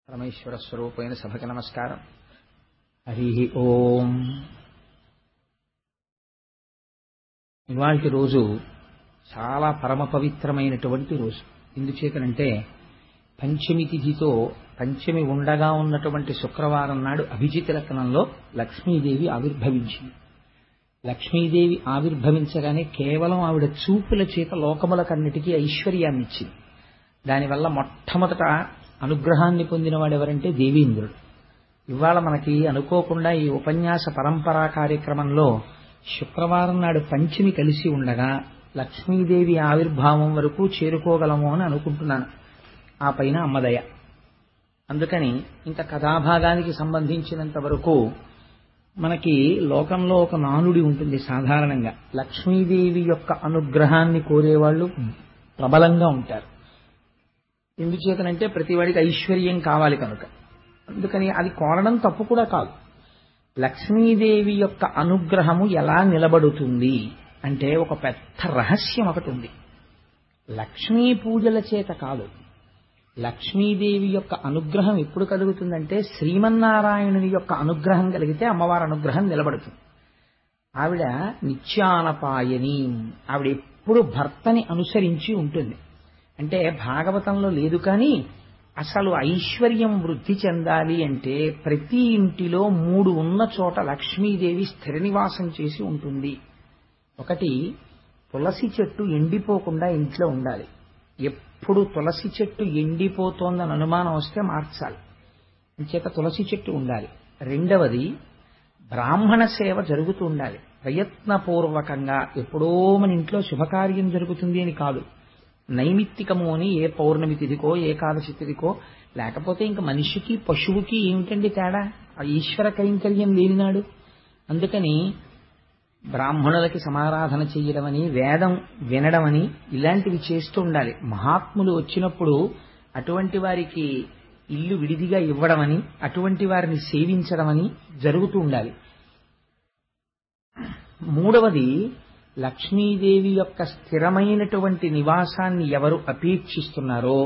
పరమేశ్వర స్వరూపమైన సభకి నమస్కారం. హరి ఓం. ఇవాల్టి రోజు చాలా పరమ పవిత్రమైనటువంటి రోజు. ఎందుచేతనంటే పంచమి తిథితో పంచమి ఉండగా ఉన్నటువంటి శుక్రవారం నాడు అభిజిత్ లగ్నంలో లక్ష్మీదేవి ఆవిర్భవించింది. లక్ష్మీదేవి ఆవిర్భవించగానే కేవలం ఆవిడ చూపుల చేత లోకములకన్నిటికీ ఐశ్వర్యాన్ని ఇచ్చింది. దానివల్ల మొట్టమొదట అనుగ్రహాన్ని పొందినవాడెవరంటే దేవేంద్రుడు. ఇవాళ మనకి అనుకోకుండా ఈ ఉపన్యాస పరంపరా కార్యక్రమంలో శుక్రవారం నాడు పంచమి కలిసి ఉండగా లక్ష్మీదేవి ఆవిర్భావం వరకు చేరుకోగలము అని అనుకుంటున్నాను. ఆ పైన అమ్మదయ. అందుకని ఇంత కథాభాగానికి సంబంధించినంత వరకు మనకి లోకంలో ఒక నానుడి ఉంటుంది. సాధారణంగా లక్ష్మీదేవి యొక్క అనుగ్రహాన్ని కోరేవాళ్ళు ప్రబలంగా ఉంటారు. ఎందుచేతనంటే ప్రతివాడికి ఐశ్వర్యం కావాలి కనుక. అందుకని అది కోరడం తప్పు కూడా కాదు. లక్ష్మీదేవి యొక్క అనుగ్రహము ఎలా నిలబడుతుంది అంటే ఒక పెద్ద రహస్యం ఒకటి ఉంది. లక్ష్మీ పూజల చేత కాదు. లక్ష్మీదేవి యొక్క అనుగ్రహం ఎప్పుడు కలుగుతుందంటే శ్రీమన్నారాయణుని యొక్క అనుగ్రహం కలిగితే అమ్మవారి అనుగ్రహం నిలబడుతుంది. ఆవిడ నిత్యానపాయని. ఆవిడ ఎప్పుడు భర్తని అనుసరించి ఉంటుంది. అంటే భాగవతంలో లేదు కానీ అసలు ఐశ్వర్యం వృద్ధి చెందాలి అంటే ప్రతి ఇంటిలో 3 ఉన్న చోట లక్ష్మీదేవి స్థిర నివాసం చేసి ఉంటుంది. ఒకటి, తులసి చెట్టు ఎండిపోకుండా ఇంట్లో ఉండాలి. ఎప్పుడు తులసి చెట్టు ఎండిపోతోందని అనుమానం వస్తే మార్చాలి. అంచేత తులసి చెట్టు ఉండాలి. రెండవది, బ్రాహ్మణ సేవ జరుగుతూ ఉండాలి ప్రయత్నపూర్వకంగా. ఎప్పుడో మన ఇంట్లో శుభకార్యం జరుగుతుంది అని కాదు, నైమిత్తికము అని ఏ పౌర్ణమి తిథికో ఏకాదశి తిథికో. లేకపోతే ఇంక మనిషికి పశువుకి ఏమిటండి తేడా? ఆ ఈశ్వర కైంకర్యం లేనినాడు. అందుకని బ్రాహ్మణులకి సమారాధన చెయ్యడమని, వేదం వినడమని ఇలాంటివి చేస్తూ ఉండాలి. మహాత్ములు వచ్చినప్పుడు అటువంటి వారికి ఇల్లు విడిదిగా ఇవ్వడమని, అటువంటి వారిని సేవించడమని జరుగుతూ ఉండాలి. మూడవది, లక్ష్మీదేవి యొక్క స్థిరమైనటువంటి నివాసాన్ని ఎవరు అపేక్షిస్తున్నారో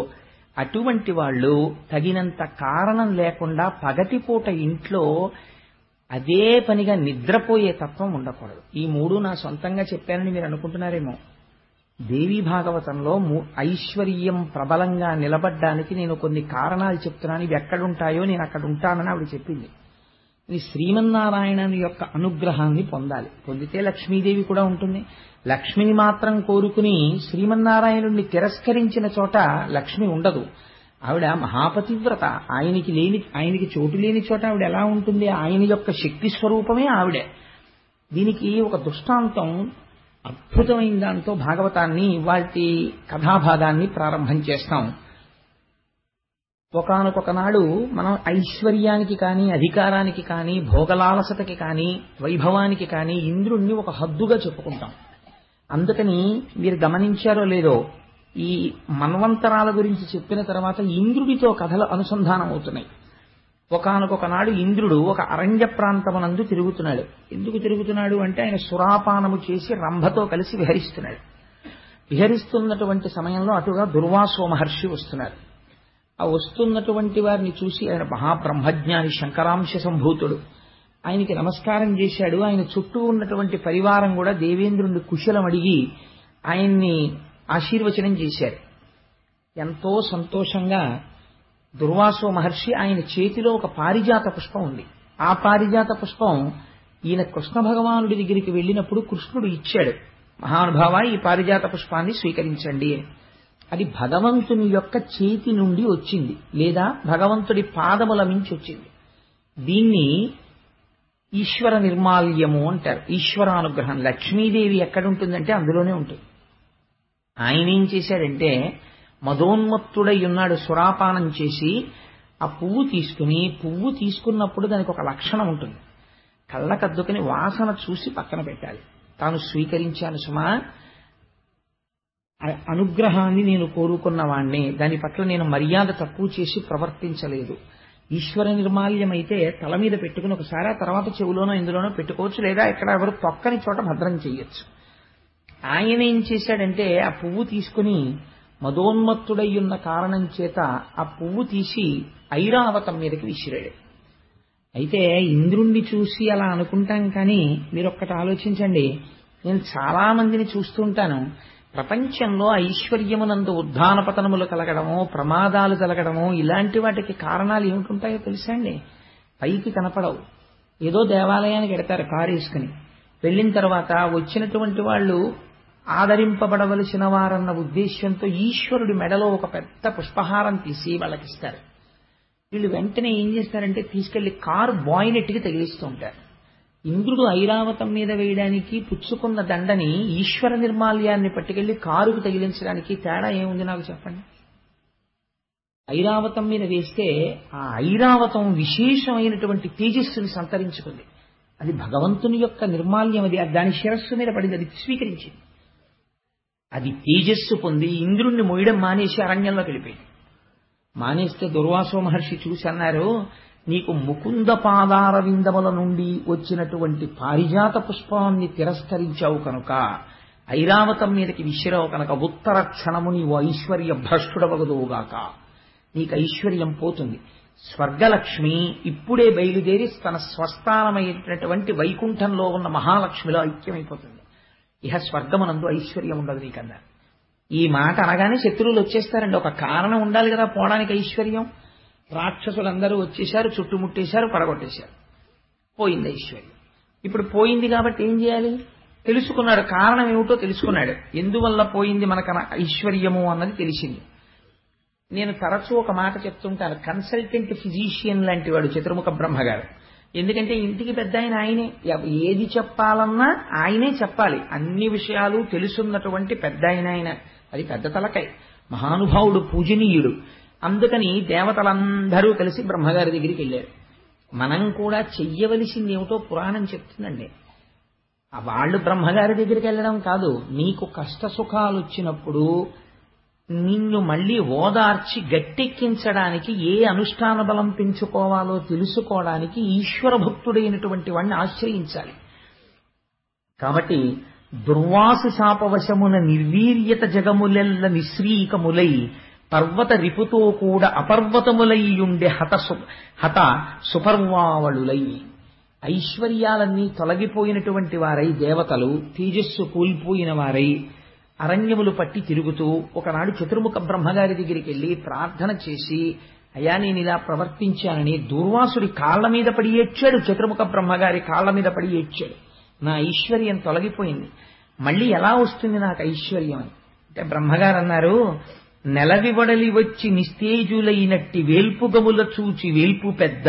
అటువంటి వాళ్ళు తగినంత కారణం లేకుండా పగటిపూట ఇంట్లో అదే పనిగా నిద్రపోయే తత్వం ఉండకూడదు. ఈ 3 నా సొంతంగా చెప్పానని మీరు అనుకుంటున్నారేమో. దేవీ భాగవతంలో ఐశ్వర్యం ప్రబలంగా నిలబడ్డానికి నేను కొన్ని కారణాలు చెప్తున్నాను. ఇవి ఎక్కడుంటాయో నేను అక్కడ ఉంటానని ఆవిడ చెప్పింది. ఈ శ్రీమన్నారాయణుని యొక్క అనుగ్రహాన్ని పొందాలి. పొందితే లక్ష్మీదేవి కూడా ఉంటుంది. లక్ష్మిని మాత్రం కోరుకుని శ్రీమన్నారాయణుడిని తిరస్కరించిన చోట లక్ష్మి ఉండదు. ఆవిడ మహాపతివ్రత. ఆయనకి చోటు లేని చోట ఆవిడ ఎలా ఉంటుంది? ఆయన యొక్క శక్తి స్వరూపమే ఆవిడే. దీనికి ఒక దృష్టాంతం, అద్భుతమైన దాంతో భాగవతాన్ని వాటి కథాభాగాన్ని ప్రారంభం చేస్తాం. ఒకానొకనాడు మనం ఐశ్వర్యానికి కానీ, అధికారానికి కానీ, భోగలాలసతకి కానీ, వైభవానికి కానీ ఇంద్రుణ్ణి ఒక హద్దుగా చెప్పుకుంటాం. అందుకని మీరు గమనించారో లేదో, ఈ మన్వంతరాల గురించి చెప్పిన తర్వాత ఇంద్రుడితో కథలు అనుసంధానం అవుతున్నాయి. ఒకానొకనాడు ఇంద్రుడు ఒక అరణ్య ప్రాంతమునందు తిరుగుతున్నాడు. ఎందుకు తిరుగుతున్నాడు అంటే ఆయన సురాపానము చేసి రంభతో కలిసి విహరిస్తున్నాడు. విహరిస్తున్నటువంటి సమయంలో అటుగా దుర్వాసో మహర్షి వస్తున్నారు. ఆ వస్తున్నటువంటి వారిని చూసి ఆయన మహాబ్రహ్మజ్ఞాని, శంకరాంశ సంభూతుడు. ఆయనకి నమస్కారం చేశాడు. ఆయన చుట్టూ ఉన్నటువంటి పరివారం కూడా దేవేంద్రుని కుశలం అడిగి ఆయన్ని ఆశీర్వచనం చేశారు. ఎంతో సంతోషంగా దుర్వాసో మహర్షి, ఆయన చేతిలో ఒక పారిజాత పుష్పం ఉంది. ఆ పారిజాత పుష్పం ఈయన కృష్ణ భగవానుడి దగ్గరికి వెళ్ళినప్పుడు కృష్ణుడు ఇచ్చాడు. మహానుభావ, ఈ పారిజాత పుష్పాన్ని స్వీకరించండి. అది భగవంతుని యొక్క చేతి నుండి వచ్చింది, లేదా భగవంతుడి పాదముల మించి వచ్చింది. దీన్ని ఈశ్వర నిర్మాల్యము అంటారు. ఈశ్వరానుగ్రహం. లక్ష్మీదేవి ఎక్కడుంటుందంటే అందులోనే ఉంటుంది. ఆయన ఏం చేశాడంటే మదోన్మత్తుడై ఉన్నాడు. సురాపానం చేసి ఆ పువ్వు తీసుకున్నప్పుడు దానికి ఒక లక్షణం ఉంటుంది. కళ్ళకద్దుకుని వాసన చూసి పక్కన పెట్టాలి. తాను స్వీకరించాను సుమా, అనుగ్రహాన్ని నేను కోరుకున్నవాణ్ణి, దాని పట్ల నేను మర్యాద తక్కువ చేసి ప్రవర్తించలేదు. ఈశ్వర నిర్మాల్యం అయితే తల మీద పెట్టుకుని ఒకసారి, ఆ తర్వాత చెవులోనో ఇందులోనో పెట్టుకోవచ్చు, లేదా ఎక్కడ ఎవరు తొక్కని చోట భద్రం చేయొచ్చు. ఆయన ఏం చేశాడంటే ఆ పువ్వు తీసుకుని మదోన్మత్తుడై ఉన్న కారణం చేత ఆ పువ్వు తీసి ఐరావతం మీదకి విసిరాడు. అయితే ఇంద్రుణ్ణి చూసి అలా అనుకుంటాం కానీ మీరు ఒక్కటి ఆలోచించండి. నేను చాలా మందిని చూస్తుంటాను. ప్రపంచంలో ఐశ్వర్యమునందు ఉద్ధాన పతనములు కలగడమో, ప్రమాదాలు కలగడమో, ఇలాంటి వాటికి కారణాలు ఏమిటుంటాయో తెలుసా అండి? పైకి కనపడవు. ఏదో దేవాలయానికి ఎడతారు కారు వేసుకుని, వెళ్ళిన తర్వాత వచ్చినటువంటి వాళ్ళు ఆదరింపబడవలసిన వారన్న ఉద్దేశ్యంతో ఈశ్వరుడి మెడలో ఒక పెద్ద పుష్పహారం తీసి వాళ్ళకిస్తారు. వీళ్ళు వెంటనే ఏం చేస్తారంటే తీసుకెళ్లి కారు బాయినెట్కి తగిలిస్తూ ఉంటారు. ఇంద్రుడు ఐరావతం మీద వేయడానికి పుచ్చుకున్న దండని ఈశ్వర నిర్మాల్యాన్ని పట్టుకెళ్లి కారుకు తగిలించడానికి తేడా ఏముంది నాకు చెప్పండి? ఐరావతం మీద వేస్తే ఆ ఐరావతం విశేషమైనటువంటి తేజస్సుని సంతరించుకుంది. అది భగవంతుని యొక్క నిర్మాల్యం. అది దాని శిరస్సు మీద పడింది, అది స్వీకరించింది. అది తేజస్సు పొంది ఇంద్రుణ్ణి మోయడం మానేసి అరణ్యంలోకి వెళ్ళిపోయింది. మానేస్తే దుర్వాసో మహర్షి చూసి అన్నారు, నీకు ముకుంద పాదార విందముల నుండి వచ్చినటువంటి పారిజాత పుష్పాన్ని తిరస్కరించావు కనుక, ఐరావతం మీదకి విసిరావు కనుక ఉత్తర క్షణము నీవు ఐశ్వర్య భ్రష్టుడవగదువుగాక. నీకు ఐశ్వర్యం పోతుంది. స్వర్గలక్ష్మి ఇప్పుడే బయలుదేరి తన స్వస్థానమైనటువంటి వైకుంఠంలో ఉన్న మహాలక్ష్మిలో ఐక్యమైపోతుంది. ఇహ స్వర్గమునందు ఐశ్వర్యం ఉండదు నీకన్నా. ఈ మాట అనగానే శత్రువులు వచ్చేస్తారండి. ఒక కారణం ఉండాలి కదా పోవడానికి ఐశ్వర్యం. రాక్షసులందరూ వచ్చేశారు, చుట్టుముట్టేశారు, పడగొట్టేశారు. పోయింది ఐశ్వర్యం. ఇప్పుడు పోయింది కాబట్టి ఏం చేయాలి? తెలుసుకున్నాడు, కారణం ఏమిటో తెలుసుకున్నాడు. ఎందువల్ల పోయింది మనకన్నా ఐశ్వర్యము అన్నది తెలిసింది. నేను తరచూ ఒక మాట చెప్తుంటాను, కన్సల్టెంట్ ఫిజీషియన్ లాంటి వాడు చతుర్ముఖ బ్రహ్మగారు. ఎందుకంటే ఇంటికి పెద్ద ఆయనే, ఏది చెప్పాలన్నా ఆయనే చెప్పాలి. అన్ని విషయాలు తెలుసున్నటువంటి పెద్ద ఆయన. అది పెద్ద తలకై, మహానుభావుడు, పూజనీయుడు. అందుకని దేవతలందరూ కలిసి బ్రహ్మగారి దగ్గరికి వెళ్ళారు. మనం కూడా చెయ్యవలసింది ఏమిటో పురాణం చెప్తుందండి. వాళ్ళు బ్రహ్మగారి దగ్గరికి వెళ్ళడం కాదు, నీకు కష్ట సుఖాలు వచ్చినప్పుడు నిన్ను మళ్లీ ఓదార్చి గట్టెక్కించడానికి ఏ అనుష్ఠాన బలం పెంచుకోవాలో తెలుసుకోవడానికి ఈశ్వర భక్తుడైనటువంటి వాడిని ఆశ్రయించాలి. కాబట్టి దుర్వాసు శాపవశమున నిర్వీర్యత జగములెల్ల నిశ్రీకములై పర్వత రిపుతో కూడా అపర్వతములయ్యుండే హత సుపర్వావళులై. ఐశ్వర్యాలన్నీ తొలగిపోయినటువంటి వారై దేవతలు తేజస్సు కోల్పోయిన వారై అరణ్యములు పట్టి తిరుగుతూ ఒకనాడు చతుర్ముఖ బ్రహ్మగారి దగ్గరికి వెళ్ళి ప్రార్థన చేసి, అయ్యా నేను ఇలా ప్రవర్తించానని దూర్వాసుడి కాళ్ల మీద పడి ఏడ్చాడు. చతుర్ముఖ బ్రహ్మగారి కాళ్ల మీద పడి ఏడ్చాడు. నా ఐశ్వర్యం తొలగిపోయింది, మళ్ళీ ఎలా వస్తుంది నాకు ఐశ్వర్యం అని. అంటే బ్రహ్మగారు అన్నారు, నెలవివడలి వచ్చి నిస్తేజులైనట్టి వేల్పుగముల చూచి వేల్పు పెద్ద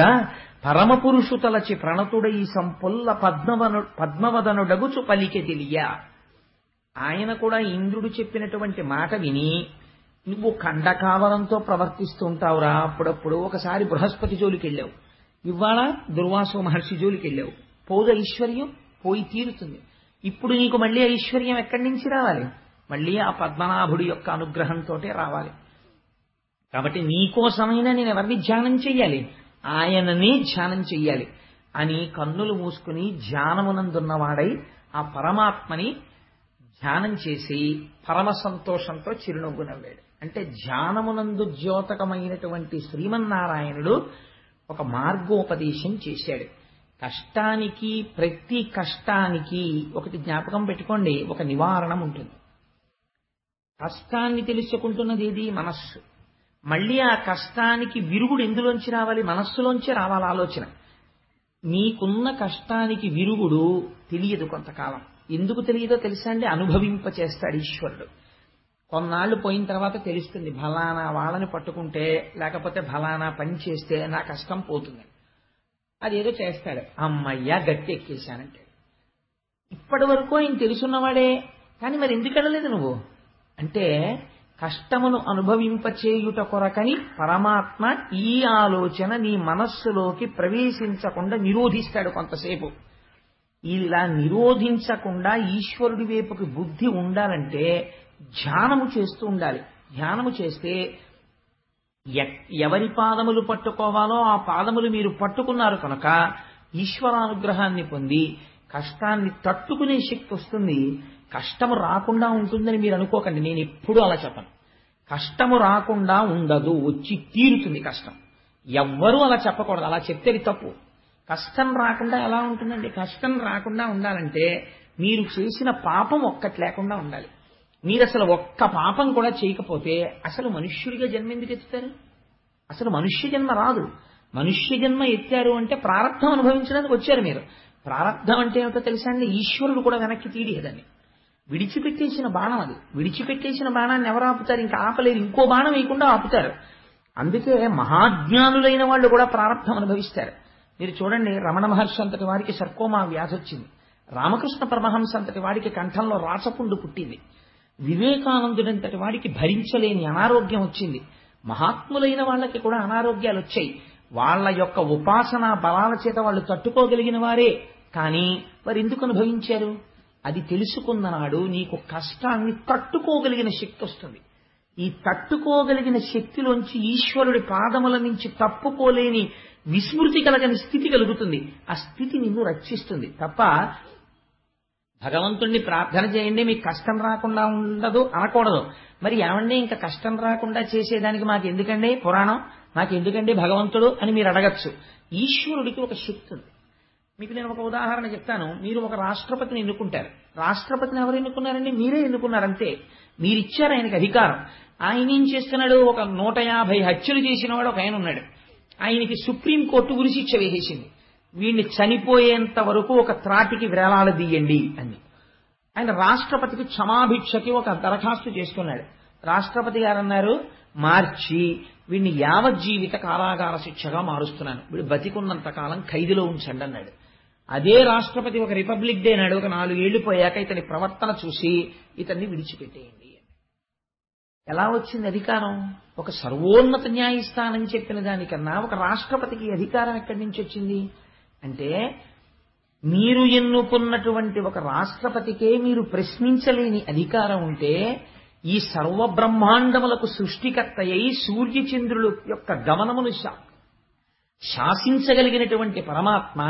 పరమపురుషు తలచి ప్రణతుడై సంపొల్ల పద్మవదనుడగుచు పలికె తెలియ. ఆయన కూడా ఇంద్రుడు చెప్పినటువంటి మాట విని, నువ్వు ఖండకావరంతో ప్రవర్తిస్తూ ఉంటావురా, అప్పుడప్పుడు ఒకసారి బృహస్పతి జోలికి వెళ్ళావు, ఇవాళ దుర్వాసో మహర్షి జోలికి వెళ్ళావు, పోదు ఐశ్వర్యం పోయి తీరుతుంది. ఇప్పుడు నీకు మళ్ళీ ఐశ్వర్యం ఎక్కడి నుంచి రావాలి? మళ్ళీ ఆ పద్మనాభుడి యొక్క అనుగ్రహంతో రావాలి. కాబట్టి నీకోసమైనా నేను ఎవరిని ధ్యానం చెయ్యాలి? ఆయననే ధ్యానం చెయ్యాలి అని కన్నులు మూసుకుని ధ్యానమునందున్నవాడై ఆ పరమాత్మని ధ్యానం చేసి పరమ సంతోషంతో చిరునవ్వు నవ్వాడు. అంటే ధ్యానమునందు ద్యోతకమైనటువంటి శ్రీమన్నారాయణుడు ఒక మార్గోపదేశం చేశాడు. కష్టానికి, ప్రతి కష్టానికి ఒకటి జ్ఞాపకం పెట్టుకోండి, ఒక నివారణం ఉంటుంది. కష్టాన్ని తెలుసుకుంటున్నది ఏది? మనస్సు. మళ్ళీ ఆ కష్టానికి విరుగుడు ఎందులోంచి రావాలి? మనస్సులోంచి రావాలి ఆలోచన. మీకున్న కష్టానికి విరుగుడు తెలియదు కొంతకాలం. ఎందుకు తెలియదో తెలుసా అండి? అనుభవింపచేస్తాడు ఈశ్వరుడు. కొన్నాళ్లు పోయిన తర్వాత తెలుస్తుంది, ఫలానా వాళ్ళని పట్టుకుంటే లేకపోతే ఫలానా పని చేస్తే నా కష్టం పోతుంది. అదేదో చేస్తాడు, అమ్మయ్యా గట్టి ఎక్కేశానంటే. ఇప్పటి వరకు ఆయన తెలుసున్నవాడే, కానీ మరి ఎందుకు వెళ్ళలేదు నువ్వు అంటే, కష్టమును అనుభవింపచేయుట కొరకని పరమాత్మ ఈ ఆలోచన నీ మనస్సులోకి ప్రవేశించకుండా నిరోధిస్తాడు కొంతసేపు. ఇలా నిరోధించకుండా ఈశ్వరుడి వైపుకి బుద్ధి ఉండాలంటే ధ్యానము చేస్తూ ఉండాలి. ధ్యానము చేస్తే ఎవరి పాదములు పట్టుకోవాలో ఆ పాదములు మీరు పట్టుకున్నారు కనుక ఈశ్వరానుగ్రహాన్ని పొంది కష్టాన్ని తట్టుకునే శక్తి వస్తుంది. కష్టము రాకుండా ఉంటుందని మీరు అనుకోకండి, నేను ఎప్పుడూ అలా చెప్పను. కష్టము రాకుండా ఉండదు, వచ్చి తీరుతుంది కష్టం. ఎవ్వరూ అలా చెప్పకూడదు. అలా చెప్తే అది తప్పు. కష్టం రాకుండా ఎలా ఉంటుందండి? కష్టం రాకుండా ఉండాలంటే మీరు చేసిన పాపం ఒక్కటి లేకుండా ఉండాలి. మీరు అసలు ఒక్క పాపం కూడా చేయకపోతే అసలు మనుష్యుడిగా జన్మ ఎందుకు ఎత్తుతారు? అసలు మనుష్య జన్మ రాదు. మనుష్య జన్మ ఎత్తారు అంటే ప్రారంధం అనుభవించడానికి వచ్చారు మీరు. ప్రారంధం అంటే ఏమిటో తెలుసా అండి? ఈశ్వరుడు కూడా వెనక్కి తీయలేదని విడిచిపెట్టేసిన బాణం అది. విడిచిపెట్టేసిన బాణాన్ని ఎవరు ఆపుతారు? ఇంకా ఆపలేరు. ఇంకో బాణం వేయకుండా ఆపుతారు. అందుకే మహాజ్ఞానులైన వాళ్ళు కూడా ప్రారంధం అనుభవిస్తారు. మీరు చూడండి, రమణ మహర్షి అంతటి వారికి సర్కోమా వ్యాధి వచ్చింది. రామకృష్ణ పరమహంస అంతటి వాడికి కంఠంలో రాచపుండు పుట్టింది. వివేకానందుడంతటి వాడికి భరించలేని అనారోగ్యం వచ్చింది. మహాత్ములైన వాళ్ళకి కూడా అనారోగ్యాలు వచ్చాయి. వాళ్ళ యొక్క ఉపాసనా బలాల చేత వాళ్ళు తట్టుకోగలిగిన వారే. కానీ వారు ఎందుకు అనుభవించారు? అది తెలుసుకున్ననాడు నీకు కష్టాన్ని తట్టుకోగలిగిన శక్తి వస్తుంది. ఈ తట్టుకోగలిగిన శక్తిలోంచి ఈశ్వరుడి పాదముల నుంచి తప్పుకోలేని విస్మృతి కలగని స్థితి కలుగుతుంది. ఆ స్థితి నిన్ను రక్షిస్తుంది తప్ప భగవంతుణ్ణి ప్రార్థన చేయండి మీకు కష్టం రాకుండా ఉండదు అనకూడదు. మరి ఏమండి ఇంకా కష్టం రాకుండా చేసేదానికి మాకు ఎందుకండి పురాణం, మాకు ఎందుకండి భగవంతుడు అని మీరు అడగచ్చు. ఈశ్వరుడికి ఒక శక్తి ఉంది. మీకు నేను ఒక ఉదాహరణ చెప్తాను. మీరు ఒక రాష్ట్రపతిని ఎన్నుకుంటారు. రాష్ట్రపతిని ఎవరు ఎన్నుకున్నారండి? మీరే ఎన్నుకున్నారంతే. మీరిచ్చారు ఆయనకి అధికారం. ఆయన ఏం చేస్తున్నాడు? ఒక 150 హత్యలు చేసిన వాడు ఒక ఆయన ఉన్నాడు. ఆయనకి సుప్రీంకోర్టు ఉరిశిక్ష వేసేసింది. వీడిని చనిపోయేంత వరకు ఒక త్రాటికి వేలాడదీయండి అని. ఆయన రాష్ట్రపతికి క్షమాభిక్షకి ఒక దరఖాస్తు చేసుకున్నాడు. రాష్ట్రపతి గారు అన్నారు, మార్చి వీడిని యావజ్జీవిత కారాగార శిక్షగా మారుస్తున్నాను, వీడు బతికున్నంత కాలం ఖైదులో ఉంచండి అన్నాడు. అదే రాష్ట్రపతి ఒక రిపబ్లిక్ డే నాడు ఒక 4 ఏళ్లు పోయాక ఇతని ప్రవర్తన చూసి ఇతన్ని విడిచిపెట్టేయండి. ఎలా వచ్చింది అధికారం? ఒక సర్వోన్నత న్యాయస్థానం చెప్పిన దానికన్నా ఒక రాష్ట్రపతికి అధికారం ఎక్కడి నుంచి వచ్చింది అంటే, మీరు ఎన్నుకున్నటువంటి ఒక రాష్ట్రపతికే మీరు ప్రశ్నించలేని అధికారం ఉంటే, ఈ సర్వబ్రహ్మాండములకు సృష్టికర్త అయి సూర్యచంద్రుల యొక్క గమనమును శాసించగలిగినటువంటి పరమాత్మ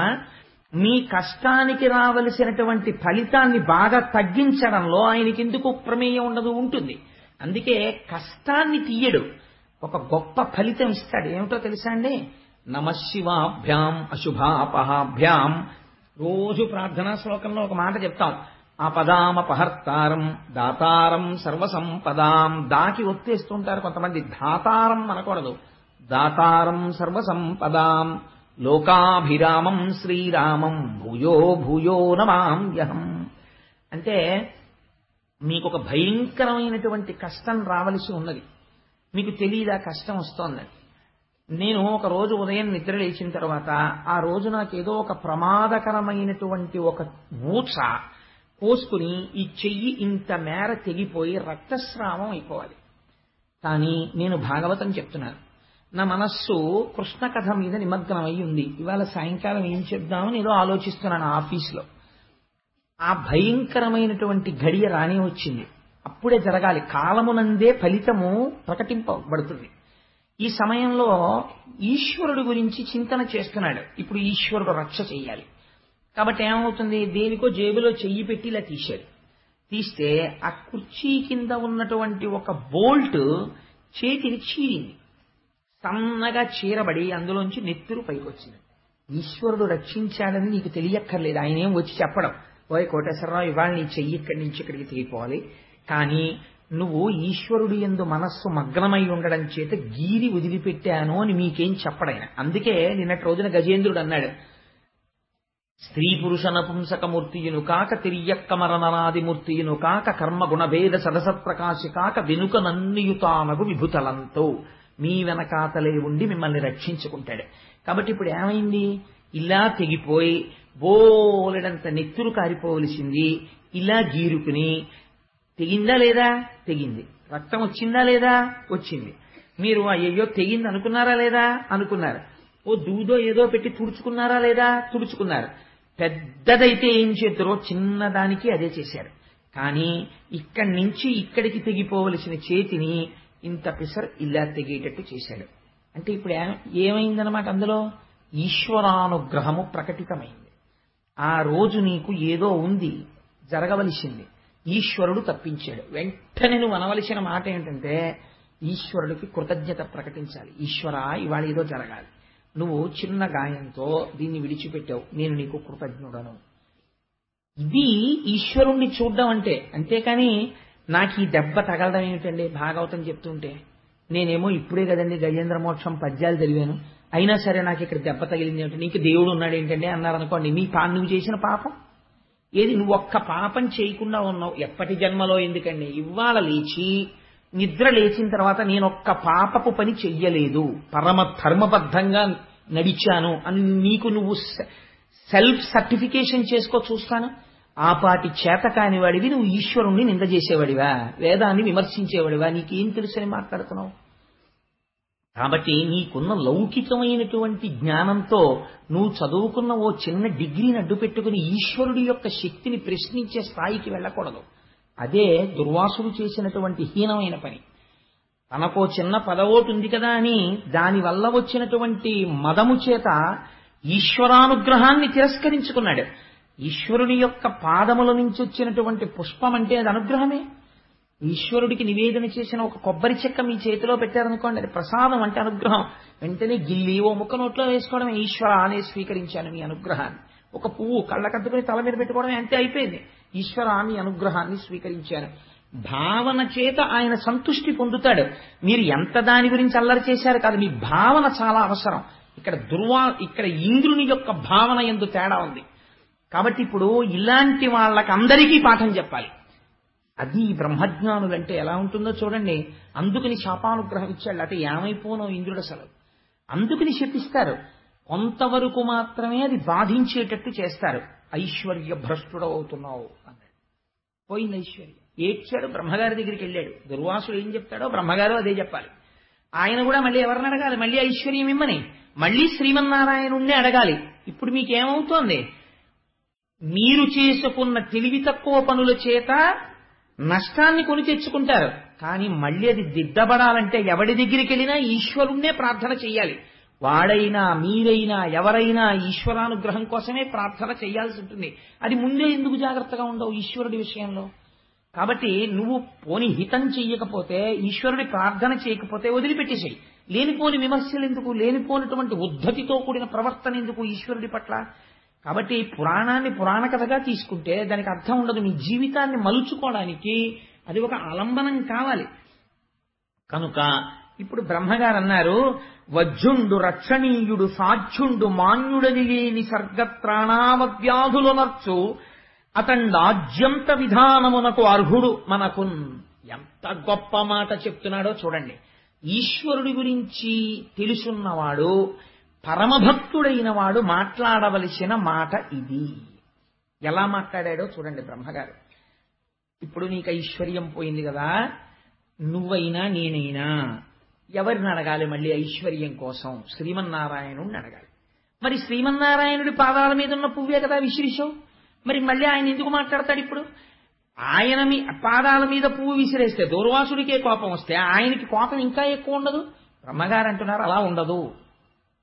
మీ కష్టానికి రావలసినటువంటి ఫలితాన్ని బాగా తగ్గించడంలో ఆయనకి ఎందుకు ప్రమేయం ఉండదు? ఉంటుంది. అందుకే కష్టాన్ని తీయడు, ఒక గొప్ప ఫలితం ఇస్తాడు. ఏమిటో తెలుసా అండి? నమశివాభ్యాం అశుభాపహాభ్యాం. రోజు ప్రార్థనా శ్లోకంలో ఒక మాట చెప్తాం, ఆపదామపహర్తారం దాతారం సర్వసంపదాం. దాకి ఒత్తేస్తుంటారు కొంతమంది. దాతారం అనకూడదు, దాతారం సర్వసంపదాం. లోకాభిరామం శ్రీరామం భూయో భూయో నమామ్యహం. అంటే మీకు ఒక భయంకరమైనటువంటి కష్టం రావలసి ఉన్నది, మీకు తెలియదా కష్టం వస్తోందని. నేను ఒక రోజు ఉదయం నిద్ర లేచిన తర్వాత ఆ రోజు నాకేదో ఒక ప్రమాదకరమైనటువంటి ఒక ఊచ కోసుకుని ఈ చెయ్యి ఇంత మేర తెగిపోయి రక్తస్రావం అయిపోవాలి. కానీ నేను భాగవతం చెప్తున్నాను, నా మనస్సు కృష్ణ కథ మీద నిమగ్నమై ఉంది. ఇవాళ సాయంకాలం ఏం చెప్దామని ఏదో ఆలోచిస్తున్నాను ఆఫీసులో. ఆ భయంకరమైనటువంటి ఘడియ రానే వచ్చింది. అప్పుడే జరగాలి, కాలమునందే ఫలితము ప్రకటింపబడుతుంది. ఈ సమయంలో ఈశ్వరుడు గురించి చింతన చేస్తున్నాడు. ఇప్పుడు ఈశ్వరుడు రక్ష చెయ్యాలి కాబట్టి ఏమవుతుంది? దేనికో జేబులో చెయ్యి పెట్టి ఇలా తీశాడు. తీస్తే ఆ కుర్చీ కింద ఉన్నటువంటి ఒక బోల్ట్ చేతిని చీరింది. సన్నగా చీరబడి అందులోంచి నెత్తురు పైకి వచ్చింది. ఈశ్వరుడు రక్షించాడని నీకు తెలియక్కర్లేదు. ఆయన ఏం వచ్చి చెప్పడం, ఓయ్ కోటేశ్వరరావు ఇవాళ నీ చెయ్యి ఇక్కడి నుంచి ఇక్కడికి తెగిపోవాలి. కానీ నువ్వు ఈశ్వరుడు యందు మనస్సు మగ్నమై ఉండడం చేత గీరి వదిలిపెట్టాను అని మీకేం చెప్పడాయన. అందుకే నిన్నటి రోజున గజేంద్రుడు అన్నాడు, స్త్రీ పురుష నపుంసకమూర్తియును కాక తిరియక్కమరనరాదిమూర్తియును కాక కర్మ గుణభేద సదసత్ప్రకాశి కాక వెనుక నన్నియుతానగు విభుతలంతో మీ వెనకాతలే ఉండి మిమ్మల్ని రక్షించుకుంటాడు. కాబట్టి ఇప్పుడు ఏమైంది? ఇలా తెగిపోయి బోలెడంత నెత్తురు కారిపోవలసింది ఇలా గీరుకుని, తెగిందా లేదా? తెగింది. రక్తం వచ్చిందా లేదా? వచ్చింది. మీరు అయ్యో తెగింది అనుకున్నారా లేదా? అనుకున్నారు. ఓ దూదో ఏదో పెట్టి తుడుచుకున్నారా లేదా? తుడుచుకున్నారు. పెద్దదైతే ఏం చేద్దరో చిన్నదానికి అదే చేశారు. కానీ ఇక్కడి నుంచి ఇక్కడికి తెగిపోవలసిన చేతిని ఇంత పిసర్ ఇలా తెగేటట్టు చేశాడు. అంటే ఇప్పుడు ఏమైందనమాట? అందులో ఈశ్వరానుగ్రహము ప్రకటితమైంది. ఆ రోజు నీకు ఏదో ఉంది, జరగవలసింది, ఈశ్వరుడు తప్పించాడు. వెంటనే నువ్వు అనవలసిన మాట ఏంటంటే, ఈశ్వరుడికి కృతజ్ఞత ప్రకటించాలి. ఈశ్వర, ఇవాళ ఏదో జరగాలి, నువ్వు చిన్న గాయంతో దీన్ని విడిచిపెట్టావు, నేను నీకు కృతజ్ఞుడను. ఇది ఈశ్వరుణ్ణి చూడడం అంటే. అంతేకాని నాకు ఈ దెబ్బ తగలడం ఏమిటండి భాగవతం చెప్తుంటే, నేనేమో ఇప్పుడే కదండి గజేంద్ర మోక్షం పద్యాలు చదివాను, అయినా సరే నాకు ఇక్కడ దెబ్బ తగిలింది ఏమిటండి, నీకు దేవుడు ఉన్నాడు ఏంటండి అన్నారనుకోండి, నువ్వు చేసిన పాపం ఏది? నువ్వు ఒక్క పాపం చేయకుండా ఉన్నావు. ఎప్పటి జన్మలో ఎందుకండి, ఇవాళ లేచి నిద్ర లేచిన తర్వాత నేను ఒక్క పాపపు పని చెయ్యలేదు, పరమ ధర్మబద్ధంగా నడిచాను అని నీకు నువ్వు సెల్ఫ్ సర్టిఫికేషన్ చేసుకో చూస్తాను. ఆ పాటి చేత కానివాడివి నువ్వు ఈశ్వరుణ్ణి నింద చేసేవాడివా, వేదాన్ని విమర్శించేవాడివా, నీకేం తెలుసని మాట్లాడుతున్నావు? కాబట్టి నీకున్న లౌకికమైనటువంటి జ్ఞానంతో నువ్వు చదువుకున్న ఓ చిన్న డిగ్రీని అడ్డు పెట్టుకుని ఈశ్వరుడి యొక్క శక్తిని ప్రశ్నించే స్థాయికి వెళ్ళకూడదు. అదే దుర్వాసుడు చేసినటువంటి హీనమైన పని. తనకో చిన్న పదవోటు ఉంది కదా అని దానివల్ల వచ్చినటువంటి మదము చేత ఈశ్వరానుగ్రహాన్ని తిరస్కరించుకున్నాడు. ఈశ్వరుని యొక్క పాదముల నుంచి వచ్చినటువంటి పుష్పం అంటే అది అనుగ్రహమే. ఈశ్వరుడికి నివేదన చేసిన ఒక కొబ్బరి చెక్క మీ చేతిలో పెట్టారనుకోండి, అది ప్రసాదం అంటే అనుగ్రహం. వెంటనే గిల్లి ఓ ముక్క నోట్లో వేసుకోవడమే, ఈశ్వర అనే స్వీకరించాను మీ అనుగ్రహాన్ని. ఒక పువ్వు కళ్ళకద్దుకుని తల మీద పెట్టుకోవడమే, అంతే అయిపోయింది. ఈశ్వర మీ అనుగ్రహాన్ని స్వీకరించాను. భావన చేత ఆయన సంతుష్టి పొందుతాడు. మీరు ఎంత దాని గురించి అల్లరి చేశారు కాదు, మీ భావన చాలా అవసరం. ఇక్కడ ఇంద్రుని యొక్క భావన యందు తేడా ఉంది. కాబట్టి ఇప్పుడు ఇలాంటి వాళ్ళకి అందరికీ పాఠం చెప్పాలి. అది బ్రహ్మజ్ఞానులంటే ఎలా ఉంటుందో చూడండి. అందుకని శాపానుగ్రహం ఇచ్చాడు, అంటే ఏమైపోనో ఇంద్రుడు అసలు. అందుకని శపిస్తారు. కొంతవరకు మాత్రమే అది బాధించేటట్టు చేస్తారు. ఐశ్వర్య భ్రష్టుడవుతున్నావు అన్నాడు. పోయింది ఐశ్వర్యం. ఏడ్చాడు, బ్రహ్మగారి దగ్గరికి వెళ్ళాడు. దుర్వాసుడు ఏం చెప్తాడో బ్రహ్మగారు అదే చెప్పాలి. ఆయన కూడా మళ్ళీ ఎవరిని అడగాలి? మళ్ళీ ఐశ్వర్యం ఇమ్మని, మళ్ళీ శ్రీమన్నారాయణుణ్ణి అడగాలి. ఇప్పుడు మీకేమవుతోంది? మీరు చేసుకున్న తెలివి తక్కువ పనుల చేత నష్టాన్ని కొని తెచ్చుకుంటారు. కానీ మళ్ళీ అది దిద్దబడాలంటే ఎవడి దగ్గరికి వెళ్ళినా ఈశ్వరుణ్ణే ప్రార్థన చెయ్యాలి. వాడైనా మీరైనా ఎవరైనా ఈశ్వరానుగ్రహం కోసమే ప్రార్థన చేయాల్సి ఉంటుంది. అది ముందే ఎందుకు జాగ్రత్తగా ఉండవు ఈశ్వరుడి విషయంలో? కాబట్టి నువ్వు పోని హితం చెయ్యకపోతే, ఈశ్వరుడి ప్రార్థన చేయకపోతే వదిలిపెట్టేసేయి. లేనిపోని విమర్శలు ఎందుకు, లేనిపోనిటువంటి ఉద్ధతితో కూడిన ప్రవర్తన ఎందుకు ఈశ్వరుడి పట్ల? కాబట్టి పురాణాన్ని పురాణ కథగా తీసుకుంటే దానికి అర్థం ఉండదు. నీ జీవితాన్ని మలుచుకోవడానికి అది ఒక ఆలంబనం కావాలి. కనుక ఇప్పుడు బ్రహ్మగారు అన్నారు, వజ్జుండు రక్షణీయుడు సాధ్యుండు మాన్యుడని లేని సర్గత్రాణావవ్యాధులు నర్చు అతండాజ్యంత విధానమునకు అర్హుడు మనకున్. ఎంత గొప్ప మాట చెప్తున్నాడో చూడండి. ఈశ్వరుడి గురించి తెలుసున్నవాడు, పరమభక్తుడైన వాడు మాట్లాడవలసిన మాట ఇది. ఎలా మాట్లాడాడో చూడండి బ్రహ్మగారు. ఇప్పుడు నీకు ఐశ్వర్యం పోయింది కదా, నువ్వైనా నేనైనా ఎవరిని అడగాలి మళ్ళీ ఐశ్వర్యం కోసం? శ్రీమన్నారాయణుడిని అడగాలి. మరి శ్రీమన్నారాయణుడి పాదాల మీద ఉన్న పువ్వే కదా విసిరిశావు, మరి మళ్ళీ ఆయన ఎందుకు మాట్లాడతాడు? ఇప్పుడు ఆయన పాదాల మీద పువ్వు విసిరేస్తే దూర్వాసుడికే కోపం వస్తే ఆయనకి కోపం ఇంకా ఎక్కువ ఉండదు? బ్రహ్మగారు అంటున్నారు అలా ఉండదు.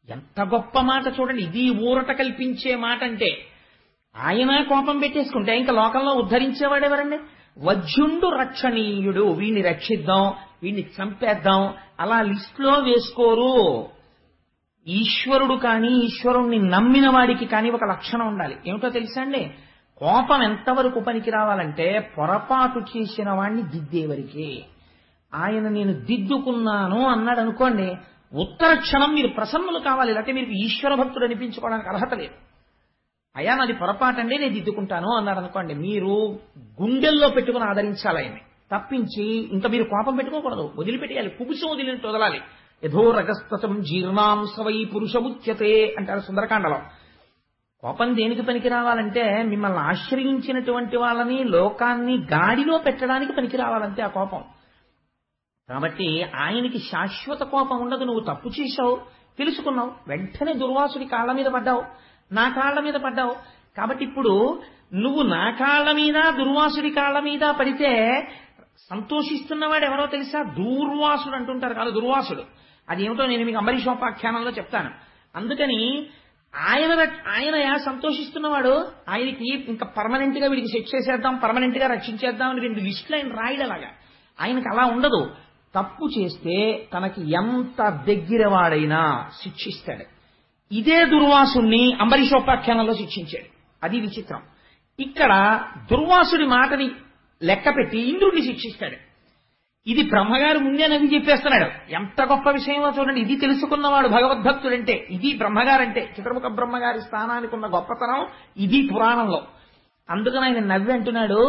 ఎంత గొప్ప మాట చూడండి. ఇది ఊరట కల్పించే మాట. అంటే ఆయన కోపం పెట్టేసుకుంటే ఇంకా లోకంలో ఉద్ధరించేవాడెవరండి? వజ్జుండు రక్షణీయుడు, వీడిని రక్షిద్దాం, వీడిని చంపేద్దాం అలా లిస్టులో వేసుకోరు. ఈశ్వరుడు కానీ ఈశ్వరుణ్ణి నమ్మిన వాడికి కానీ ఒక లక్షణం ఉండాలి. ఏమిటో తెలుసా అండి? కోపం ఎంతవరకు పనికి రావాలంటే పొరపాటు చేసిన వాడిని దిద్దేవరికి. ఆయన నేను దిద్దుకున్నాను అన్నాడు అనుకోండి, ఉత్తర క్షణం మీరు ప్రసన్నులు కావాలి. లేకపోతే మీరు ఈశ్వర భక్తుడు అనిపించుకోవడానికి అర్హత లేదు. అయ్యా నాది పొరపాటండి నేను దిద్దుకుంటాను అన్నాడు అనుకోండి, మీరు గుండెల్లో పెట్టుకుని ఆదరించాలి ఆయన్ని, తప్పించి ఇంకా మీరు కోపం పెట్టుకోకూడదు. వదిలిపెట్టేయాలి, కుబుసం వదిలినట్టు వదలాలి. యథో రగస్తతం జీర్ణాం సవై పురుషముచ్యతే అంటారు సుందరకాండలో. కోపం దేనికి పనికి రావాలంటే మిమ్మల్ని ఆశ్రయించినటువంటి వాళ్ళని, లోకాన్ని గాడిలో పెట్టడానికి పనికి రావాలంటే ఆ కోపం. కాబట్టి ఆయనకి శాశ్వత కోపం ఉండదు. నువ్వు తప్పు చేశావు, తెలుసుకున్నావు, వెంటనే దుర్వాసుడి కాళ్ళ మీద పడ్డావు, నా కాళ్ళ మీద పడ్డావు. కాబట్టి ఇప్పుడు నువ్వు నా కాళ్ళ మీద దుర్వాసుడి కాళ్ళ మీద పడితే సంతోషిస్తున్నవాడు ఎవరో తెలుసా? దూర్వాసుడు అంటుంటారు కాదు, దుర్వాసుడు. అదేమిటో నేను మీకు అంబరీషోపాఖ్యానంలో చెప్తాను. అందుకని ఆయన సంతోషిస్తున్నవాడు, ఆయనకి ఇంకా పర్మనెంట్ గా వీడికి శిక్ష చేసేద్దాం, పర్మనెంట్ గా రక్షించేద్దాం అని 2 లిస్టులు ఆయన రాయడలాగా. ఆయనకి అలా ఉండదు. తప్పు చేస్తే తనకి ఎంత దగ్గరవాడైనా శిక్షిస్తాడు. ఇదే దుర్వాసుని అంబరీషోపాఖ్యానంలో శిక్షించాడు. అది విచిత్రం. ఇక్కడ దుర్వాసుడి మాటని లెక్క పెట్టి ఇంద్రుడిని శిక్షిస్తాడు. ఇది బ్రహ్మగారు ముందే నవ్వి చెప్పేస్తున్నాడు. ఎంత గొప్ప విషయమో చూడండి. ఇది తెలుసుకున్నవాడు భగవద్భక్తుడంటే, ఇది బ్రహ్మగారంటే, చిత్రముఖ బ్రహ్మగారి స్థానానికి ఉన్న గొప్పతనం ఇది పురాణంలో. అందుకని ఆయన నవ్వి అంటున్నాడు,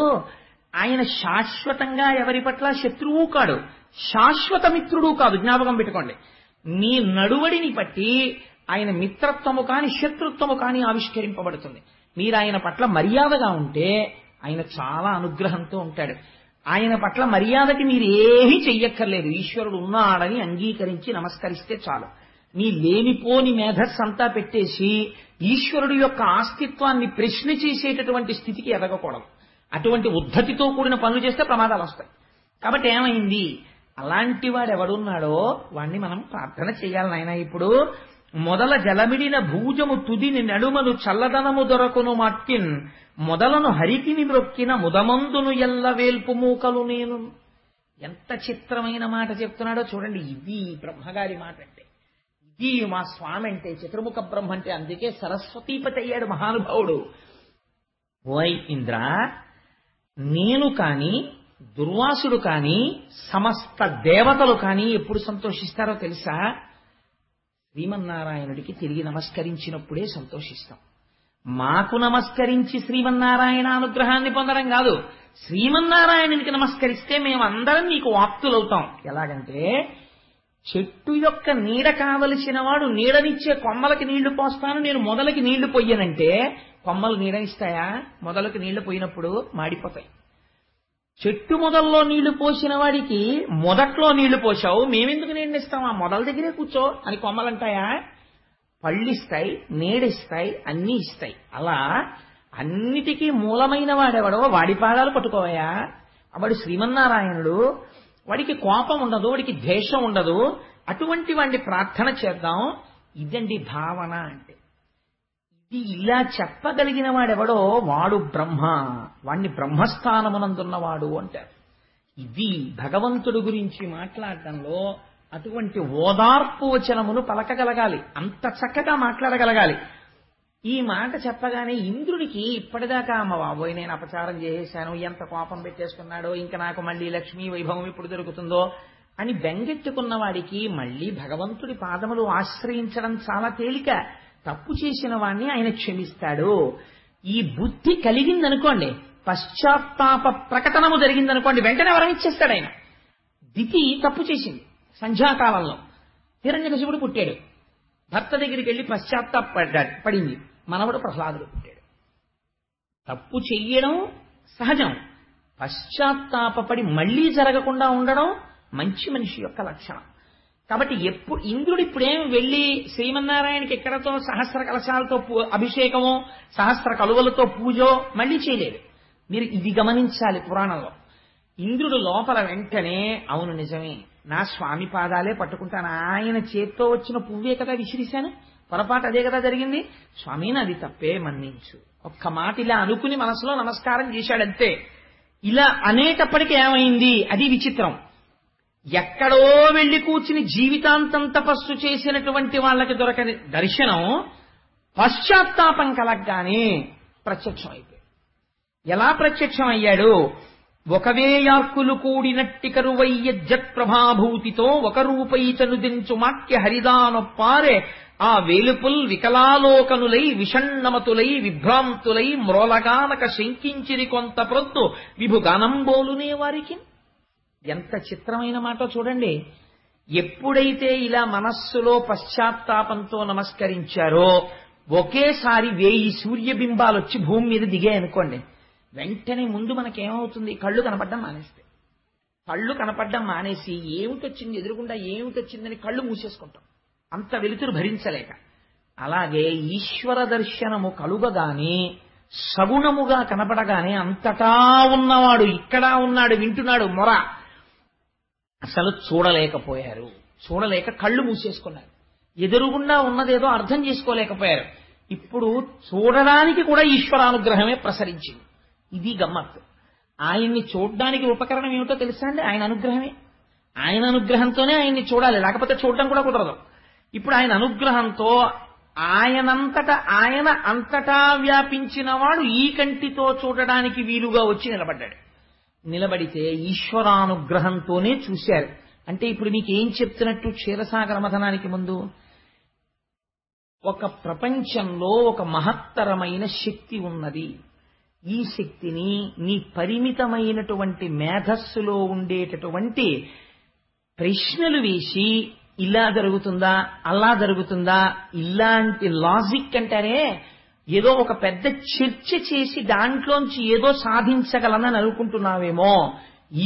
ఆయన శాశ్వతంగా ఎవరి పట్ల శత్రువు కాడు, శాశ్వత మిత్రుడు కాదు. జ్ఞాపకం పెట్టుకోండి. నీ నడువడిని బట్టి ఆయన మిత్రత్వము కాని శత్రుత్వము కాని ఆవిష్కరింపబడుతుంది. మీరు ఆయన పట్ల మర్యాదగా ఉంటే ఆయన చాలా అనుగ్రహంతో ఉంటాడు. ఆయన పట్ల మర్యాదకి మీరు ఏమీ చెయ్యక్కర్లేదు. ఈశ్వరుడు ఉన్నాడని అంగీకరించి నమస్కరిస్తే చాలు. నీ లేనిపోని మేధస్సు అంతా పెట్టేసి ఈశ్వరుడు యొక్క ఆస్తిత్వాన్ని ప్రశ్న చేసేటటువంటి స్థితికి ఎదగకూడదు. అటువంటి ఉద్ధతితో కూడిన పనులు చేస్తే ప్రమాదాలు వస్తాయి. కాబట్టి ఏమైంది, అలాంటి వాడు ఎవడున్నాడో వాణ్ణి మనం ప్రార్థన చేయాలి నాయన. ఇప్పుడు మొదల జలమిడిన భూజము తుదిని నడుమను చల్లదనము దొరకును మట్టిన్ మొదలను హరికిని మ్రొక్కిన ముదమందును ఎల్ల వేల్పు మూకలు నేను. ఎంత చిత్రమైన మాట చెప్తున్నాడో చూడండి. ఇది బ్రహ్మగారి మాట అంటే, ఇది మా స్వామి అంటే, చతుర్ముఖ బ్రహ్మ అంటే. అందుకే సరస్వతీపతి అయ్యాడు మహానుభావుడు. ఓయ్ ఇంద్ర, నేను కాని దుర్వాసుడు కాని సమస్త దేవతలు కాని ఎప్పుడు సంతోషిస్తారో తెలుసా? శ్రీమన్నారాయణుడికి తిరిగి నమస్కరించినప్పుడే సంతోషిస్తాం. మాకు నమస్కరించి శ్రీమన్నారాయణ అనుగ్రహాన్ని పొందడం కాదు, శ్రీమన్నారాయణునికి నమస్కరిస్తే మేమందరం నీకు వాప్తులవుతాం. ఎలాగంటే, చెట్టు యొక్క నీడ కావలసిన వాడు నీడనిచ్చే కొమ్మలకి నీళ్లు పోస్తాను, నేను మొదలకి నీళ్లు పొయ్యనంటే కొమ్మలు నీడనిస్తాయా? మొదలకి నీళ్లు పోయినప్పుడు మాడిపోతాయి. చెట్టు మొదల్లో నీళ్లు పోసిన వాడికి మొదట్లో నీళ్లు పోసావు, మేమెందుకు నీడనిస్తాం, ఆ మొదల దగ్గరే కూర్చో అని కొమ్మలంటాయా? పళ్ళిస్తాయి, నీడిస్తాయి, అన్నీ ఇస్తాయి. అలా అన్నిటికీ మూలమైన వాడెవడో వాడి పాదాలు పట్టుకోవయా. వాడు శ్రీమన్నారాయణుడు. వాడికి కోపం ఉండదు, వాడికి ద్వేషం ఉండదు. అటువంటి వాడిని ప్రార్థన చేద్దాం. ఇదండి భావన అంటే. ఇది ఇలా చెప్పగలిగిన వాడెవడో వాడు బ్రహ్మ, వాణ్ణి బ్రహ్మస్థానమునందున్నవాడు అంటారు. ఇది భగవంతుడి గురించి మాట్లాడటంలో అటువంటి ఓదార్పు వచనమును పలకగలగాలి, అంత చక్కగా మాట్లాడగలగాలి. ఈ మాట చెప్పగానే ఇంద్రుడికి ఇప్పటిదాకా అమ్మ బాబోయ్ నేను అపచారం చేసేశాను, ఎంత కోపం పెట్టేసుకున్నాడో, ఇంకా నాకు మళ్ళీ లక్ష్మీ వైభవం ఎప్పుడు దొరుకుతుందో అని బెంగెట్టుకున్న వాడికి మళ్ళీ భగవంతుడి పాదములు ఆశ్రయించడం చాలా తేలిక. తప్పు చేసిన వాణ్ణి ఆయన క్షమిస్తాడు. ఈ బుద్ధి కలిగిందనుకోండి, పశ్చాత్తాప ప్రకటనము జరిగిందనుకోండి, వెంటనే వరం ఇచ్చేస్తాడు ఆయన. దితి తప్పు చేసింది సంధ్యాకాలంలో. హిరణ్యకశిపుడు పుట్టాడు. భర్త దగ్గరికి వెళ్ళి పడింది. మనవడు ప్రహ్లాదుడు పుట్టాడు. తప్పు చెయ్యడం సహజం, పశ్చాత్తాపడి మళ్లీ జరగకుండా ఉండడం మంచి మనిషి యొక్క లక్షణం. కాబట్టి ఇంద్రుడు ఇప్పుడేం వెళ్ళి శ్రీమన్నారాయణకి ఎక్కడతో సహస్ర కలశాలతో అభిషేకమో సహస్ర కలువలతో పూజో మళ్లీ చేయలేదు. మీరు ఇది గమనించాలి. పురాణంలో ఇంద్రుడు లోపల వెంటనే అవును నిజమే, నా స్వామి పాదాలే పట్టుకుంటాను, ఆయన చేత్తో వచ్చిన పువ్వే కదా విసిరిశాను, పొరపాటు అదే కదా జరిగింది, స్వామి నాది తప్పే మన్నించు. ఒక్క మాట ఇలా అనుకుని మనసులో నమస్కారం చేశాడంతే. ఇలా అనేటప్పటికీ ఏమైంది, అది విచిత్రం. ఎక్కడో వెళ్లి కూర్చుని జీవితాంతం తపస్సు చేసినటువంటి వాళ్ళకి దొరకని దర్శనం పశ్చాత్తాపం కలగ్గానే ప్రత్యక్షం అయిపోయాడు. ఎలా ప్రత్యక్షం అయ్యాడు? ఒకవేయార్కులు కూడినట్టి కరువయ్య జత్ప్రభాభూతితో ఒక రూపైతనుదించు మాట్య హరిదానొప్పారే ఆ వేలుపుల్ వికలాలోకనులై విషణ్ణమతులై విభ్రాంతులై మ్రోలగానక శంకించిరి కొంత ప్రొద్దు విభుగానంబోలునే వారికి. ఎంత చిత్రమైన మాట చూడండి. ఎప్పుడైతే ఇలా మనస్సులో పశ్చాత్తాపంతో నమస్కరించారో ఒకేసారి 1000 సూర్యబింబాలు వచ్చి భూమి మీద దిగాయనుకోండి, వెంటనే ముందు మనకేమవుతుంది, కళ్ళు కనపడడం మానేస్తాయి. కళ్ళు కనపడడం మానేసి ఏమిటొచ్చింది, ఎదురుగుండా ఏమిటొచ్చిందని కళ్ళు మూసేసుకుంటాం, అంత వెలుతురు భరించలేక. అలాగే ఈశ్వర దర్శనము కలుగగానే సగుణముగా కనపడగానే అంతటా ఉన్నవాడు ఇక్కడ ఉన్నాడు, వింటున్నాడు మొర, అసలు చూడలేకపోయారు. చూడలేక కళ్ళు మూసేసుకున్నారు. ఎదురుగుండా ఉన్నదేదో అర్థం చేసుకోలేకపోయారు. ఇప్పుడు చూడడానికి కూడా ఈశ్వరానుగ్రహమే ప్రసరించింది. ఇది గమ్మత్తు. ఆయన్ని చూడ్డానికి ఉపకరణం ఏమిటో తెలుసా అండి? ఆయన అనుగ్రహమే. ఆయన అనుగ్రహంతోనే ఆయన్ని చూడాలి, లేకపోతే చూడటం కూడా కుదరదు. ఇప్పుడు ఆయన అనుగ్రహంతో ఆయన అంతటా వ్యాపించిన వాడు ఈ కంటితో చూడడానికి వీలుగా వచ్చి నిలబడ్డాడు. నిలబడితే ఈశ్వరానుగ్రహంతోనే చూశారు. అంటే ఇప్పుడు మీకు ఏం చెప్తున్నట్టు క్షీరసాగర మథనానికి ముందు? ఒక ప్రపంచంలో ఒక మహత్తరమైన శక్తి ఉన్నది. ఈ శక్తిని నీ పరిమితమైనటువంటి మేధస్సులో ఉండేటటువంటి ప్రశ్నలు వేసి ఇలా జరుగుతుందా, అలా జరుగుతుందా, ఇలాంటి లాజిక్ అంటారే, ఏదో ఒక పెద్ద చర్చ చేసి దాంట్లోంచి ఏదో సాధించగలనని అనుకుంటున్నావేమో.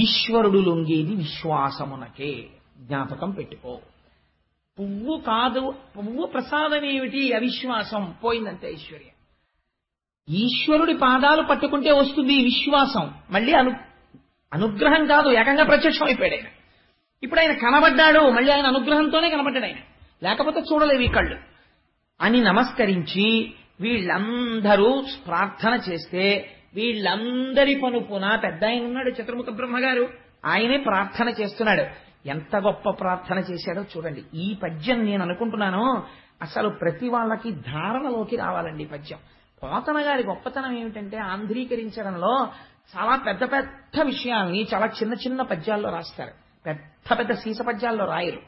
ఈశ్వరుడు లొంగేది విశ్వాసమునకే. జ్ఞాపకం పెట్టుకో. పువ్వు కాదు, పువ్వు ప్రసాదం ఏమిటి? అవిశ్వాసం. పోయిందంతే ఐశ్వర్యం. ఈశ్వరుడి పాదాలు పట్టుకుంటే వస్తుంది విశ్వాసం. మళ్ళీ అనుగ్రహం కాదు, ఏకంగా ప్రత్యక్షం అయిపోయాడు ఆయన. ఇప్పుడు ఆయన కనబడ్డాడు, మళ్ళీ ఆయన అనుగ్రహంతోనే కనబడ్డాడు ఆయన, లేకపోతే చూడలేవు ఈ కళ్ళు అని నమస్కరించి వీళ్ళందరూ ప్రార్థన చేస్తే, వీళ్ళందరి పనుపున పెద్ద ఆయన ఉన్నాడు చతుర్ముఖ బ్రహ్మగారు, ఆయనే ప్రార్థన చేస్తున్నాడు. ఎంత గొప్ప ప్రార్థన చేశాడో చూడండి. ఈ పద్యం నేను అనుకుంటున్నాను అసలు ప్రతి వాళ్ళకి ధారణలోకి రావాలండి. ఈ పద్యం పోతన గారి గొప్పతనం ఏమిటంటే ఆంధ్రీకరించడంలో చాలా పెద్ద పెద్ద విషయాల్ని చాలా చిన్న చిన్న పద్యాల్లో రాస్తారు. పెద్ద పెద్ద సీస పద్యాల్లో రాయరు.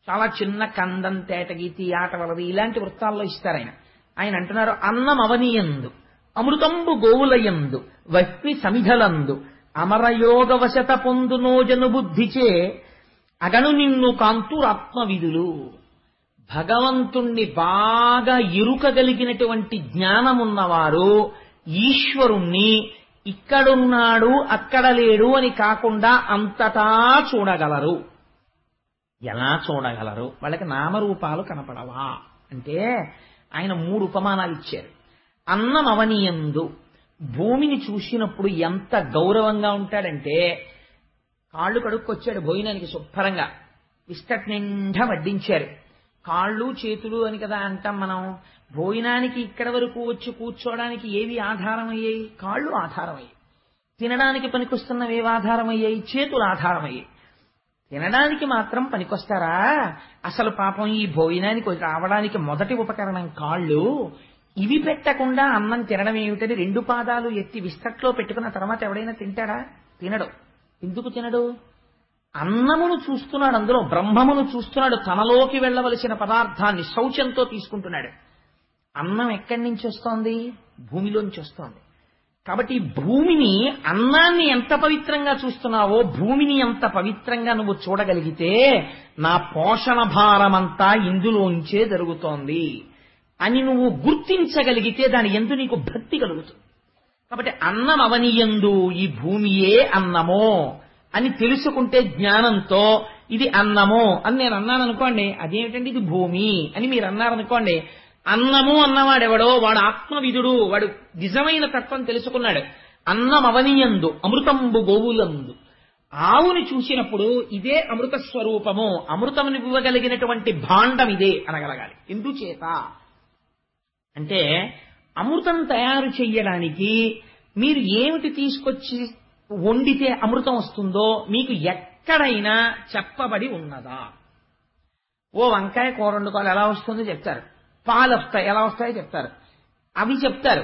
చాలా చిన్న కందం, తేటగీతి, ఆట వలది ఇలాంటి వృత్తాల్లో ఇస్తారు ఆయన. ఆయన అంటున్నారు, అన్నం అవనియందు అమృతంబు గోవులయందు వహ్ని సమిధలందు అమరయోగవశత పొందునోజను బుద్ధిచే అగను నిన్ను కాంతురాత్మవిధులు. భగవంతుణ్ణి బాగా ఎరుకగలిగినటువంటి జ్ఞానమున్నవారు ఈశ్వరుణ్ణి ఇక్కడున్నాడు అక్కడ లేడు అని కాకుండా అంతటా చూడగలరు. ఎలా చూడగలరు? వాళ్ళకి నామరూపాలు కనపడవా అంటే ఆయన 3 ఉపమానాలు ఇచ్చారు. అన్నం అవనియందు, భూమిని చూసినప్పుడు ఎంత గౌరవంగా ఉంటాడంటే, కాళ్ళు కడుక్కొచ్చాడు భోజనానికి శుభ్రంగా, విస్తట్ నిండా వడ్డించారు. కాళ్ళు చేతులు అని కదా అంటాం మనం. భోజనానికి ఇక్కడ వరకు వచ్చి కూర్చోవడానికి ఏవి ఆధారమయ్యాయి? కాళ్ళు ఆధారమయ్యాయి. తినడానికి పనికొస్తున్నవి ఏవి ఆధారమయ్యాయి? చేతులు ఆధారమయ్యాయి. తినడానికి మాత్రం పనికొస్తారా? అసలు పాపం ఈ భోజనానికి రావడానికి మొదటి ఉపకరణం కాళ్ళు. ఇవి పెట్టకుండా అన్నం తినడం ఏమిటని 2 పాదాలు ఎత్తి విస్తట్లో పెట్టుకున్న తర్వాత ఎవడైనా తింటాడా? తినడు. ఎందుకు తినడు? అన్నమును చూస్తున్నాడు, అందులో బ్రహ్మమును చూస్తున్నాడు, తనలోకి వెళ్ళవలసిన పదార్థాన్ని శౌచంతో తీసుకుంటున్నాడు. అన్నం ఎక్కడి నుంచి వస్తోంది? భూమిలోంచి వస్తోంది. కాబట్టి భూమిని, అన్నాన్ని ఎంత పవిత్రంగా చూస్తున్నావో భూమిని ఎంత పవిత్రంగా నువ్వు చూడగలిగితే నా పోషణ భారమంతా ఇందులోంచే జరుగుతోంది అని నువ్వు గుర్తించగలిగితే దాని యందు నీకు భక్తి కలుగుతుంది. కాబట్టి అన్నం అవనియందు, ఈ భూమియే అన్నమో అని తెలుసుకుంటే జ్ఞానంతో ఇది అన్నమో అని నేను అన్నాను అనుకోండి, అదేమిటండి ఇది భూమి అని మీరు అన్నారనుకోండి, అన్నము అన్నవాడెవడో వాడు ఆత్మవిధుడు, వాడు నిజమైన తత్వం తెలుసుకున్నాడు. అన్నం అవనియందు అమృతంబు గోవులందు, ఆవుని చూసినప్పుడు ఇదే అమృత స్వరూపము, అమృతముని ఇవ్వగలిగినటువంటి భాండం ఇదే అనగలగాలి. ఎందుచేత అంటే అమృతం తయారు చెయ్యడానికి మీరు ఏమిటి తీసుకొచ్చి వండితే అమృతం వస్తుందో మీకు ఎక్కడైనా చెప్పబడి ఉన్నదా? ఓ వంకాయ కూర వండుకోవాలి, ఎలా వస్తుందో చెప్తారు. పాలు వస్తాయి, ఎలా వస్తాయో చెప్తారు. అవి చెప్తారు.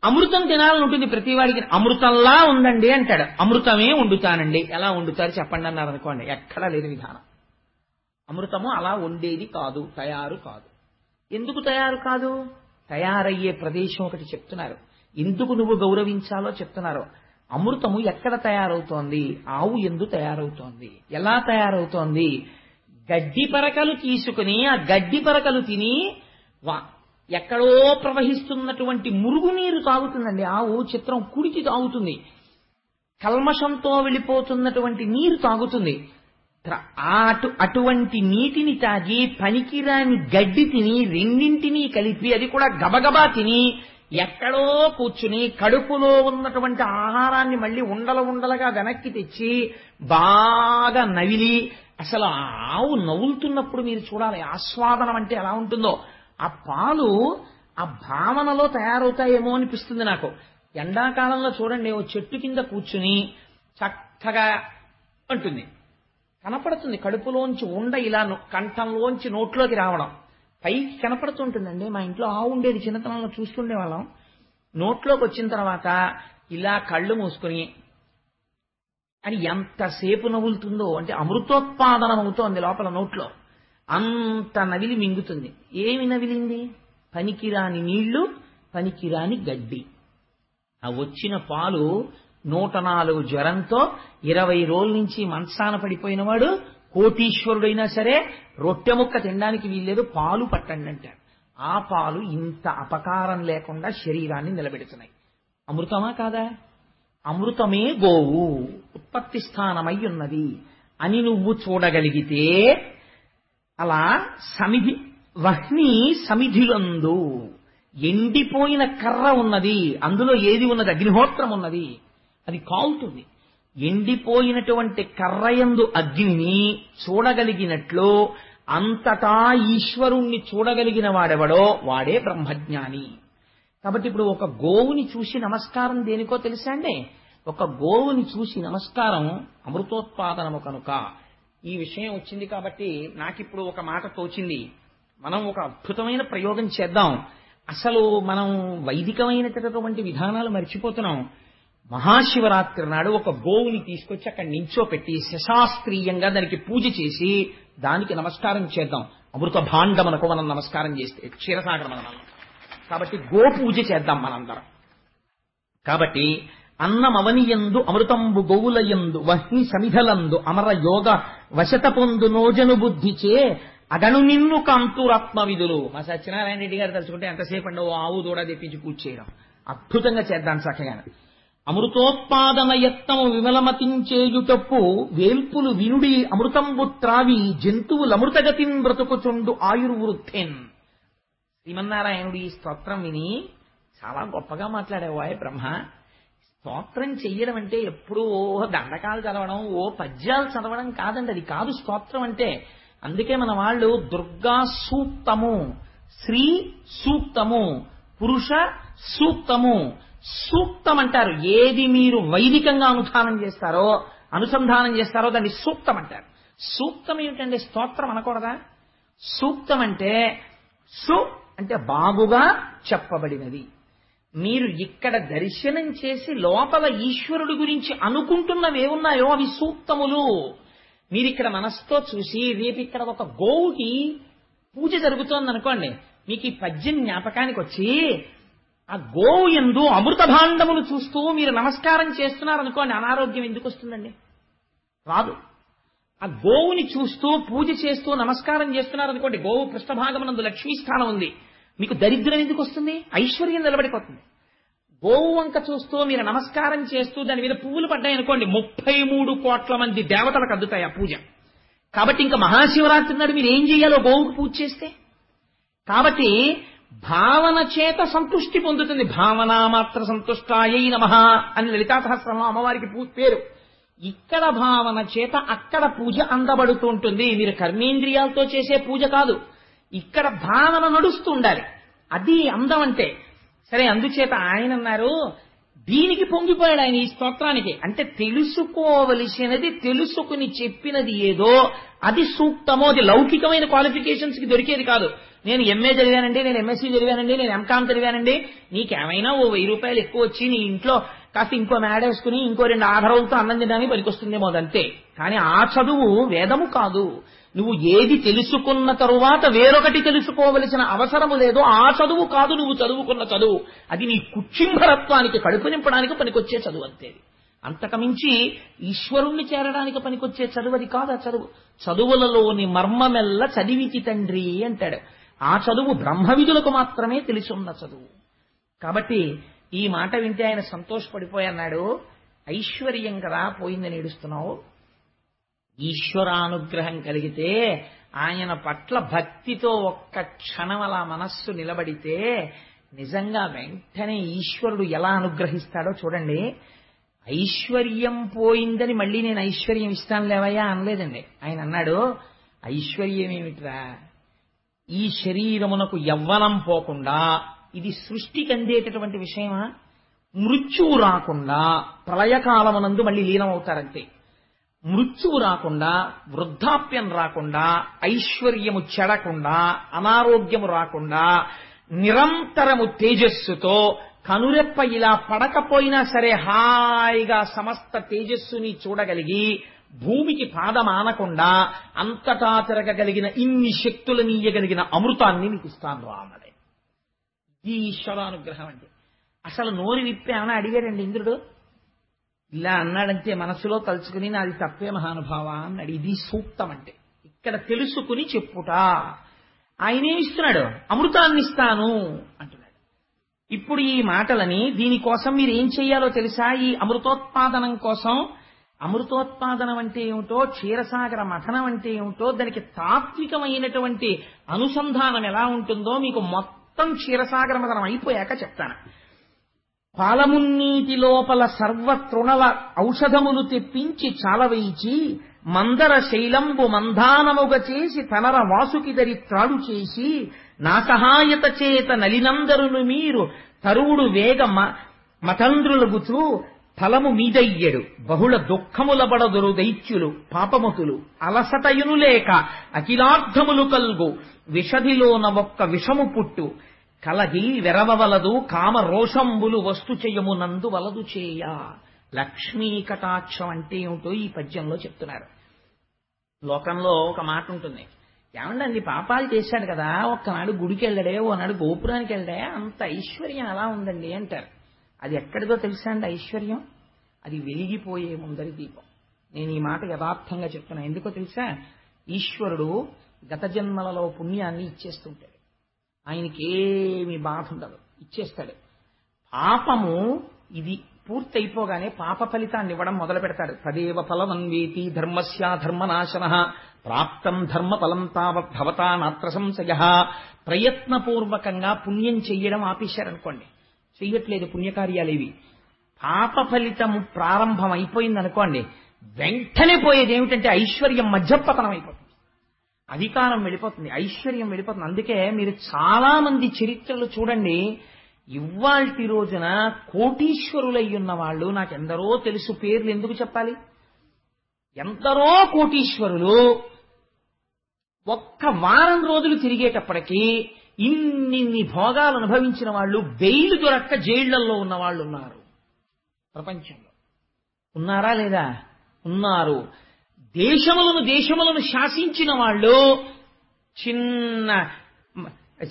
అమృతం తినాలని ఉంటుంది ప్రతివాడికి. అమృతంలా ఉందండి అంటాడు. అమృతమే వండుతానండి, ఎలా వండుతారు చెప్పండి అన్నారు అనుకోండి, ఎక్కడా లేని విధానం. అమృతము అలా వండేది కాదు, తయారు కాదు. ఎందుకు తయారు కాదు? తయారయ్యే ప్రదేశం ఒకటి చెప్తున్నారు. ఎందుకు నువ్వు గౌరవించాలో చెప్తున్నారు. అమృతము ఎక్కడ తయారవుతోంది? ఆవు ఎందు తయారవుతోంది. ఎలా తయారవుతోంది? గడ్డి పరకలు తీసుకుని ఆ గడ్డి పరకలు తిని ఎక్కడో ప్రవహిస్తున్నటువంటి మురుగునీరు తాగుతుందండి ఆవు. చిత్రం, కుడికి తాగుతుంది. కల్మషంతో వెళ్ళిపోతున్నటువంటి నీరు తాగుతుంది. అటువంటి నీటిని తాగి పనికిరాని గడ్డి తిని రెండింటినీ కలిపి, అది కూడా గబగబా తిని ఎక్కడో కూర్చుని కడుపులో ఉన్నటువంటి ఆహారాన్ని మళ్ళీ ఉండలుగా వెనక్కి తెచ్చి బాగా నవిలి, అసలు ఆవు నవ్వులుతున్నప్పుడు మీరు చూడాలి ఆస్వాదనం అంటే ఎలా ఉంటుందో. ఆ పాలు ఆ భావనలో తయారవుతాయేమో అనిపిస్తుంది నాకు. ఎండాకాలంలో చూడండి, ఓ చెట్టు కింద కూర్చుని చక్కగా ఉంటుంది. కనపడుతుంది. కడుపులోంచి ఉండ ఇలా కంఠంలోంచి నోట్లోకి రావడం పైకి కనపడుతుంటుందండి. మా ఇంట్లో ఆవు ఉండేది, చిన్నతనంలో చూస్తుండే వాళ్ళం. నోట్లోకి వచ్చిన తర్వాత ఇలా కళ్ళు మూసుకుని అని ఎంతసేపు నవ్వులుతుందో, అంటే అమృతోత్పాదనం అవుతోంది లోపల నోట్లో. అంత నవిలి మింగుతుంది. ఏమి నవిలింది? పనికిరాని నీళ్లు, పనికిరాని గడ్డి. ఆ వచ్చిన పాలు 104 జ్వరంతో 20 రోజుల నుంచి మంచాన పడిపోయినవాడు కోటీశ్వరుడైనా సరే రొట్టె ముక్క తినడానికి వీల్లేదు, పాలు పట్టండి అంటారు. ఆ పాలు ఇంత అపకారం లేకుండా శరీరాన్ని నిలబెడుతున్నాయి. అమృతమా కాదా? అమృతమే గోవు ఉత్పత్తి స్థానమై ఉన్నది అని నువ్వు చూడగలిగితే, అలా వహ్ని సమిధిలందు ఎండిపోయిన కర్ర ఉన్నది, అందులో ఏది ఉన్నది? అగ్నిహోత్రం ఉన్నది, అది కాలుతుంది. ఎండిపోయినటువంటి కర్రయందు అగ్నిని చూడగలిగినట్లు అంతటా ఈశ్వరుణ్ణి చూడగలిగిన వాడెవడో వాడే బ్రహ్మజ్ఞాని. కాబట్టి ఇప్పుడు ఒక గోవుని చూసి నమస్కారం దేనికో తెలుసా అండి? ఒక గోవుని చూసి నమస్కారం అమృతోత్పాదనము కనుక. ఈ విషయం వచ్చింది కాబట్టి నాకిప్పుడు ఒక మాట తోచింది. మనం ఒక అద్భుతమైన ప్రయోగం చేద్దాం. అసలు మనం వైదికమైనటువంటి విధానాలు మర్చిపోతున్నాం. మహాశివరాత్రి నాడు ఒక గోవుని తీసుకొచ్చి అక్కడ నించోపెట్టి శశాస్త్రీయంగా దానికి పూజ చేసి దానికి నమస్కారం చేద్దాం. అమృత భాండమునకు మనం నమస్కారం చేస్తే క్షీరసాగర మనం. కాబట్టి గో పూజ చేద్దాం మనందరం. కాబట్టి అన్నమవనియందు అమృతంబు గోవులయందు వహ్ని సమిధలందు అమర యోగ వశత పొందు నోజను బుద్ధిచే అగను నిన్ను కాంతురాత్మ విధులు. మా సత్యనారాయణ రెడ్డి గారు తలుచుకుంటే ఎంతసేపు అండి ఓ ఆవు దూడ తెప్పించి పూజ చేయడం. అద్భుతంగా చేద్దాం చక్కగా. అమృతోత్పాదన యత్నము విమలమతించేయుటప్పు వేల్పులు వినుడి అమృతంబు త్రావి జంతువులమృతగతిన్ బ్రతుకుచుండు ఆయుర్వృద్ధెన్. శ్రీమన్నారాయణుడు ఈ స్తోత్రం విని చాలా గొప్పగా మాట్లాడేవాయ్ బ్రహ్మ. స్తోత్రం చెయ్యడం అంటే ఎప్పుడూ దండకాలు చదవడం, పద్యాలు చదవడం కాదండి. అది కాదు స్తోత్రం అంటే. అందుకే మన వాళ్ళు దుర్గా సూక్తము, శ్రీ సూక్తము, పురుష సూక్తము, సూక్తం అంటారు. ఏది మీరు వైదికంగా అనుసంధానం చేస్తారో దాన్ని సూక్తం అంటారు. సూక్తం ఏమిటంటే స్తోత్రం అనకూడదా? సూక్తం అంటే అంటే బాగుగా చెప్పబడినది. మీరు ఇక్కడ దర్శనం చేసి లోపల ఈశ్వరుడి గురించి అనుకుంటున్నవేమున్నాయో అవి సూక్తములు. మీరు ఇక్కడ మనస్సుతో చూసి రేపు ఇక్కడ ఒక గోవుకి పూజ జరుగుతోంది అనుకోండి, మీకు ఈ పద్యం జ్ఞాపకానికి వచ్చి ఆ గోవు యందు అమృత భాండములు చూస్తూ మీరు నమస్కారం చేస్తున్నారనుకోండి, అనారోగ్యం ఎందుకు వస్తుందండి? రాదు. ఆ గోవుని చూస్తూ పూజ చేస్తూ నమస్కారం చేస్తున్నారనుకోండి, గోవు పృష్ఠభాగమునందు లక్ష్మీ స్థానం ఉంది, మీకు దరిద్రం ఎందుకు వస్తుంది? ఐశ్వర్యం నిలబడిపోతుంది. గోవు వంక చూస్తూ మీరు నమస్కారం చేస్తూ దాని మీద పువ్వులు పడ్డాయనుకోండి, 33 కోట్ల మంది దేవతలకు అందుతాయి ఆ పూజ. కాబట్టి ఇంకా మహాశివరాత్రి నాడు మీరు ఏం చేయాలో గోవుకు పూజ చేస్తే. కాబట్టి భావన చేత సంతృష్టి పొందుతుంది. భావనా మాత్ర సంతుష్టాయై నమః అని లలితా సహస్రంలో అమ్మవారికి పేరు. ఇక్కడ భావన చేత అక్కడ పూజ అందబడుతూ ఉంటుంది. మీరు కర్మేంద్రియాలతో చేసే పూజ కాదు, ఇక్కడ భావన నడుస్తూ ఉండాలి. అది అందం అంటే. సరే, అందుచేత ఆయన అన్నారు, దీనికి పొంగిపోయాడు ఆయన ఈ స్తోత్రానికి. అంటే తెలుసుకోవలసినది తెలుసుకుని చెప్పినది ఏదో అది సూక్తమో. అది లౌకికమైన క్వాలిఫికేషన్స్ కి దొరికేది కాదు. నేను ఎంఏ చదివానండి, నేను ఎంఎస్సీ చదివానండి, నేను ఎంకామ్ చదివానండి, నీకేమైనా ఓ 1000 రూపాయలు ఎక్కువ వచ్చి నీ ఇంట్లో కాస్త ఇంకో మేడేసుకుని ఇంకో 2 ఆధారాలతో అన్నం తినడానికి పనికొస్తుందేమో, అదంతే. కానీ ఆ చదువు వేదము కాదు. నువ్వు ఏది తెలుసుకున్న తరువాత వేరొకటి తెలుసుకోవలసిన అవసరము లేదో ఆ చదువు కాదు నువ్వు చదువుకున్న చదువు. అది నీ కుక్షింభరత్వానికి కడుపు నింపడానికి పనికొచ్చే చదువు అంతే. అంతకమించి ఈశ్వరుణ్ణి చేరడానికి పనికొచ్చే చదువు అది కాదు. ఆ చదువు చదువులలోని మర్మమెల్ల చదివితి తండ్రి అంటాడు. ఆ చదువు బ్రహ్మవిధులకు మాత్రమే తెలిసున్న చదువు. కాబట్టి ఈ మాట వింటే ఆయన సంతోషపడిపోయన్నాడు, ఐశ్వర్యం కదా పోయిందని ఏడుస్తున్నావు. ఈశ్వరానుగ్రహం కలిగితే ఆయన పట్ల భక్తితో ఒక్క క్షణం అలా మనస్సు నిలబడితే నిజంగా వెంటనే ఈశ్వరుడు ఎలా అనుగ్రహిస్తాడో చూడండి. ఐశ్వర్యం పోయిందని మళ్ళీ నేను ఐశ్వర్యం ఇస్తాను లేవయ్యా అనలేదండి. ఆయన అన్నాడు, ఐశ్వర్యం ఏమిట్రా, ఈ శరీరమునకు యవ్వనం పోకుండా, ఇది సృష్టికి అందేటటువంటి విషయమా, మృత్యువు రాకుండా ప్రళయకాలమునందు మళ్ళీ లీనమవుతారంతే. మృత్యువు రాకుండా, వృద్ధాప్యం రాకుండా, ఐశ్వర్యము చెడకుండా, అనారోగ్యము రాకుండా, నిరంతరము తేజస్సుతో కనురెప్ప ఇలా పడకపోయినా సరే హాయిగా సమస్త తేజస్సుని చూడగలిగి, భూమికి పాదమానకుండా అంతటా తిరగగలిగిన ఇన్ని శక్తులనీయగలిగిన అమృతాన్ని మీకు ఇస్తాను రా అన్నదే. ఈ ఈశ్వరానుగ్రహం అంటే అసలు నోరు విప్పేమని అడిగాడండి ఇంద్రుడు. ఇలా అన్నాడంటే మనసులో తలుచుకుని నాది తప్పే మహానుభావ అన్నాడు. ఇది సూక్తం అంటే. ఇక్కడ తెలుసుకుని చెప్పుట. ఆయనే ఇస్తున్నాడు, అమృతాన్ని ఇస్తాను అంటున్నాడు. ఇప్పుడు ఈ మాటలని దీనికోసం మీరు ఏం చెయ్యాలో తెలుసా? ఈ అమృతోత్పాదనం కోసం, అమృతోత్పాదనం అంటే ఏమిటో, క్షీరసాగర మథనం అంటే ఏమిటో, దానికి తాత్వికమైనటువంటి అనుసంధానం ఎలా ఉంటుందో మీకు మొత్తం క్షీరసాగర మథనం అయిపోయాక చెప్తాను. పాలమున్నీటి లోపల సర్వతృణల ఔషధములు తెప్పించి చాలవైచి, మందర శైలంబు మంధానముగ చేసి తనర వాసుకిదరి త్రాడు చేసి, నా సహాయత చేత నలినందరును మీరు తరువుడు వేగ మతంద్రులగుచూ ఫలము మీదయ్యడు. బహుళ దుఃఖముల బడదురు దైత్యులు పాపమతులు, అలసటయును లేక అఖిలార్థములు కల్గు, విషధిలోన ఒక్క విషము పుట్టు కలగి వెరవవలదు, కామ రోషంబులు వస్తు చేయమునందు వలదు చేయ. లక్ష్మీ కటాక్షం అంటే ఏమిటో ఈ పద్యంలో చెప్తున్నారు. లోకంలో ఒక మాట ఉంటుంది, ఏమండి పాపాలు చేశాడు కదా, ఒక్కనాడు గుడికి వెళ్ళడే, ఓనాడు గోపురానికి వెళ్ళడే, అంత ఐశ్వర్యం ఎలా ఉందండి అంటారు. అది ఎక్కడిదో తెలుసా అండి ఐశ్వర్యం? అది వెలిగిపోయే ముందరి దీపం. నేను ఈ మాట యథార్థంగా చెప్తున్నా. ఎందుకో తెలుసా? ఈశ్వరుడు గత జన్మలలో పుణ్యాన్ని ఇచ్చేస్తుంటాడు. ఆయనకేమి బాధ ఉండదు, ఇచ్చేస్తాడు. పాపము ఇది పూర్తయిపోగానే పాప ఫలితాన్ని ఇవ్వడం మొదలు పెడతాడు. తదేవ ఫలమన్వేతి ధర్మస్య ధర్మనాశన ప్రాప్తం ధర్మ ఫలం తావద్భవతా నాత్ర సంశయ. ప్రయత్నపూర్వకంగా పుణ్యం చెయ్యడం ఆపేశారనుకోండి, చెయ్యట్లేదు పుణ్యకార్యాలేవి, పాప ఫలితము ప్రారంభం అయిపోయిందనుకోండి, వెంటనే పోయేది ఏమిటంటే ఐశ్వర్యం మధ్యపతనం అయిపోతుంది, అధికారం వెళ్ళిపోతుంది, ఐశ్వర్యం వెళ్ళిపోతుంది. అందుకే మీరు చాలా మంది చరిత్రలు చూడండి, ఇవాల్టి రోజున కోటీశ్వరులై ఉన్న వాళ్ళు నాకెందరో తెలుసు, పేర్లు ఎందుకు చెప్పాలి, ఎందరో కోటీశ్వరులు ఒక్క వారం రోజులు తిరిగేటప్పటికీ ఇన్ని భోగాలు అనుభవించిన వాళ్ళు బెయిల్ దొరక్క జైళ్లలో ఉన్న వాళ్ళు ఉన్నారు. ప్రపంచంలో ఉన్నారా లేదా? ఉన్నారు. దేశములను శాసించిన వాళ్ళు చిన్న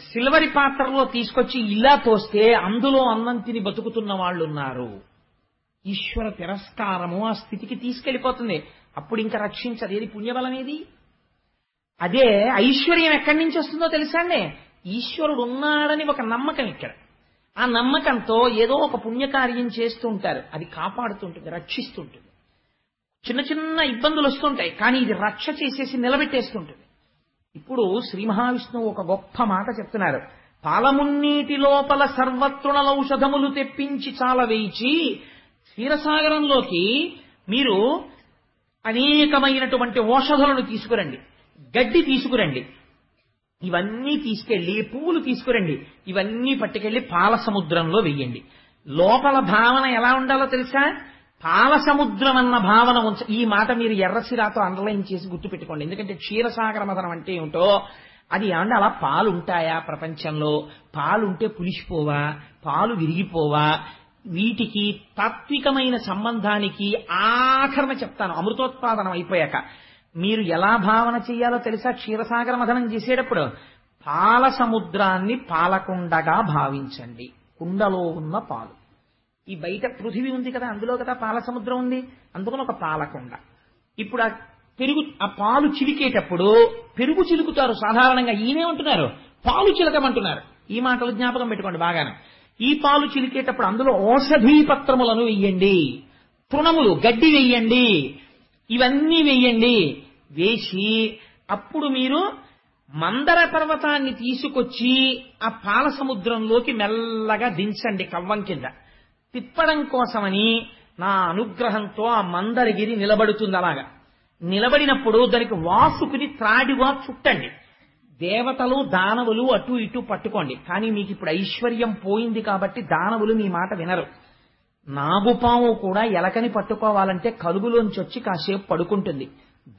సిల్వరి పాత్రలో తీసుకొచ్చి ఇలా తోస్తే అందులో అన్నం తిని బతుకుతున్న వాళ్ళు ఉన్నారు. ఈశ్వర తిరస్కారము ఆ స్థితికి తీసుకెళ్లిపోతుంది. అప్పుడు ఇంకా రక్షించదు. ఏది పుణ్యబలం ఏది? అదే ఐశ్వర్యం ఎక్కడి నుంచి వస్తుందో తెలుసా అండి? ఈశ్వరుడు ఉన్నాడని ఒక నమ్మకం ఇక్కడ. ఆ నమ్మకంతో ఏదో ఒక పుణ్యకార్యం చేస్తూ ఉంటారు, అది కాపాడుతుంటుంది, రక్షిస్తుంటుంది. చిన్న చిన్న ఇబ్బందులు వస్తుంటాయి, కానీ ఇది రక్ష చేసేసి నిలబెట్టేస్తుంటుంది. ఇప్పుడు శ్రీ మహావిష్ణువు ఒక గొప్ప మాట చెప్తున్నారు. పాలమున్నీటి లోపల సర్వతృణలౌషధములు తెప్పించి చాలా వేయించి, క్షీరసాగరంలోకి మీరు అనేకమైనటువంటి ఔషధులను తీసుకురండి, గడ్డి తీసుకురండి, ఇవన్నీ తీసుకెళ్లి, పువ్వులు తీసుకురండి, ఇవన్నీ పట్టుకెళ్లి పాల సముద్రంలో వెయ్యండి. లోపల భావన ఎలా ఉండాలో తెలుసా? పాల సముద్రం అన్న భావన ఈ మాట మీరు ఎర్రసిరాతో అండర్లైన్ చేసి గుర్తుపెట్టుకోండి. ఎందుకంటే క్షీరసాగర మదనం అంటే ఏమిటో అది ఏమంటే, అలా పాలు ఉంటాయా ప్రపంచంలో? పాలుంటే పులిసిపోవా, పాలు విరిగిపోవా? వీటికి తాత్వికమైన సంబంధానికి ఆఖరణ చెప్తాను. అమృతోత్పాదనం అయిపోయాక మీరు ఎలా భావన చేయాలో తెలుసా? క్షీరసాగర మథనం చేసేటప్పుడు పాల సముద్రాన్ని పాలకుండగా భావించండి. కుండలో ఉన్న పాలు, ఈ బయట పృథివీ ఉంది కదా, అందులో కదా పాల సముద్రం ఉంది, అందుకని ఒక పాలకుండ. ఇప్పుడు ఆ పాలు చిలికేటప్పుడు పెరుగు చిలుకుతారు సాధారణంగా. ఈయనేమంటున్నారు? పాలు చిలకమంటున్నారు. ఈ మాటలు జ్ఞాపకం పెట్టుకోండి బాగానే. ఈ పాలు చిలికేటప్పుడు అందులో ఔషధీ పత్రములను వెయ్యండి, తృణములు గడ్డి వెయ్యండి, ఇవన్నీ వెయ్యండి. వేసి అప్పుడు మీరు మందర పర్వతాన్ని తీసుకొచ్చి ఆ పాల సముద్రంలోకి మెల్లగా దించండి కవ్వం కింద. తిప్పడం కోసమని నా అనుగ్రహంతో ఆ మందరగిరి నిలబడుతుంది. అలాగా నిలబడినప్పుడు దానికి వాసుకుని త్రాడిగా చుట్టండి. దేవతలు దానవులు అటు ఇటు పట్టుకోండి. కానీ మీకు ఇప్పుడు ఐశ్వర్యం పోయింది కాబట్టి దానవులు మీ మాట వినరు. నాగుపాము కూడా ఎలకని పట్టుకోవాలంటే కలుగులోంచి వచ్చి కాసేపు పడుకుంటుంది.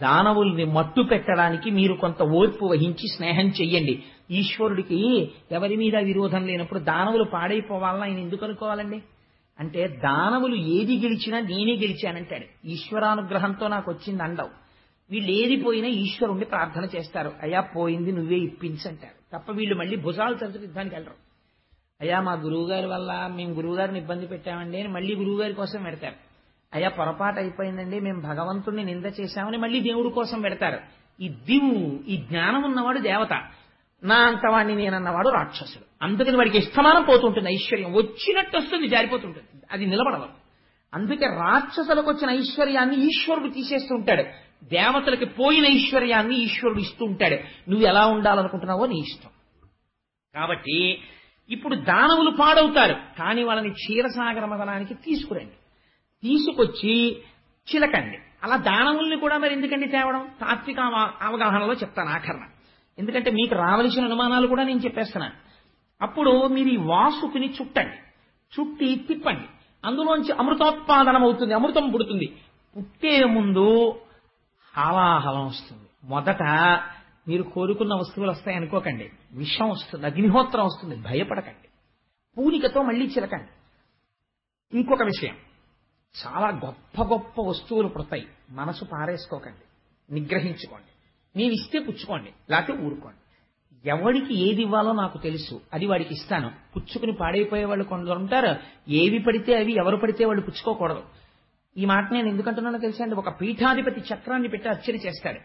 దానవుల్ని మట్టు పెట్టడానికి మీరు కొంత ఓర్పు వహించి స్నేహం చెయ్యండి. ఈశ్వరుడికి ఎవరి మీద విరోధం లేనప్పుడు దానవులు పాడైపోవాలని ఆయన ఎందుకు అనుకోవాలండి? అంటే దానవులు ఏది గెలిచినా నేనే గెలిచానంటాడు. ఈశ్వరానుగ్రహంతో నాకు వచ్చింది అండవు. వీళ్ళు ఏది పోయినా ఈశ్వరుణ్ణి ప్రార్థన చేస్తారు. అయ్యా పోయింది నువ్వే ఇప్పించంటారు తప్ప వీళ్ళు మళ్ళీ భుజాలు తరచు యుద్ధానికి వెళ్ళరు. అయ్యా మా గురువుగారి వల్ల మేము గురువుగారిని ఇబ్బంది పెట్టామండి అని మళ్ళీ గురువుగారి కోసం పెడతారు. అయ్యా పొరపాటు అయిపోయిందండి మేము భగవంతుణ్ణి నింద చేశామని మళ్ళీ దేవుడి కోసం పెడతారు. ఈ ఈ జ్ఞానం ఉన్నవాడు దేవత, నా అంతవాణ్ణి నేనన్నవాడు రాక్షసుడు. అందుకని వాడికి ఇష్టమానం పోతుంటుంది, ఐశ్వర్యం వచ్చినట్టు వస్తుంది, జారిపోతుంటుంది, అది నిలబడదు. అందుకే రాక్షసులకు వచ్చిన ఐశ్వర్యాన్ని ఈశ్వరుడు తీసేస్తూ ఉంటాడు, దేవతలకి పోయిన ఐశ్వర్యాన్ని ఈశ్వరుడు ఇస్తూ ఉంటాడు. నువ్వు ఎలా ఉండాలనుకుంటున్నావో నీ ఇష్టం. కాబట్టి ఇప్పుడు దానవులు పాడవుతారు, కానీ వాళ్ళని క్షీరసాగర మదనానికి తీసుకురండి, తీసుకొచ్చి చిలకండి. అలా దానవుల్ని కూడా మరి ఎందుకండి తేవడం? తాత్విక అవగాహనలో చెప్తాను ఆఖరణ, ఎందుకంటే మీకు రావలసిన అనుమానాలు కూడా నేను చెప్పేస్తున్నాను. అప్పుడు మీరు ఈ వాసుకుని చుట్టండి, చుట్టి తిప్పండి, అందులోంచి అమృతోత్పాదనం అవుతుంది, అమృతం పుడుతుంది. పుట్టే ముందు హాలాహలం వస్తుంది. మొదట మీరు కోరుకున్న వస్తువులు వస్తాయి అనుకోకండి, విషం వస్తుంది, అగ్నిహోత్రం వస్తుంది, భయపడకండి, పూనికతో మళ్ళీ చిలకండి. ఇంకొక విషయం, చాలా గొప్ప గొప్ప వస్తువులు పుడతాయి, మనసు పారేసుకోకండి, నిగ్రహించుకోండి. నేను ఇస్తే పుచ్చుకోండి, లేకపోతే ఊరుకోండి. ఎవడికి ఏది ఇవ్వాలో నాకు తెలుసు, అది వాడికి ఇస్తాను. పుచ్చుకుని పాడైపోయే వాళ్ళు కొందరు ఉంటారు, ఏవి పడితే అవి ఎవరు పడితే వాళ్ళు పుచ్చుకోకూడదు. ఈ మాట నేను ఎందుకంటున్నానో తెలుసా అండి? ఒక పీఠాధిపతి చక్రాన్ని పెట్టి అర్చన చేస్తాడు,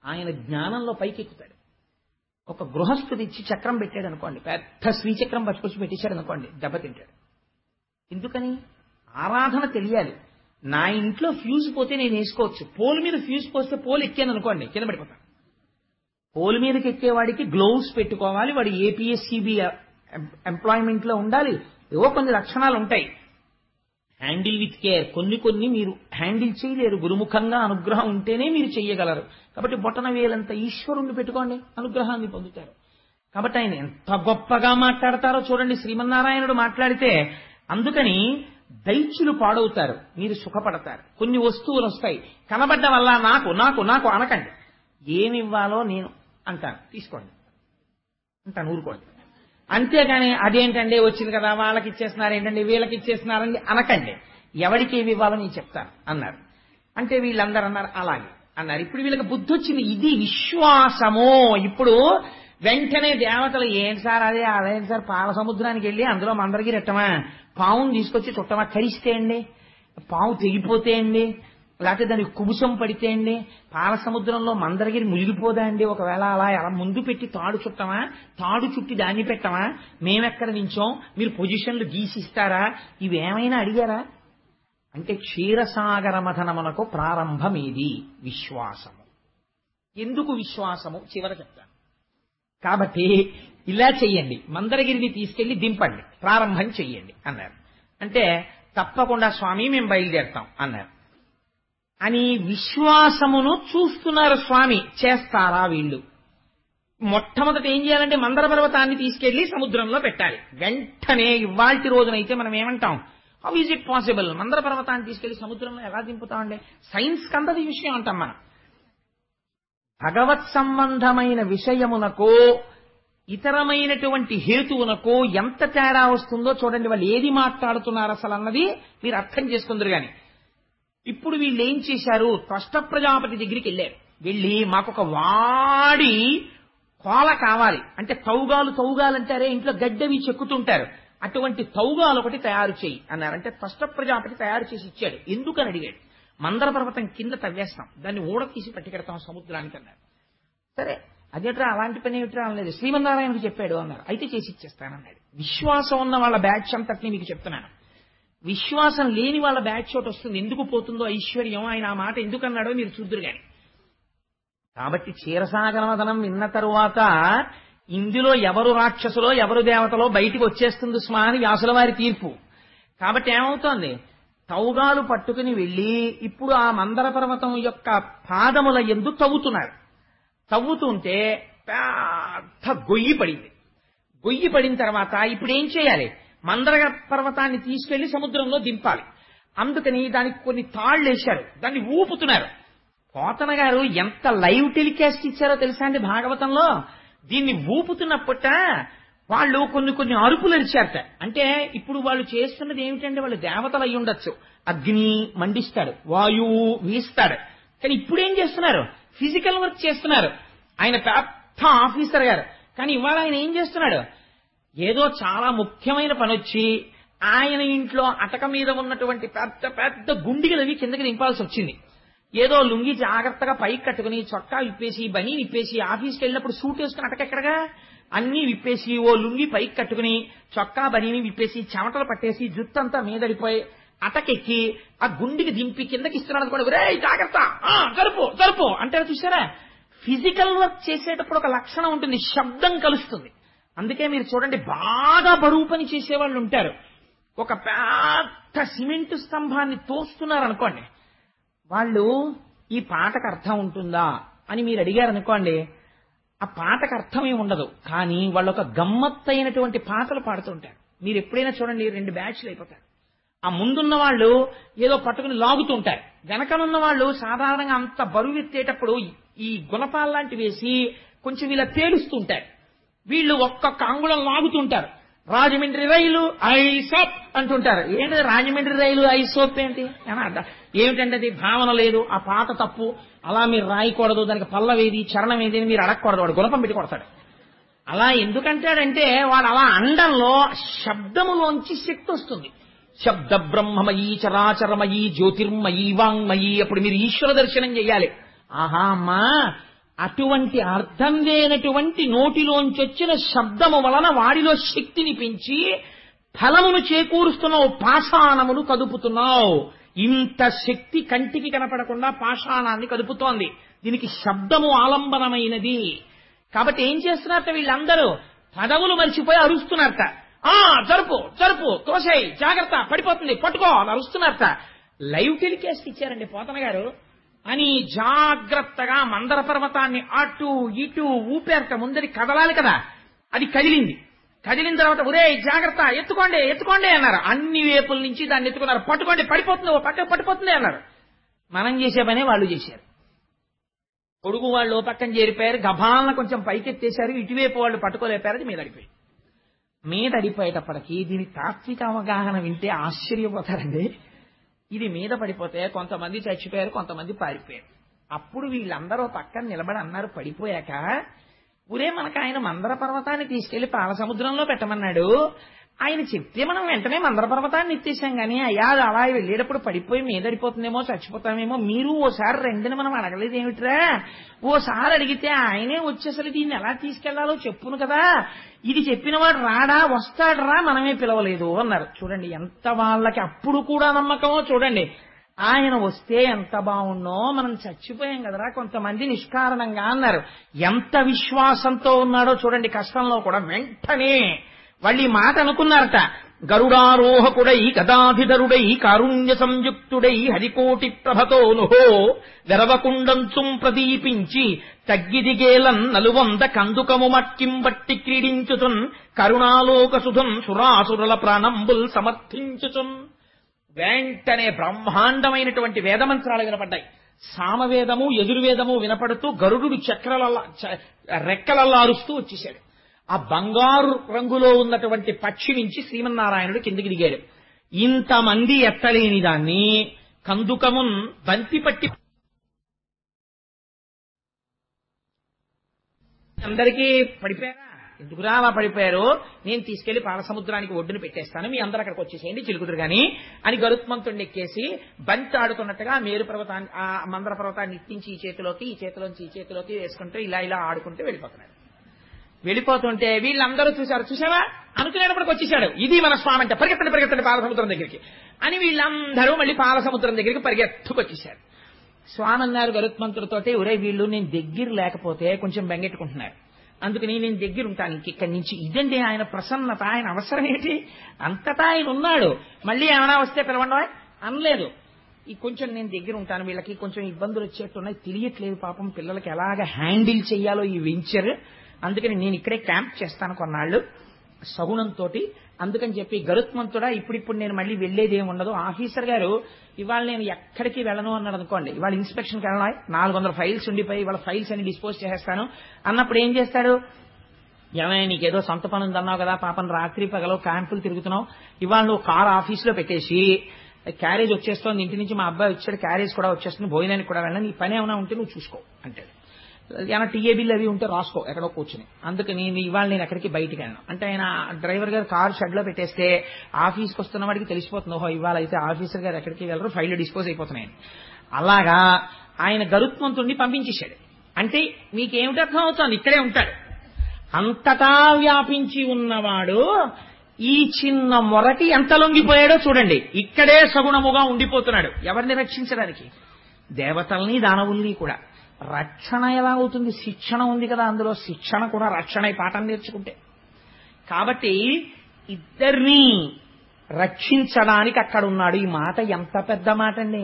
ఆయన జ్ఞానంలో పైకెక్కుతాడు. ఒక గృహస్థుడు ఇచ్చి చక్రం పెట్టాడు అనుకోండి, పెద్ద శ్రీచక్రం పట్టుకొచ్చి పెట్టేశాడు అనుకోండి, దెబ్బతింటాడు. ఎందుకని? ఆరాధన తెలియాలి. నా ఇంట్లో ఫ్యూజ్ పోతే నేను వేసుకోవచ్చు, పోల్ మీద ఫ్యూజ్ పోస్తే పోల్ ఎక్కాను అనుకోండి కింద పడిపోతాను. పోల్ మీదకి ఎక్కేవాడికి గ్లోవ్స్ పెట్టుకోవాలి, వాడు ఏపీఎస్సీబీ ఎంప్లాయ్మెంట్ లో ఉండాలి, ఏవో కొన్ని లక్షణాలు ఉంటాయి. హ్యాండిల్ విత్ కేర్, కొన్ని మీరు హ్యాండిల్ చేయలేరు, గురుముఖంగా అనుగ్రహం ఉంటేనే మీరు చెయ్యగలరు. కాబట్టి బొటన వేలంత ఈశ్వరుణ్ణి పెట్టుకోండి, అనుగ్రహాన్ని పొందుతారు. కాబట్టి ఆయన ఎంత గొప్పగా మాట్లాడతారో చూడండి, శ్రీమన్నారాయణుడు మాట్లాడితే. అందుకని దైత్యులు పాడవుతారు, మీరు సుఖపడతారు. కొన్ని వస్తువులు వస్తాయి, కనబడ్డ వల్ల నాకు నాకు నాకు అనకండి, ఏమివ్వాలో నేను అంటాను, తీసుకోండి అంటాను, ఊరుకోండి. అంతేగాని అదేంటండి వచ్చింది కదా వాళ్ళకి ఇచ్చేస్తున్నారు ఏంటండి వీళ్ళకి ఇచ్చేస్తున్నారండి అనకండి. ఎవరికి ఏమి ఇవ్వాలో నేను చెప్తాను అన్నారు. అంటే వీళ్ళందరూ అన్నారు అలాగే అన్నారు. ఇప్పుడు వీళ్ళకి బుద్ధి వచ్చింది, ఇది విశ్వాసము. ఇప్పుడు వెంటనే దేవతలు ఏంటి సార్ అదేంటి సార్, పాల సముద్రానికి వెళ్ళి అందులో మందరికి రెట్టమా, పావును తీసుకొచ్చి చుట్టమా, కరిస్తే అండి, పావు తెగిపోతే అండి, లేకపోతే దానికి కుబుసం పడితే అండి, పాల సముద్రంలో మందరగిరి మునిగిపోదా అండి, ఒకవేళ అలా ఎలా ముందు పెట్టి తాడు చుట్టమా, తాడు చుట్టి దాన్ని పెట్టమా, మేమెక్కడ నించోం, మీరు పొజిషన్లు గీసిస్తారా, ఇవేమైనా అడిగారా? అంటే క్షీరసాగర మథనమునకు ప్రారంభమేది విశ్వాసము. ఎందుకు విశ్వాసము చివర చెప్తాను. కాబట్టి ఇలా చెయ్యండి, మందరగిరిని తీసుకెళ్లి దింపండి, ప్రారంభం చెయ్యండి అన్నారు. అంటే తప్పకుండా స్వామి మేము బయలుదేరుతాం అన్నారు. అని విశ్వాసమును చూస్తున్నారు స్వామి, చేస్తారా వీళ్ళు? మొట్టమొదట ఏం చేయాలంటే మందర పర్వతాన్ని తీసుకెళ్లి సముద్రంలో పెట్టాలి. వెంటనే ఇవాల్టి రోజునైతే మనం ఏమంటాం, హౌ ఈజ్ ఇట్ పాసిబుల్, మందర పర్వతాన్ని తీసుకెళ్లి సముద్రంలో ఎలా దింపుతామండి? సైన్స్ కందది విషయం అంటాం మనం. భగవత్ సంబంధమైన విషయమునకు ఇతరమైనటువంటి హేతువునకు ఎంత తేడా వస్తుందో చూడండి. వాళ్ళు ఏది మాట్లాడుతున్నారు అసలు అన్నది మీరు అర్థం చేసుకుందరు. గాని ఇప్పుడు వీళ్ళు ఏం చేశారు, త్వష్ట ప్రజాపతి దగ్గరికి వెళ్ళారు. వెళ్ళి మాకొక వాడి కోల కావాలి అంటే, తౌగాలంటారే ఇంట్లో గడ్డవి చెక్కుతుంటారు, అటువంటి తౌగాలు ఒకటి తయారు చేయి అన్నారు. అంటే త్వష్ట ప్రజాపతి తయారు చేసి ఇచ్చాడు. ఎందుకని అడిగాడు. మందర పర్వతం కింద తవ్వేస్తాం, దాన్ని ఊడ తీసి పట్టుకెడతాం సముద్రానికి అన్నారు. సరే అదేట్రా అలాంటి పని ఏమిట్రా అనలేదు, శ్రీమన్నారాయణకు చెప్పాడు అన్నారు. అయితే చేసి ఇచ్చేస్తానన్నాడు. విశ్వాసం ఉన్న వాళ్ళ బ్యాచ్ అంతటినీ మీకు చెప్తున్నాను. విశ్వాసం లేని వాళ్ళ బ్యాచ్ చోటు వస్తుంది. ఎందుకు పోతుందో ఐశ్వర్యం, ఆయన ఆ మాట ఎందుకన్నాడో మీరు చూద్దురు గాని. కాబట్టి క్షీరసాగరమదనం విన్న తరువాత ఇందులో ఎవరు రాక్షసులో ఎవరు దేవతలో బయటికి వచ్చేస్తుంది స్మా అని వ్యాసుల వారి తీర్పు. కాబట్టి ఏమవుతోంది, తౌగాలు పట్టుకుని వెళ్ళి ఇప్పుడు ఆ మందర పర్వతం యొక్క పాదముల యందు తవ్వుతున్నారు. తవ్వుతుంటే పెద్ద గొయ్యి పడింది. గొయ్యి పడిన తర్వాత ఇప్పుడు ఏం చేయాలి, మందర పర్వతాన్ని తీసుకెళ్లి సముద్రంలో దింపాలి. అందుకని దానికి కొన్ని తాళ్లు వేశారు, దాన్ని ఊపుతున్నారు. పోతన గారు ఎంత లైవ్ టెలికాస్ట్ ఇచ్చారో తెలుసా అండి భాగవతంలో. దీన్ని ఊపుతున్నప్పుట వాళ్ళు కొన్ని అరుపులు అరిచారట. అంటే ఇప్పుడు వాళ్ళు చేస్తున్నది ఏమిటంటే వాళ్ళు దేవతలు అయి ఉండొచ్చు. అగ్ని మండిస్తాడు, వాయువు వీస్తాడు. కానీ ఇప్పుడు ఏం చేస్తున్నారు? ఫిజికల్ వర్క్ చేస్తున్నారు. ఆయన పెద్ద ఆఫీసర్ గారు. కానీ ఇవాళ ఆయన ఏం చేస్తున్నాడు? ఏదో చాలా ముఖ్యమైన పని వచ్చి ఆయన ఇంట్లో అటక మీద ఉన్నటువంటి పెద్ద పెద్ద గుండిగలవి కిందకి దింపాల్సి వచ్చింది. ఏదో లుంగి జాగ్రత్తగా పైకి కట్టుకుని చొక్కా విప్పేసి బనీ విప్పేసి ఆఫీస్కి వెళ్ళినప్పుడు సూట్ వేసుకుని అటకెక్కడగా అన్ని విప్పేసి ఓ లుంగి పైకి కట్టుకుని చొక్కా బనీని విప్పేసి చెమటలు పట్టేసి జుత్తంతా మీదడిపోయి అటకెక్కి ఆ గుండికి దింపి కిందకి ఇస్తున్నాడు కూడా, రే జాగ్రత్త జరుపు అంటారు చూసారా. ఫిజికల్ వర్క్ చేసేటప్పుడు ఒక లక్షణం ఉంటుంది, శబ్దం కలుస్తుంది. అందుకే మీరు చూడండి, బాగా బరువు పని చేసేవాళ్ళు ఉంటారు. ఒక పెద్ద సిమెంట్ స్తంభాన్ని తోస్తున్నారనుకోండి, వాళ్ళు ఈ పాటకు అర్థం ఉంటుందా అని మీరు అడిగారనుకోండి, ఆ పాటకు అర్థమే ఉండదు. కానీ వాళ్ళు ఒక గమ్మత్తైనటువంటి పాటలు పాడుతుంటారు. మీరు ఎప్పుడైనా చూడండి, 2 బ్యాచ్లు అయిపోతారు. ఆ ముందున్న వాళ్ళు ఏదో పట్టుకుని లాగుతుంటారు, వెనకనున్న వాళ్ళు సాధారణంగా అంత బరువు ఎత్తేటప్పుడు ఈ గుణపాలు లాంటివి వేసి కొంచెం ఇలా తేలుస్తుంటారు. వీళ్ళు ఒక్కొక్క అంగుళం లాగుతుంటారు. రాజమండ్రి రైలు ఐసోప్ అంటుంటారు. ఏంటి రాజమండ్రి రైలు ఐసోప్ ఏంటి ఏమిటంటే అది భావన లేదు, ఆ పాట తప్పు, అలా మీరు రాయకూడదు, దానికి పల్లవేది చరణం ఏది అని మీరు అడగకూడదు. వాడు గుణపం పెట్టి కొడతాడు. అలా ఎందుకంటాడంటే వాడు అలా అండంలో శబ్దములోంచి శక్తి వస్తుంది. శబ్ద బ్రహ్మమయీ చరాచరమయీ జ్యోతిర్మయీ వాంగ్మయీ. అప్పుడు మీరు ఈశ్వర దర్శనం చెయ్యాలి. ఆహా అమ్మా, అటువంటి అర్థం లేనటువంటి నోటిలోంచి వచ్చిన శబ్దము వలన వాడిలో శక్తిని పెంచి ఫలమును చేకూరుస్తున్నావు, పాషాణమును కదుపుతున్నావు. ఇంత శక్తి కంటికి కనపడకుండా పాషాణాన్ని కదుపుతోంది. దీనికి శబ్దము ఆలంబనమైనది. కాబట్టి ఏం చేస్తున్నారట వీళ్ళందరూ? పదవులు మరిచిపోయి అరుస్తున్నారట. జరుపు తోసేయ్, జాగ్రత్త పడిపోతుంది, పట్టుకో అని అరుస్తున్నారట. లైవ్ టెలికాస్ట్ ఇచ్చారండి పోతన గారు. అని జాగ్రత్తగా మందర పర్వతాన్ని అటు ఇటు ఊపేరట. ముందరి కదలాలి కదా, అది కదిలింది. కదిలిన తర్వాత ఒరే జాగ్రత్త, ఎత్తుకోండి అన్నారు. అన్ని వైపుల నుంచి దాన్ని ఎత్తుకున్నారు. పట్టుకోండి, పడిపోతుంది, ఓ పక్క పడిపోతుంది అన్నారు. మనం చేసే పనే వాళ్ళు చేశారు. పొడుగు వాళ్ళు ఓ పక్కన చేరిపోయారు, గభాలను కొంచెం పైకెత్తేశారు. ఇటువైపు వాళ్ళు పట్టుకోలేపారు, అది మీద అడిపోయేటప్పటికీ దీని తాత్విక అవగాహన వింటే ఆశ్చర్యపోతారండి. ఇది మీద పడిపోతే కొంతమంది చచ్చిపోయారు, కొంతమంది పారిపోయారు. అప్పుడు వీళ్ళందరూ పక్కన నిలబడి అన్నారు పడిపోయాక, ఊరే మనకు ఆయన మందర పర్వతాన్ని తీసుకెళ్లి పాల సముద్రంలో పెట్టమన్నాడు. ఆయన చెప్తే మనం వెంటనే మందర పర్వతాన్ని ఎత్తేసాం. కానీ అయ్యా అలా వెళ్ళేటప్పుడు పడిపోయి మీదడిపోతుందేమో, చచ్చిపోతామేమో, మీరు ఓసారి రెండుని మనం అడగలేదు ఏమిట్రా? ఓసారి అడిగితే ఆయనే వచ్చి అసలు దీన్ని ఎలా తీసుకెళ్లాలో చెప్పును కదా, ఇది చెప్పినవాడు రాడా, వస్తాడరా, మనమే పిలవలేదు అన్నారు. చూడండి ఎంత వాళ్ళకి అప్పుడు కూడా నమ్మకమో చూడండి. ఆయన వస్తే ఎంత బాగుండో, మనం చచ్చిపోయాం కదరా కొంతమంది నిష్కారణంగా అన్నారు. ఎంత విశ్వాసంతో ఉన్నాడో చూడండి. కష్టంలో కూడా వెంటనే వాళ్ళు ఈ మాట అనుకున్నారట. గరుడారోహకుడై గదాధిధరుడై కారుణ్య సంయుక్తుడై హరికోటి ప్రభతోనుహో వెరవకుండంచుం ప్రదీపించి తగ్గిదిగేలన్ నలువంద కందుకము మట్కింబట్టి క్రీడించుచున్ కరుణాలోకసుధం సురాసురుల ప్రాణంబుల్ సమర్థించుచున్. వెంటనే బ్రహ్మాండమైనటువంటి వేదమంత్రాలు వినపడ్డాయి. సామవేదము యజుర్వేదము వినపడుతూ గరుడు రెక్కలల్లా అరుస్తూ వచ్చేశాడు. ఆ బంగారు రంగులో ఉన్నటువంటి పక్షి నుంచి శ్రీమన్నారాయణుడు కిందికి దిగాడు. ఇంతమంది ఎత్తలేని దాన్ని కందుకమున్ బంతి పట్టి అందరికీ పడిపోయారా? ఎందుకురా అలా పడిపోయారు? నేను తీసుకెళ్లి పాలసముద్రానికి ఒడ్డును పెట్టేస్తాను, మీ అందరూ అక్కడికి వచ్చేసేయండి చిలుకుదురు గాని అని గరుత్మంతుడిని ఎక్కేసి బంతి ఆడుతున్నట్టుగా మేరు పర్వతాన్ని, ఆ మందర పర్వతాన్ని ఇట్టించి ఈ చేతిలోంచి ఈ చేతిలోకి వేసుకుంటూ ఇలా ఆడుకుంటూ వెళ్ళిపోతున్నాడు. వెళ్ళిపోతుంటే వీళ్ళందరూ చూసావా అనుకునేటప్పటికి వచ్చేసాడు. ఇది మన స్వామి అంటే పరిగెత్తండి పాలసముద్రం దగ్గరికి అని వీళ్ళందరూ మళ్ళీ పాలసముద్రం దగ్గరికి పరిగెత్తుకొచ్చేశారు. స్వామి అన్నారు గరుత్మంతుడితోటి, ఒరే వీళ్ళు నేను దగ్గర లేకపోతే కొంచెం బెంగెట్టుకుంటున్నారు, అందుకని నేను దగ్గర ఉంటాను ఇంకిక్కడి నుంచి. ఇదండి ఆయన ప్రసన్నత, ఆయన అవసరం ఏంటి? అంతటా ఆయన ఉన్నాడు. మళ్ళీ ఏమైనా వస్తే పిలవండి అనలేదు. ఈ కొంచెం నేను దగ్గర ఉంటాను, వీళ్ళకి కొంచెం ఇబ్బందులు వచ్చేట్టున్నాయి, తెలియట్లేదు పాపం పిల్లలకి ఎలాగ హ్యాండిల్ చెయ్యాలో ఈ వెంచర్, అందుకని నేను ఇక్కడే క్యాంప్ చేస్తాను కొన్నాళ్ళు. సగుణంతో అందుకని చెప్పి గరుత్మంతుడా ఇప్పుడిప్పుడు నేను మళ్ళీ వెళ్లేది ఏమి ఉండదు, ఆఫీసర్ గారు ఇవాళ నేను ఎక్కడికి వెళ్ళను అన్నాడు అనుకోండి, ఇవాళ ఇన్స్పెక్షన్కి వెళ్ళాలి, 400 ఫైల్స్ ఉండిపోయి ఇవాళ ఫైల్స్ అన్ని డిస్పోజ్ చేసేస్తాను అన్నప్పుడు ఏం చేస్తాడు, ఏమైనా నీకేదో సొంత పని ఉందన్నావు కదా, పాపం రాత్రి పగలో క్యాంపులు తిరుగుతున్నావు, ఇవాళ నువ్వు కారు ఆఫీసులో పెట్టేసి క్యారేజ్ వచ్చేస్తోంది, ఇంటి నుంచి మా అబ్బాయి వచ్చాడు, క్యారేజ్ కూడా వచ్చేస్తుంది, భోజనానికి కూడా వెళ్ళాను, నీ పని ఏమైనా ఉంటే నువ్వు చూసుకో అంటాడు. ఏమైనా టీఏ బిల్ అవి ఉంటే రాసుకో ఎక్కడో కూర్చుని, అందుకని ఇవాళ నేను ఎక్కడికి బయటికి వెళ్ళను అంటే ఆయన డ్రైవర్ గారు కారు షెడ్ లో పెట్టేస్తే ఆఫీస్కి వస్తున్న వాడికి తెలిసిపోతుంది, ఓహో ఇవాళ అయితే ఆఫీసర్ గారు ఎక్కడికి వెళ్ళరు, ఫైల్ డిస్పోజ్ అయిపోతున్నాయని. అలాగా ఆయన గరుత్మంతుడిని పంపించేశాడు. అంటే మీకేమిటి అర్థం అవుతుంది, ఇక్కడే ఉంటాడు, అంతటా వ్యాపించి ఉన్నవాడు ఈ చిన్న మొరటి ఎంత లొంగిపోయాడో చూడండి, ఇక్కడే సగుణముగా ఉండిపోతున్నాడు. ఎవరిని రక్షించడానికి? దేవతల్ని దానవుల్ని కూడా. రక్షణ ఎలా అవుతుంది? శిక్షణ ఉంది కదా, అందులో శిక్షణ కూడా రక్షణ పాఠం నేర్చుకుంటే. కాబట్టి ఇద్దరినీ రక్షించడానికి అక్కడ ఉన్నాడు. ఈ మాట ఎంత పెద్ద మాట అండి.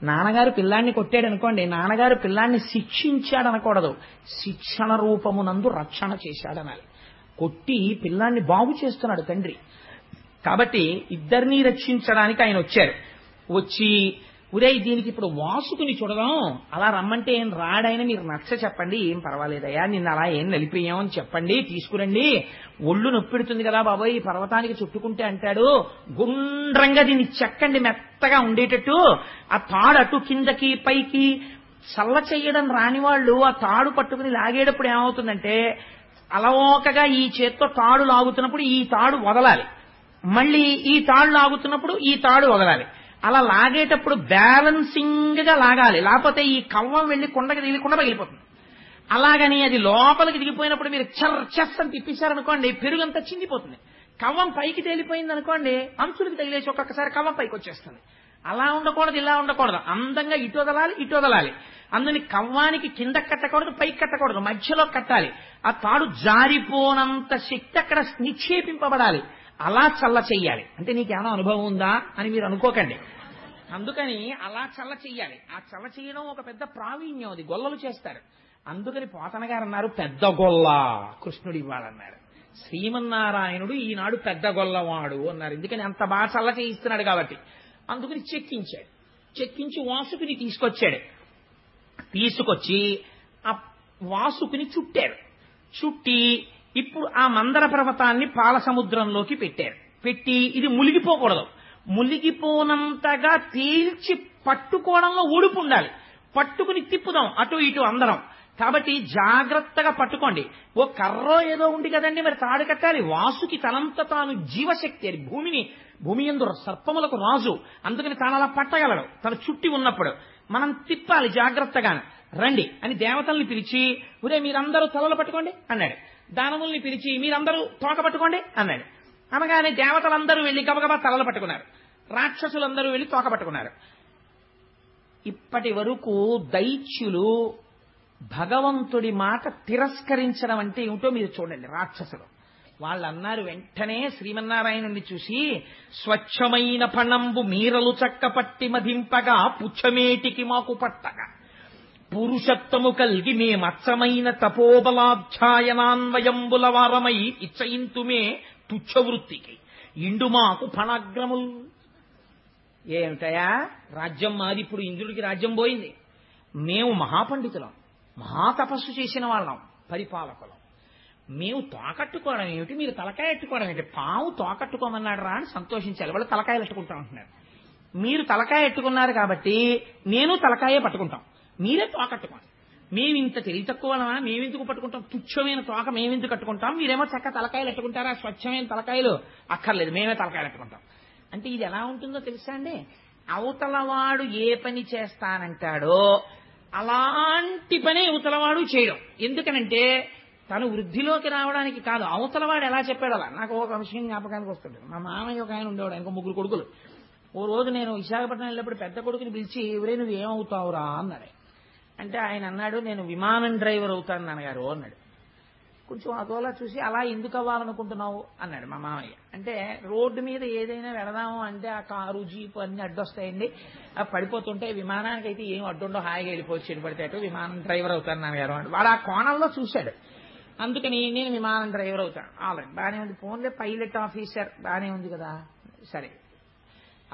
నాన్నగారు పిల్లాన్ని కొట్టాడు అనుకోండి, నాన్నగారు పిల్లాన్ని శిక్షించాడు అనకూడదు, శిక్షణ రూపమునందు రక్షణ చేశాడనాలి. కొట్టి పిల్లాన్ని బాగు చేస్తున్నాడు తండ్రి. కాబట్టి ఇద్దరినీ రక్షించడానికి ఆయన వచ్చారు. వచ్చి ఉదయ్ దీనికి ఇప్పుడు వాసుకుని చూడదాం, అలా రమ్మంటే ఏం రాడాయన, మీరు నచ్చ చెప్పండి, ఏం పర్వాలేదయ్యా, నిన్న అలా ఏం నలిపోయామని చెప్పండి, తీసుకురండి, ఒళ్ళు నొప్పిడుతుంది కదా బాబోయ్, ఈ పర్వతానికి చుట్టుకుంటే అంటాడు, గుండ్రంగా దీన్ని చెక్కండి మెత్తగా ఉండేటట్టు, ఆ తాడు అటు కిందకి పైకి చల్ల చెయ్యడం రాని వాళ్ళు ఆ తాడు పట్టుకుని లాగేటప్పుడు ఏమవుతుందంటే, అలవోకగా ఈ చేత్తో తాడు లాగుతున్నప్పుడు ఈ తాడు వదలాలి, మళ్ళీ ఈ తాడు లాగుతున్నప్పుడు ఈ తాడు వదలాలి, అలా లాగేటప్పుడు బ్యాలెన్సింగ్ గా లాగాలి, లేకపోతే ఈ కవ్వం వెళ్లి కొండకి దిగకుండా పగిలిపోతుంది. అలాగని అది లోపలికి దిగిపోయినప్పుడు మీరు చెస్ అని తిప్పించారనుకోండి, పెరుగంతా చిందిపోతుంది. కవ్వం పైకి తేలిపోయింది అనుకోండి, అంచులకు తగిలేసి ఒక్కొక్కసారి కవ్వం పైకి వచ్చేస్తుంది. అలా ఉండకూడదు, ఇలా ఉండకూడదు, అందంగా ఇటు వదలాలి ఇటు వదలాలి. అందుని కవ్వానికి కింద కట్టకూడదు, పైకి కట్టకూడదు, మధ్యలో కట్టాలి. ఆ తాడు జారిపోనంత శక్తి అక్కడ నిక్షేపింపబడాలి. అలా చల్ల చెయ్యాలి. అంటే నీకేమైనా అనుభవం ఉందా అని మీరు అనుకోకండి. అందుకని అలా చల్ల చెయ్యాలి. ఆ చల్ల చేయడం ఒక పెద్ద ప్రావీణ్యం, అది గొల్లలు చేస్తారు. అందుకని పోతన గారు అన్నారు, పెద్ద గొల్ల కృష్ణుడు ఇవ్వాలన్నారు. శ్రీమన్నారాయణుడు ఈనాడు పెద్ద గొల్లవాడు అన్నారు. ఎందుకని అంత బాగా చల్ల చేయిస్తున్నాడు కాబట్టి. అందుకని చెక్కించాడు. చెక్కించి వాసుకుని తీసుకొచ్చాడు. తీసుకొచ్చి ఆ వాసుకుని చుట్టారు. చుట్టి ఇప్పుడు ఆ మందర పర్వతాన్ని పాల సముద్రంలోకి పెట్టారు. పెట్టి ఇది మునిగిపోకూడదు, మునిగిపోనంతగా తేల్చి పట్టుకోవడంలో ఒడుపు ఉండాలి. పట్టుకుని తిప్పుదాం అటు ఇటు అందరం. కాబట్టి జాగ్రత్తగా పట్టుకోండి. ఓ కర్రో ఏదో ఉంది కదండి, మరి తాడు కట్టాలి. వాసుకి తనంత తాను జీవశక్తి, అది భూమి యందు సర్పములకు రాజు, అందుకని తాను అలా పట్టగలడు. తను చుట్టి ఉన్నప్పుడు మనం తిప్పాలి జాగ్రత్తగా. రండి అని దేవతల్ని పిలిచి, ఒరే మీరందరూ తలలు పట్టుకోండి అన్నాడు. దానవుల్ని పిలిచి మీరందరూ తోక పట్టుకోండి అన్నాడు. అనగానే దేవతలందరూ వెళ్లి గబగబా తలలు పట్టుకున్నారు, రాక్షసులందరూ వెళ్లి తోక పట్టుకున్నారు. ఇప్పటి వరకు దైత్యులు భగవంతుడి మాట తిరస్కరించడం అంటే ఏమిటో మీరు చూడండి. రాక్షసులు వాళ్ళు అన్నారు వెంటనే శ్రీమన్నారాయణుని చూసి, స్వచ్ఛమైన పణంబు మీరలు చక్కపట్టి మధింపగా పుచ్చమేటికి మాకు పట్టగా పురుషత్వము కల్గి మేమచ్చమైన తపోబలాధ్యాయనాన్వయంబుల వారమై ఇచ్చయింతుమే తుచ్చవృత్తికి ఇండు మాకు ఫణాగ్రములు. ఏమిటయా రాజ్యం మాది, ఇప్పుడు ఇంద్రుడికి రాజ్యం పోయింది. మేము మహాపండితులం, మహాతపస్సు చేసిన వాళ్ళం, పరిపాలకులం. మేము తోకట్టుకోవడం ఏమిటి, మీరు తలకాయ ఎట్టుకోవడం ఏంటి? పాము తోకట్టుకోమన్నాడు రా అని సంతోషించాలి. వాళ్ళు తలకాయలు ఎట్టుకుంటా ఉంటున్నారు. మీరు తలకాయ ఎట్టుకున్నారు కాబట్టి నేను తలకాయే పట్టుకుంటాం, మీరే తోకట్టుకోండి. మేమింత తెలివి తక్కువనా, మేమెందుకు పట్టుకుంటాం? తుచ్చమైన తోక మేమెందుకు కట్టుకుంటాం? మీరేమో చక్క తలకాయలు ఎట్టుకుంటారా? స్వచ్ఛమైన తలకాయలు అక్కర్లేదు, మేమే తలకాయలు ఎట్టుకుంటాం. అంటే ఇది ఎలా ఉంటుందో తెలుసా అండి? అవతలవాడు ఏ పని చేస్తానంటాడో అలాంటి పనే అవతలవాడు చేయడం. ఎందుకనంటే తను వృద్ధిలోకి రావడానికి కాదు, అవతలవాడు ఎలా చెప్పాడు అలా. నాకు ఒక విషయం జ్ఞాపకానికి వస్తుంది. మా మామయ్య ఒక ఆయన ఉండేవాడు, ఆయనకు 3 కొడుకులు. ఓ రోజు నేను విశాఖపట్నం వెళ్ళినప్పుడు పెద్ద కొడుకుని పిలిచి, ఎవరే నువ్వు ఏమవుతావురా అన్నాడు. అంటే ఆయన అన్నాడు, నేను విమానం డ్రైవర్ అవుతాను నాన్నగారు అన్నాడు. కొంచెం అదోలా చూసి, అలా ఎందుకు అవ్వాలనుకుంటున్నావు అన్నాడు మా మామయ్య. అంటే రోడ్డు మీద ఏదైనా వెళదాము అంటే ఆ కారు జీపు అన్ని అడ్డొస్తాయండి, పడిపోతుంటే విమానానికి అయితే ఏం అడ్డుండో, హాయిగా వెళ్ళిపోవచ్చు, పడితే విమానం డ్రైవర్ అవుతాను నాన్నగారు అని. వాడు ఆ కోణంలో చూశాడు. అందుకని నేను విమానం డ్రైవర్ అవుతాను. ఆల్రెడీ బాగానే ఉంది, ఫోన్లే పైలట్ ఆఫీసర్ బాగానే ఉంది కదా, సరే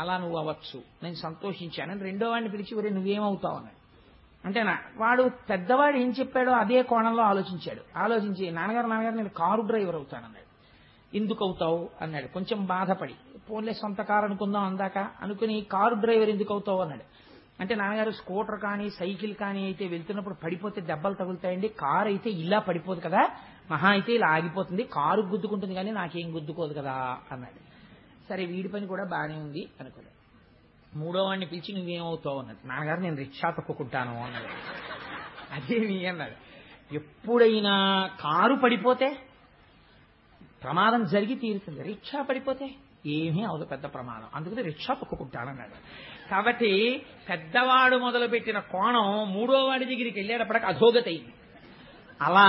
అలా నువ్వు అవ్వచ్చు, నేను సంతోషించాను. రెండో వాడిని పిలిచి ఒరే నువ్వేమవుతావు అన్నాడు. అంటేనా వాడు పెద్దవాడు ఏం చెప్పాడో అదే కోణంలో ఆలోచించాడు. ఆలోచించి నాన్నగారు నేను కారు డ్రైవర్ అవుతానన్నాడు. ఎందుకు అవుతావు అన్నాడు కొంచెం బాధపడి. ఫోన్లే సొంత కారు అనుకుందాం అందాక అనుకుని కారు డ్రైవర్ ఎందుకు అవుతావు అన్నాడు. అంటే నాన్నగారు స్కూటర్ కానీ సైకిల్ కానీ అయితే వెళ్తున్నప్పుడు పడిపోతే దెబ్బలు తగులుతాయండి, కారు అయితే ఇలా పడిపోదు కదా, మహా అయితే ఇలా ఆగిపోతుంది, కారు గుద్దుకుంటుంది కానీ నాకేం గుద్దుకోదు కదా అన్నాడు. సరే వీడి పని కూడా బాగానే ఉంది అనుకోలేదు. మూడో వాడిని పిలిచి నువ్వేమవుతావు అన్నాడు. నాన్నగారు నేను రిక్షా తొక్కుకుంటాను అన్నాడు. అదేమి అన్నాడు. ఎప్పుడైనా కారు పడిపోతే ప్రమాదం జరిగి తీరుతుంది, రిక్షా పడిపోతే ఏమీ అవదు పెద్ద ప్రమాదం, అందుకని రిక్షా తొక్కుకుంటానన్నాడు. కాబట్టి పెద్దవాడు మొదలుపెట్టిన కోణం మూడో వాడి దగ్గరికి వెళ్ళేటప్పటికి అధోగతి అయింది. అలా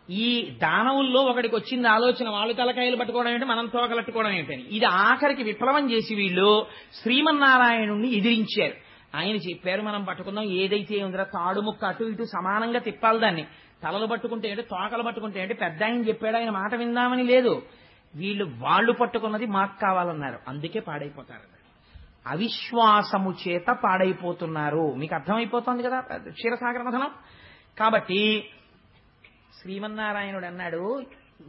ఈ దానవుల్లో ఒకడికి వచ్చింది ఆలోచన, వాళ్ళు తలకాయలు పట్టుకోవడం ఏంటి మనం తోకలట్టుకోవడం ఏంటని. ఇది ఆఖరికి విప్లవం చేసి వీళ్ళు శ్రీమన్నారాయణుణ్ణి ఎదిరించారు. ఆయన చెప్పారు మనం పట్టుకుందాం, ఏదైతే ఉందిరా తాడు ముక్క అటు ఇటు సమానంగా తిప్పాలి, దాన్ని తలలు పట్టుకుంటే ఏంటి తోకలు పట్టుకుంటే ఏంటి, పెద్ద ఆయన చెప్పాడు ఆయన మాట విందామని లేదు. వాళ్ళు పట్టుకున్నది మాకు కావాలన్నారు, అందుకే పాడైపోతారు. అవిశ్వాసము చేత పాడైపోతున్నారు. మీకు అర్థమైపోతుంది కదా క్షీరసాగర మథనం. కాబట్టి శ్రీమన్నారాయణుడు అన్నాడు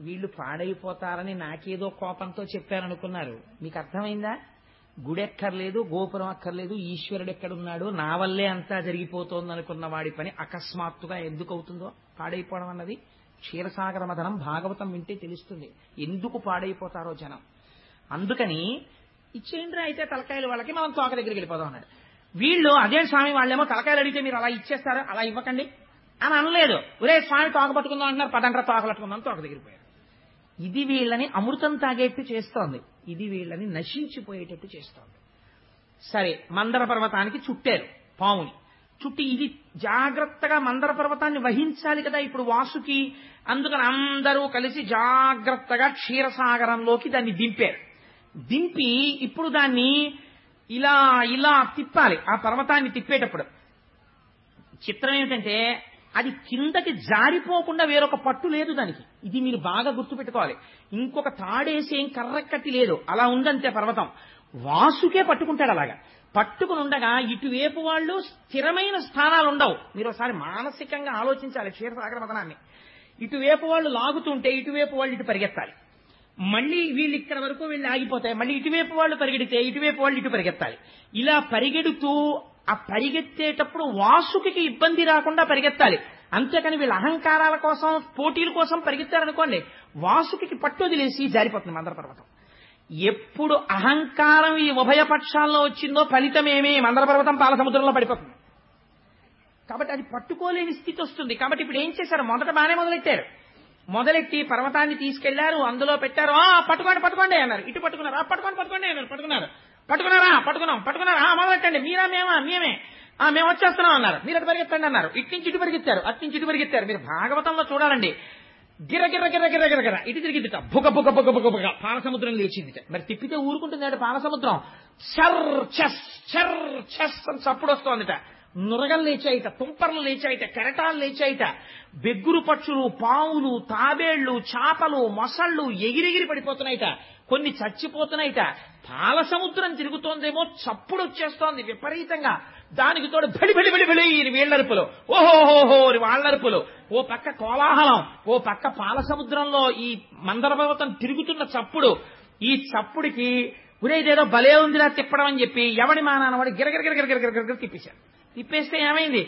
వీళ్ళు పాడైపోతారని నాకేదో కోపంతో చెప్పారనుకున్నారు, మీకు అర్థమైందా? గుడి ఎక్కర్లేదు, గోపురం అక్కర్లేదు, ఈశ్వరుడు ఎక్కడున్నాడు, నా వల్లే అంతా జరిగిపోతోంది అనుకున్న వాడి పని అకస్మాత్తుగా ఎందుకు అవుతుందో పాడైపోవడం అన్నది. క్షీరసాగర మథనం భాగవతం వింటే తెలుస్తుంది ఎందుకు పాడైపోతారో జనం. అందుకని ఇచ్చేయండి అయితే తలకాయలు వాళ్ళకి, మనం తోక దగ్గరికి వెళ్ళిపోదాం అన్నాడు. వీళ్ళు అదే స్వామి వాళ్ళేమో తలకాయలు అడిగితే మీరు అలా ఇచ్చేస్తారా, అలా ఇవ్వకండి అని అనలేదు. ఒరే స్వామి తోక పట్టుకుందాం అంటున్నారు, పదండ్రా తోకలు పట్టుకుందాం, తోక దగ్గరికి పోయారు. ఇది వీళ్ళని అమృతం తాగేట్టు చేస్తోంది, ఇది వీళ్ళని నశించిపోయేటట్టు చేస్తోంది. సరే మందర పర్వతానికి చుట్టారు పాముని, చుట్టి ఇది జాగ్రత్తగా మందర పర్వతాన్ని వహించాలి కదా ఇప్పుడు వాసుకి. అందుకని అందరూ కలిసి జాగ్రత్తగా క్షీరసాగరంలోకి దాన్ని దింపారు. దింపి ఇప్పుడు దాన్ని ఇలా ఇలా తిప్పాలి. ఆ పర్వతాన్ని తిప్పేటప్పుడు చిత్రం ఏమిటంటే అది కిందకి జారిపోకుండా వేరొక పట్టు లేదు దానికి. ఇది మీరు బాగా గుర్తుపెట్టుకోవాలి. ఇంకొక తాడేసేం కర్రకట్టి లేదు, అలా ఉందంతే పర్వతం. వాసుకే పట్టుకుంటాడు. అలాగా పట్టుకుని ఉండగా ఇటువైపు వాళ్ళు స్థిరమైన స్థానాలు ఉండవు. మీరు ఒకసారి మానసికంగా ఆలోచించాలి క్షీరసాగర మథనాన్ని. ఇటువైపు వాళ్ళు లాగుతుంటే ఇటువైపు వాళ్ళు ఇటు పరిగెత్తాలి, మళ్ళీ వీళ్ళు ఇక్కడ వరకు వీళ్ళు ఆగిపోతాయి, మళ్ళీ ఇటువైపు వాళ్ళు పరిగెడితే ఇటువైపు వాళ్ళు ఇటు పరిగెత్తాలి. ఇలా పరిగెడుతూ ఆ పరిగెత్తేటప్పుడు వాసుకి ఇబ్బంది రాకుండా పరిగెత్తాలి. అంతేకాని వీళ్ళ అహంకారాల కోసం పోటీల కోసం పరిగెత్తారనుకోండి వాసుకి పట్టు వదిలేసి జారిపోతుంది మందర పర్వతం. ఎప్పుడు అహంకారం ఈ ఉభయ పక్షాల్లో వచ్చిందో ఫలితమేమి మందర పర్వతం పాల సముద్రంలో పడిపోతుంది. కాబట్టి అది పట్టుకోలేని స్థితి వస్తుంది. కాబట్టి ఇప్పుడు ఏం చేశారు, మొదట బాగానే మొదలెట్టి పర్వతాన్ని తీసుకెళ్లారు, అందులో పెట్టారు. పట్టుకోండి పట్టుకోండి అన్నారు, ఇటు పట్టుకున్నారు, పట్టుకోండి అన్నారు, పట్టుకున్నారా మొదలెట్టండి, మీరా మేమే మేము వచ్చేస్తున్నాం అన్నారు, మీరు అటు పరిగెత్తండి అన్నారు, ఇటు నుంచి ఇటు పరిగెత్తారు, అటు నుంచి ఇటు పరిగెత్తారు. మీరు భాగవతంలో చూడాలండి, గిర గిర గిర గిర గిర గిర ఇటు తిరిగిద్దిట, బుగ బుగ బుగ బుగ బుగ పాలసముద్రం లేచిందిట. మరి తిప్పితే ఊరుకుంటుంది పాలసముద్రం. చర్ చెస్ చర్ చెస్ అని చప్పుడు వస్తోందిట. నురగలు లేచాయిట, తుంపర్లు లేచాయిట, కెరటాలు లేచాయిట, బెగ్గురు పక్షులు, పావులు, తాబేళ్లు, చేపలు, మొసళ్లు ఎగిరెగిరి పడిపోతున్నాయిట, కొన్ని చచ్చిపోతున్నాయిట. పాల సముద్రం తిరుగుతోందేమో, చప్పుడు వచ్చేస్తోంది విపరీతంగా. దానికి తోడు బడి బడి బడి బడి వీళ్లరుపులు, ఓహోహోహో వాళ్ళరుపులు, ఓ పక్క కోలాహలం, ఓ పక్క పాల సముద్రంలో ఈ మందర పర్వతం తిరుగుతున్న చప్పుడు. ఈ చప్పుడికి ఉరేదేదో భలే ఉందిలా తిప్పడం అని చెప్పి ఎవడి మానానవాడు గిరగిరగిరగిరగిరగిర తిప్పేశారు. తిప్పేస్తే ఏమైంది,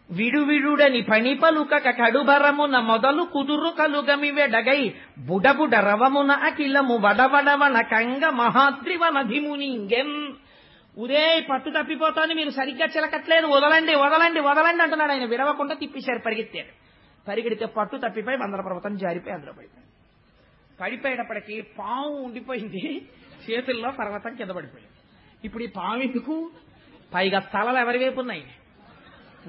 విడువిడుడని పని పలుకక కడుబరమున మొదలు కుదురు కలుగమివెడగై బుడబుడ రవమున అఖిలము వడవడవన కంగ మహాద్రివనధిమునింగెన్. ఉరే పట్టు తప్పిపోతాను, మీరు సరిగ్గా చిలకట్లేదు, వదలండి వదలండి వదలండి అంటున్నాడు ఆయన. విడవకుండా తిప్పేశారు, పరిగెత్తారు. పరిగెడితే పట్టు తప్పిపోయి మందర పర్వతం జారిపోయి అందులో పడిపోయేటప్పటికీ పాము ఉండిపోయింది చేతుల్లో, పర్వతం కింద పడిపోయింది. ఇప్పుడు ఈ పాము ఎందుకు, పైగా తలలు ఎవరి వైపు ఉన్నాయి.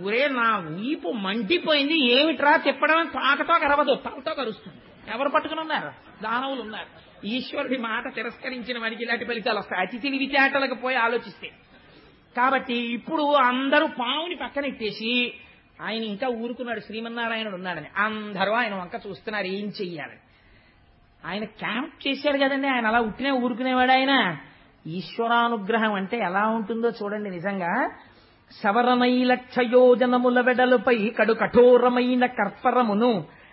ఊరే నా వీపు మండిపోయింది, ఏమిట్రా చెప్పడం, తాకతో కరవదు, తలతో కరుస్తుంది. ఎవరు పట్టుకుని ఉన్నారు, దానవులు ఉన్నారు. ఈశ్వరుడి మాట తిరస్కరించిన వారికి ఇలాంటి ఫలితాలు వస్తాయి, అతి తెలివితేటలకు పోయి ఆలోచిస్తే. కాబట్టి ఇప్పుడు అందరూ పావుని పక్కనెట్టేసి ఆయన ఇంకా ఊరుకున్నాడు, శ్రీమన్నారాయణుడు ఉన్నాడని. అందరూ ఆయన వంక చూస్తున్నారు ఏం చెయ్యాలని. ఆయన క్యాంప్ చేశాడు కదండి, ఆయన అలా ఉట్టినే ఊరుకునేవాడు. ఆయన ఈశ్వరానుగ్రహం అంటే ఎలా ఉంటుందో చూడండి. నిజంగా సవరనైలక్షయోజనముల వెడలుపై కడు కఠోరమైన కర్పరమును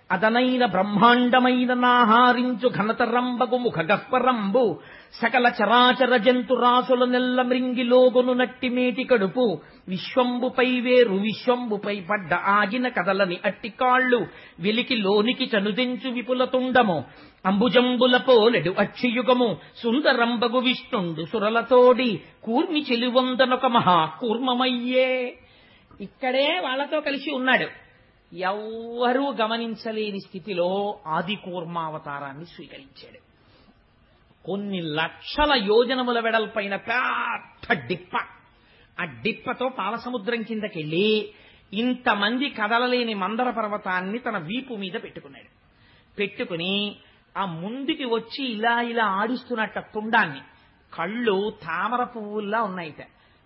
అదనైన బ్రహ్మాండమైన నాహారించు ఘనతరంబగు ముఖ గహ్వరంబు సకల చరాచర జంతురాసుల నెల్ల మృంగిలోగును నట్టి మేటి కడుపు విశ్వంబుపై వేరు విశ్వంబుపై పడ్డ ఆగిన కదలని అట్టి కాళ్ళు వెలికి లోనికి చనుదెంచు విపుల తుండము అంబుజంబుల పోలెడు అక్షియుగము సుందరంబగు విష్ణుండు సురలతోడి కూర్మి చెలివందనొక మహా కూర్మమయ్యే. ఇక్కడే వాళ్లతో కలిసి ఉన్నాడు. ఎవ్వరూ గమనించలేని స్థితిలో ఆది కూర్మావతారాన్ని స్వీకరించాడు. కొన్ని లక్షల యోజనముల వెడల్పైన పెద్ద డిప్ప, ఆ డిప్పతో పాలసముద్రం కిందకెళ్ళి ఇంతమంది కదలలేని మందర పర్వతాన్ని తన వీపు మీద పెట్టుకున్నాడు. పెట్టుకుని ఆ ముందుకి వచ్చి ఇలా ఇలా ఆడిస్తున్నట్ట తుండాన్ని. కళ్ళు తామర పువ్వుల్లా ఉన్నాయిట.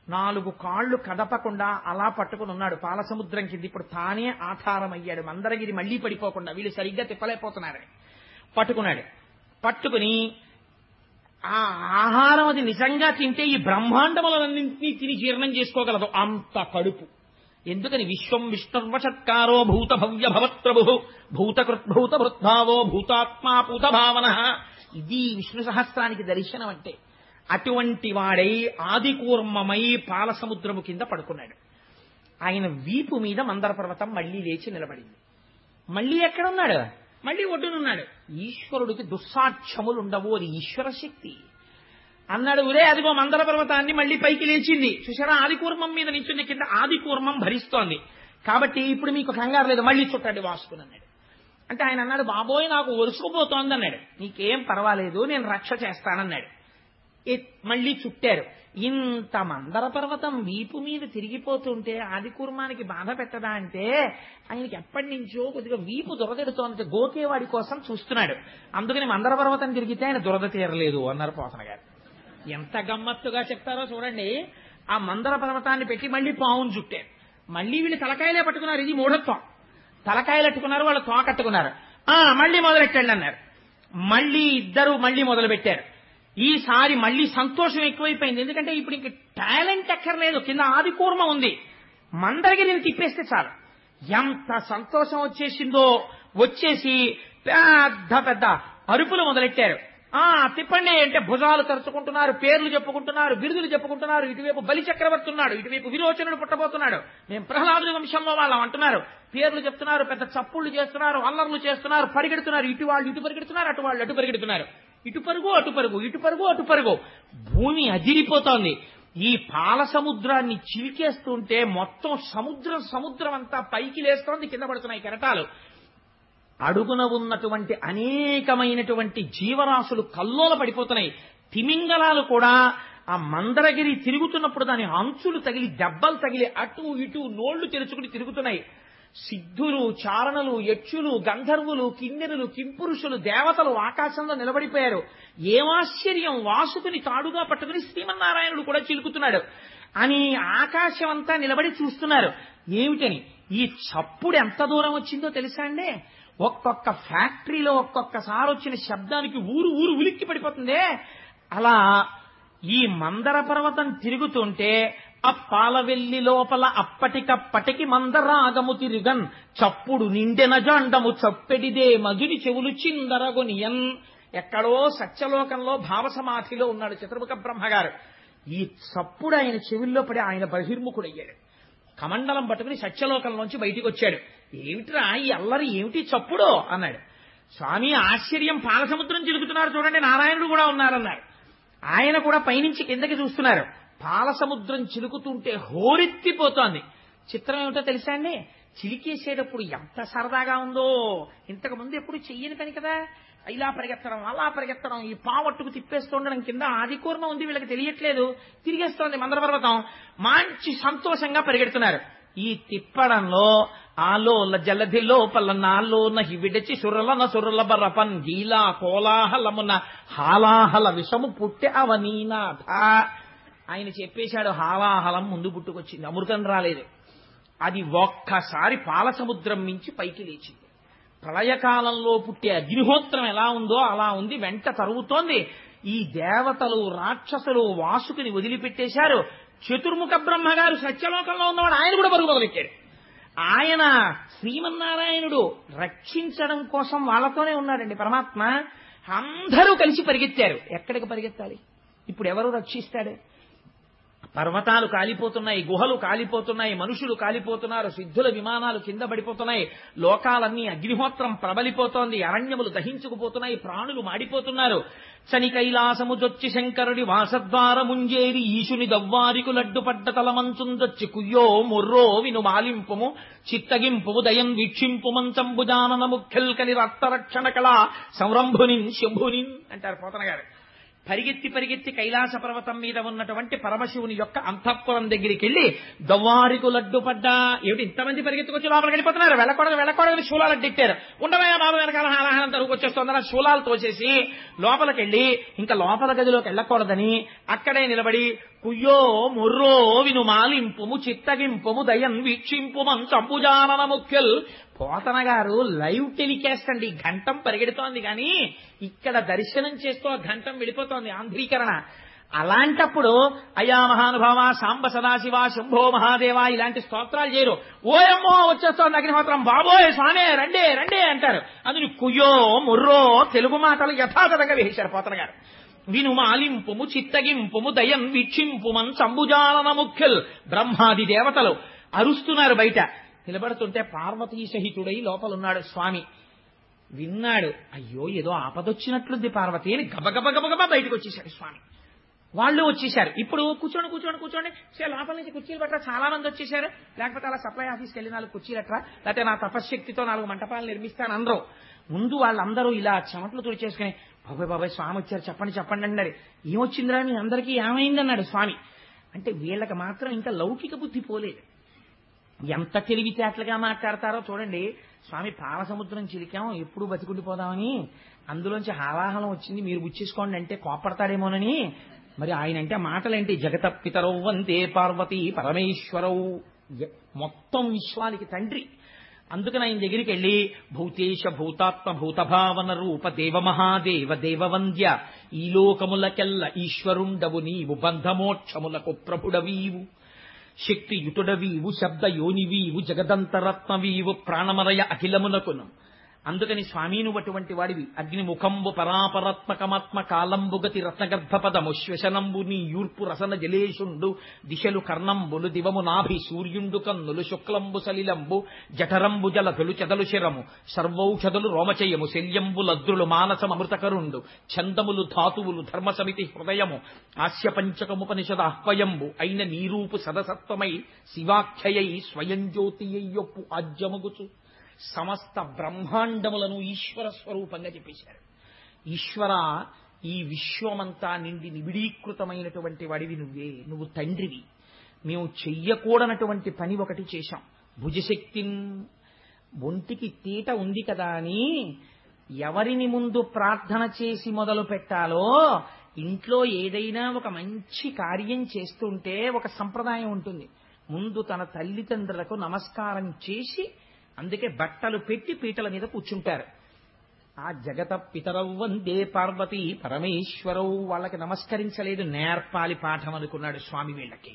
4 కాళ్లు కదపకుండా అలా పట్టుకుని ఉన్నాడు పాలసముద్రం కింద. ఇప్పుడు తానే ఆధారమయ్యాడు, మందరగిరి మళ్లీ పడిపోకుండా, వీళ్ళు సరిగ్గా తిప్పలేకపోతున్నారని పట్టుకున్నాడు. పట్టుకుని ఆ ఆహారం అది నిజంగా తింటే ఈ బ్రహ్మాండములన్నింటినీ తిని జీర్ణం చేసుకోగలదు అంత కడుపు. ఎందుకని విశ్వం విష్ణుర్వషత్కారో భూత భవ్య భవత్ప్రభు భూతకృద్భూత భృద్భావో భూతాత్మా పూత భావన. ఇది విష్ణు సహస్రానికి దర్శనం అంటే. అటువంటి వాడై ఆదికూర్మమై పాలసముద్రము కింద పడుకున్నాడు. ఆయన వీపు మీద మందర పర్వతం మళ్లీ లేచి నిలబడింది. మళ్లీ ఎక్కడున్నాడు? మళ్లీ ఒడ్డునున్నాడు. ఈశ్వరుడికి దుస్సాక్ష్యములు ఉండవు, అది ఈశ్వర శక్తి అన్నాడు. ఒరే అదిగో మందర పర్వతాన్ని మళ్లీ పైకి లేచింది చూసారా, ఆదికూర్మం మీద నించున్న కింద ఆదికూర్మం భరిస్తోంది కాబట్టి ఇప్పుడు మీకు కంగారు లేదు, మళ్లీ చుట్టండి వాసుకుని అన్నాడు. అంటే ఆయన అన్నాడు, బాబోయ్ నాకు ఒరుసుకుపోతోంది అన్నాడు. నీకేం పర్వాలేదు, నేను రక్ష చేస్తానన్నాడు. మళ్లీ చుట్టారు. ఇంత మందర పర్వతం వీపు మీద తిరిగిపోతుంటే ఆదికూర్మానికి బాధ పెట్టదా అంటే ఆయనకి ఎప్పటి నుంచో కొద్దిగా వీపు దురదెడుతోంది, గోకేవాడి కోసం చూస్తున్నాడు. అందుకని మందర పర్వతం తిరిగితే ఆయన దురద తీరలేదు అన్నారు పోతన గారు. ఎంత గమ్మత్తుగా చెప్తారో చూడండి. ఆ మందర పర్వతాన్ని పెట్టి మళ్లీ పావును చుట్టారు. మళ్లీ వీళ్ళు తలకాయలే పట్టుకున్నారు. ఇది మూఢత్వం. తలకాయలు అట్టుకున్నారు, వాళ్ళు తోకట్టుకున్నారు. మళ్లీ మొదలెట్టండి అన్నారు. మళ్లీ ఇద్దరు మళ్లీ మొదలు పెట్టారు. ఈసారి మళ్లీ సంతోషం ఎక్కువైపోయింది. ఎందుకంటే ఇప్పుడు ఇంక టాలెంట్ ఎక్కర్లేదు, కింద ఆదికూర్మ ఉంది, మందరగిరిని తిప్పేస్తే చాలు. ఎంత సంతోషం వచ్చేసిందో. వచ్చేసి పెద్ద పెద్ద అరుపులు మొదలెట్టారు. తిప్పండి అంటే భుజాలు తరుచుకుంటున్నారు, పేర్లు చెప్పుకుంటున్నారు, బిరుదులు చెప్పుకుంటున్నారు. ఇటువైపు బలి చక్రవర్తి ఉన్నాడు, ఇటువైపు విరోచనుడు పుట్టబోతున్నాడు, మేము ప్రహ్లాదుడి వంశంలో వాళ్ళం అంటున్నారు. పేర్లు చెప్తున్నారు, పెద్ద చప్పుళ్లు చేస్తున్నారు, అల్లర్లు చేస్తున్నారు, పరిగెడుతున్నారు. ఇటు వాళ్ళు ఇటు పరిగెడుతున్నారు, అటు వాళ్ళు అటు పరిగెడుతున్నారు. ఇటు పరుగు అటు పరుగు, ఇటు పరుగు అటు పరుగు. భూమి అదిరిపోతోంది. ఈ పాల సముద్రాన్ని చిలికేస్తుంటే మొత్తం సముద్రం అంతా పైకి లేస్తోంది, కింద పడుతున్నాయి కెరటాలు. అడుగున ఉన్నటువంటి అనేకమైనటువంటి జీవరాశులు కల్లోల పడిపోతున్నాయి. తిమింగలాలు కూడా ఆ మందరగిరి తిరుగుతున్నప్పుడు దాని అంచులు తగిలి దెబ్బలు తగిలి అటు ఇటు నోళ్లు తెరుచుకుని తిరుగుతున్నాయి. సిద్ధులు, చారణులు, యక్షులు, గంధర్వులు, కిన్నెరులు, కింపురుషులు, దేవతలు ఆకాశంలో నిలబడిపోయారు. ఏమాశ్చర్యం, వాసుకుని తాడుగా పట్టుకుని శ్రీమన్నారాయణుడు కూడా చిలుకుతున్నాడు అని ఆకాశం అంతా నిలబడి చూస్తున్నారు. ఏమిటని ఈ చప్పుడు ఎంత దూరం వచ్చిందో తెలుసా అండి? ఒక్కొక్క ఫ్యాక్టరీలో ఒక్కొక్కసారి వచ్చిన శబ్దానికి ఊరు ఉలిక్కి పడిపోతుందే. అలా ఈ మందర పర్వతం తిరుగుతుంటే అప్పాలవెల్లి లోపల అప్పటికప్పటికి మందరాగము తిరుగన్ చప్పుడు నిండెన జాండము చప్పెడిదే మధుని చెవులు చిందరగొనియన్. ఎక్కడో సత్యలోకంలో భావసమాధిలో ఉన్నాడు చతుర్ముఖ బ్రహ్మగారు. ఈ చప్పుడు ఆయన చెవుల్లో పడి ఆయన బహిర్ముఖుడయ్యాడు. కమండలం పట్టుకుని సత్యలోకంలోంచి బయటికి వచ్చాడు. ఏమిట్రా ఈ అల్లరి, ఏమిటి చప్పుడు అన్నాడు. స్వామి ఆశ్చర్యం, పాలసముద్రం చిలుకుతున్నారు చూడండి, నారాయణుడు కూడా ఉన్నారన్నారు. ఆయన కూడా పైనుంచి కిందకి చూస్తున్నారు. పాలసముద్రం చిలుకుతుంటే హోరెత్తిపోతోంది. చిత్రం ఏమిటో తెలుసా అండి? చిలికేసేటప్పుడు ఎంత సరదాగా ఉందో. ఇంతకు ముందు ఎప్పుడు చెయ్యని పని కదా, ఇలా పరిగెత్తడం అలా పరిగెత్తడం, ఈ పావట్టుకు తిప్పేస్తుండడం. కింద ఆదికూర్మ ఉంది, వీళ్ళకి తెలియట్లేదు, తిరిగేస్తోంది మందర పర్వతం. మంచి సంతోషంగా పరిగెడుతున్నారు. ఈ తిప్పడంలో ఆలోల జలధి లోపల నాలోన విడచి సురల బరపన్ గీలా కోలాహలమున హాలాహల విషము పుట్టె అవనీనాథ. ఆయన చెప్పేశాడు, హాలాహలం ముందు పుట్టుకొచ్చింది, అమృతం రాలేదు. అది ఒక్కసారి పాలసముద్రం మించి పైకి లేచింది. ప్రళయకాలంలో పుట్టే అగ్నిహోత్రం ఎలా ఉందో అలా ఉంది, వెంట తరుగుతోంది. ఈ దేవతలు రాక్షసులు వాసుకుని వదిలిపెట్టేశారు. చతుర్ముఖ బ్రహ్మగారు సత్యలోకంలో ఉన్నవాడు, ఆయన కూడా పరుగు మొదలెట్టాడు. ఆయన శ్రీమన్నారాయణుడు రక్షించడం కోసం వాళ్ళతోనే ఉన్నాడండి పరమాత్మ. అందరూ కలిసి పరిగెత్తారు. ఎక్కడికి పరిగెత్తాలి? ఇప్పుడు ఎవరు రక్షిస్తాడు? పర్వతాలు కాలిపోతున్నాయి, గుహలు కాలిపోతున్నాయి, మనుషులు కాలిపోతున్నారు, సిద్ధుల విమానాలు కింద పడిపోతున్నాయి, లోకాలన్నీ అగ్నిహోత్రం ప్రబలిపోతోంది, అరణ్యములు దహించుకుపోతున్నాయి, ప్రాణులు మాడిపోతున్నారు. శని కైలాసము జొచ్చి శంకరుడి వాసద్వారముంజేరి ఈశుని దవ్వారికు లడ్డుపడ్డ తలమంచుందొచ్చి కుయ్యో మొర్రో విను మాలింపుము చిత్తగింపుము దయం వీక్షింపు మంచంబుజానన ముఖ్యల్కని రక్తరక్షణ కళ సంరంభునిన్ శంభునిన్ అంటారు పోతన గారు. పరిగెత్తి పరిగెత్తి కైలాస పర్వతం మీద ఉన్నటువంటి పరమశివుని యొక్క అంతఃపురం దగ్గరికి వెళ్లి దవ్వారికు లడ్డుపడ్డా. ఏమిటి ఇంతమంది పరిగెత్తుకొచ్చి లోపలికి వెళ్ళిపోతున్నారు? వెళ్ళకూడదు శూలాలు అడ్డెట్టారు. ఉండవయ్యా బాబు వెనకాల హాలాహలం తరుగుకొచ్చేస్తోందని శూలాలు తోసేసి లోపలికెళ్ళి ఇంకా లోపల గదిలోకి వెళ్ళకూడదని అక్కడే నిలబడి కుయ్యో మొర్రో విను మాలింపుము చిత్తగింపుము దయన్ వీక్షింపుమం చంపుజానన ముఖ్యల్. పోతన గారు లైవ్ టెలికాస్ట్ అండి, ఘంటం పరిగెడుతోంది కానీ ఇక్కడ దర్శనం చేస్తూ ఘంటం వెళ్ళిపోతోంది, ఆంధ్రీకరణ. అలాంటప్పుడు అయా మహానుభావ సాంబ సదాశివ శంభో మహాదేవ ఇలాంటి స్తోత్రాలు చేయరు. ఓయమ్మో వచ్చేస్తోంది అగ్నిహోత్రం, బాబోయ్ స్వామే రండే రండే అంటారు. అందుని కుయ్యో మొర్రో తెలుగు మాటలు యథాతథంగా వేశారు పోతన గారు. విను మాలింపుము చిత్తగింపుము దయం వీక్షింపుమన్ సంబుజానన ముఖ్యల్. బ్రహ్మాది దేవతలు అరుస్తున్నారు బయట. నిలబడుతుంటే పార్వతీ సహితుడై లోపలున్నాడు స్వామి. విన్నాడు, అయ్యో ఏదో ఆపదొచ్చినట్లుంది పార్వతి అని గబగబ బయటకు వచ్చేశాడు స్వామి. వాళ్ళు వచ్చేశారు. ఇప్పుడు కూర్చోండి లోపల నుంచి కుర్చీలు పట్టరా, చాలా మంది వచ్చేశారు. లేకపోతే అలా సప్లై ఆఫీస్కి వెళ్ళి 4 కుర్చీలు అట్రా, లేకపోతే నా తపశ్శక్తితో 4 మంటపాలు నిర్మిస్తాను అందరూ. ముందు వాళ్ళందరూ ఇలా చెమట్లు తుడిచేసుకుని బాబాయ్ స్వామి వచ్చారు చెప్పండి అన్నారు. ఏమొచ్చిందిరా మీ అందరికీ, ఏమైందన్నాడు స్వామి. అంటే వీళ్ళకి మాత్రం ఇంకా లౌకిక బుద్ధి పోలేదు. ఎంత తెలివితేటలుగా మాట్లాడతారో చూడండి. స్వామి పాలసముద్రం చిలికాం, ఎప్పుడు బతికుండిపోదామని, అందులోంచి హాలాహలం వచ్చింది, మీరు గుచ్చేసుకోండి అంటే కోపడతాడేమోనని. మరి ఆయన అంటే మాటలేంటి? జగత పితరౌ వందే పార్వతీ పరమేశ్వరౌ, మొత్తం విశ్వానికి తండ్రి. అందుకని ఆయన దగ్గరికి వెళ్ళి భూతేశ భూతాత్మ భూతభావన రూప దేవ మహాదేవ దేవవంద్య, ఈ లోకములకెల్ల ఈశ్వరుండవు నీవు, బంధమోక్షములకు ప్రభుడవీవు, శక్తియుతుడవీవు, శబ్దయోనివీవు, జగదంతరత్నవీవు, ప్రాణమరయ అఖిలమునకును. అందుకని స్వామి నువ్వు అటువంటి వాడివి. అగ్నిముఖంబు పరాపరాత్మకమాత్మ కాలంబుగతి రత్నగర్భపదము శ్వశనంబు నీ యూర్పు రసన జలేషుండు, దిశలు కర్ణంబులు దివము నాభి సూర్యుండు కన్నులు శుక్లంబు సలిలంబు జఠరంబు జలధులు చెదలు శిరము సర్వౌషధులు రోమచయము శల్యంబులద్రులు మానసమృతకరుండు ఛందములు ధాతువులు ధర్మసమితి హృదయము ఆస్య పంచకముపనిషద ఆహ్వయంబు అయిన నీరూపు సదసత్వమై శివాఖ్యయై స్వయం జ్యోతియ్యొప్పు ఆజ్యమగుచు సమస్త బ్రహ్మాండములను ఈశ్వర స్వరూపంగా చెప్పేశారు. ఈశ్వర, ఈ విశ్వమంతా నిండి నిబిడీకృతమైనటువంటి వాడివి నువ్వే, నువ్వు తండ్రివి. మేము చెయ్యకూడనటువంటి పని ఒకటి చేశాం. భుజశక్తిన్, ఒంటికి తీట ఉంది కదా అని ఎవరిని ముందు ప్రార్థన చేసి మొదలు పెట్టాలో, ఇంట్లో ఏదైనా ఒక మంచి కార్యం చేస్తుంటే ఒక సంప్రదాయం ఉంటుంది. ముందు తన తల్లిదండ్రులకు నమస్కారం చేసి, అందుకే బట్టలు పెట్టి పీటల మీద కూర్చుంటారు. ఆ జగత పితరౌ వందే పార్వతీ పరమేశ్వరౌ, వాళ్ళకి నమస్కరించలేదు, నేర్పాలి పాఠం అనుకున్నాడు స్వామి వీళ్ళకి.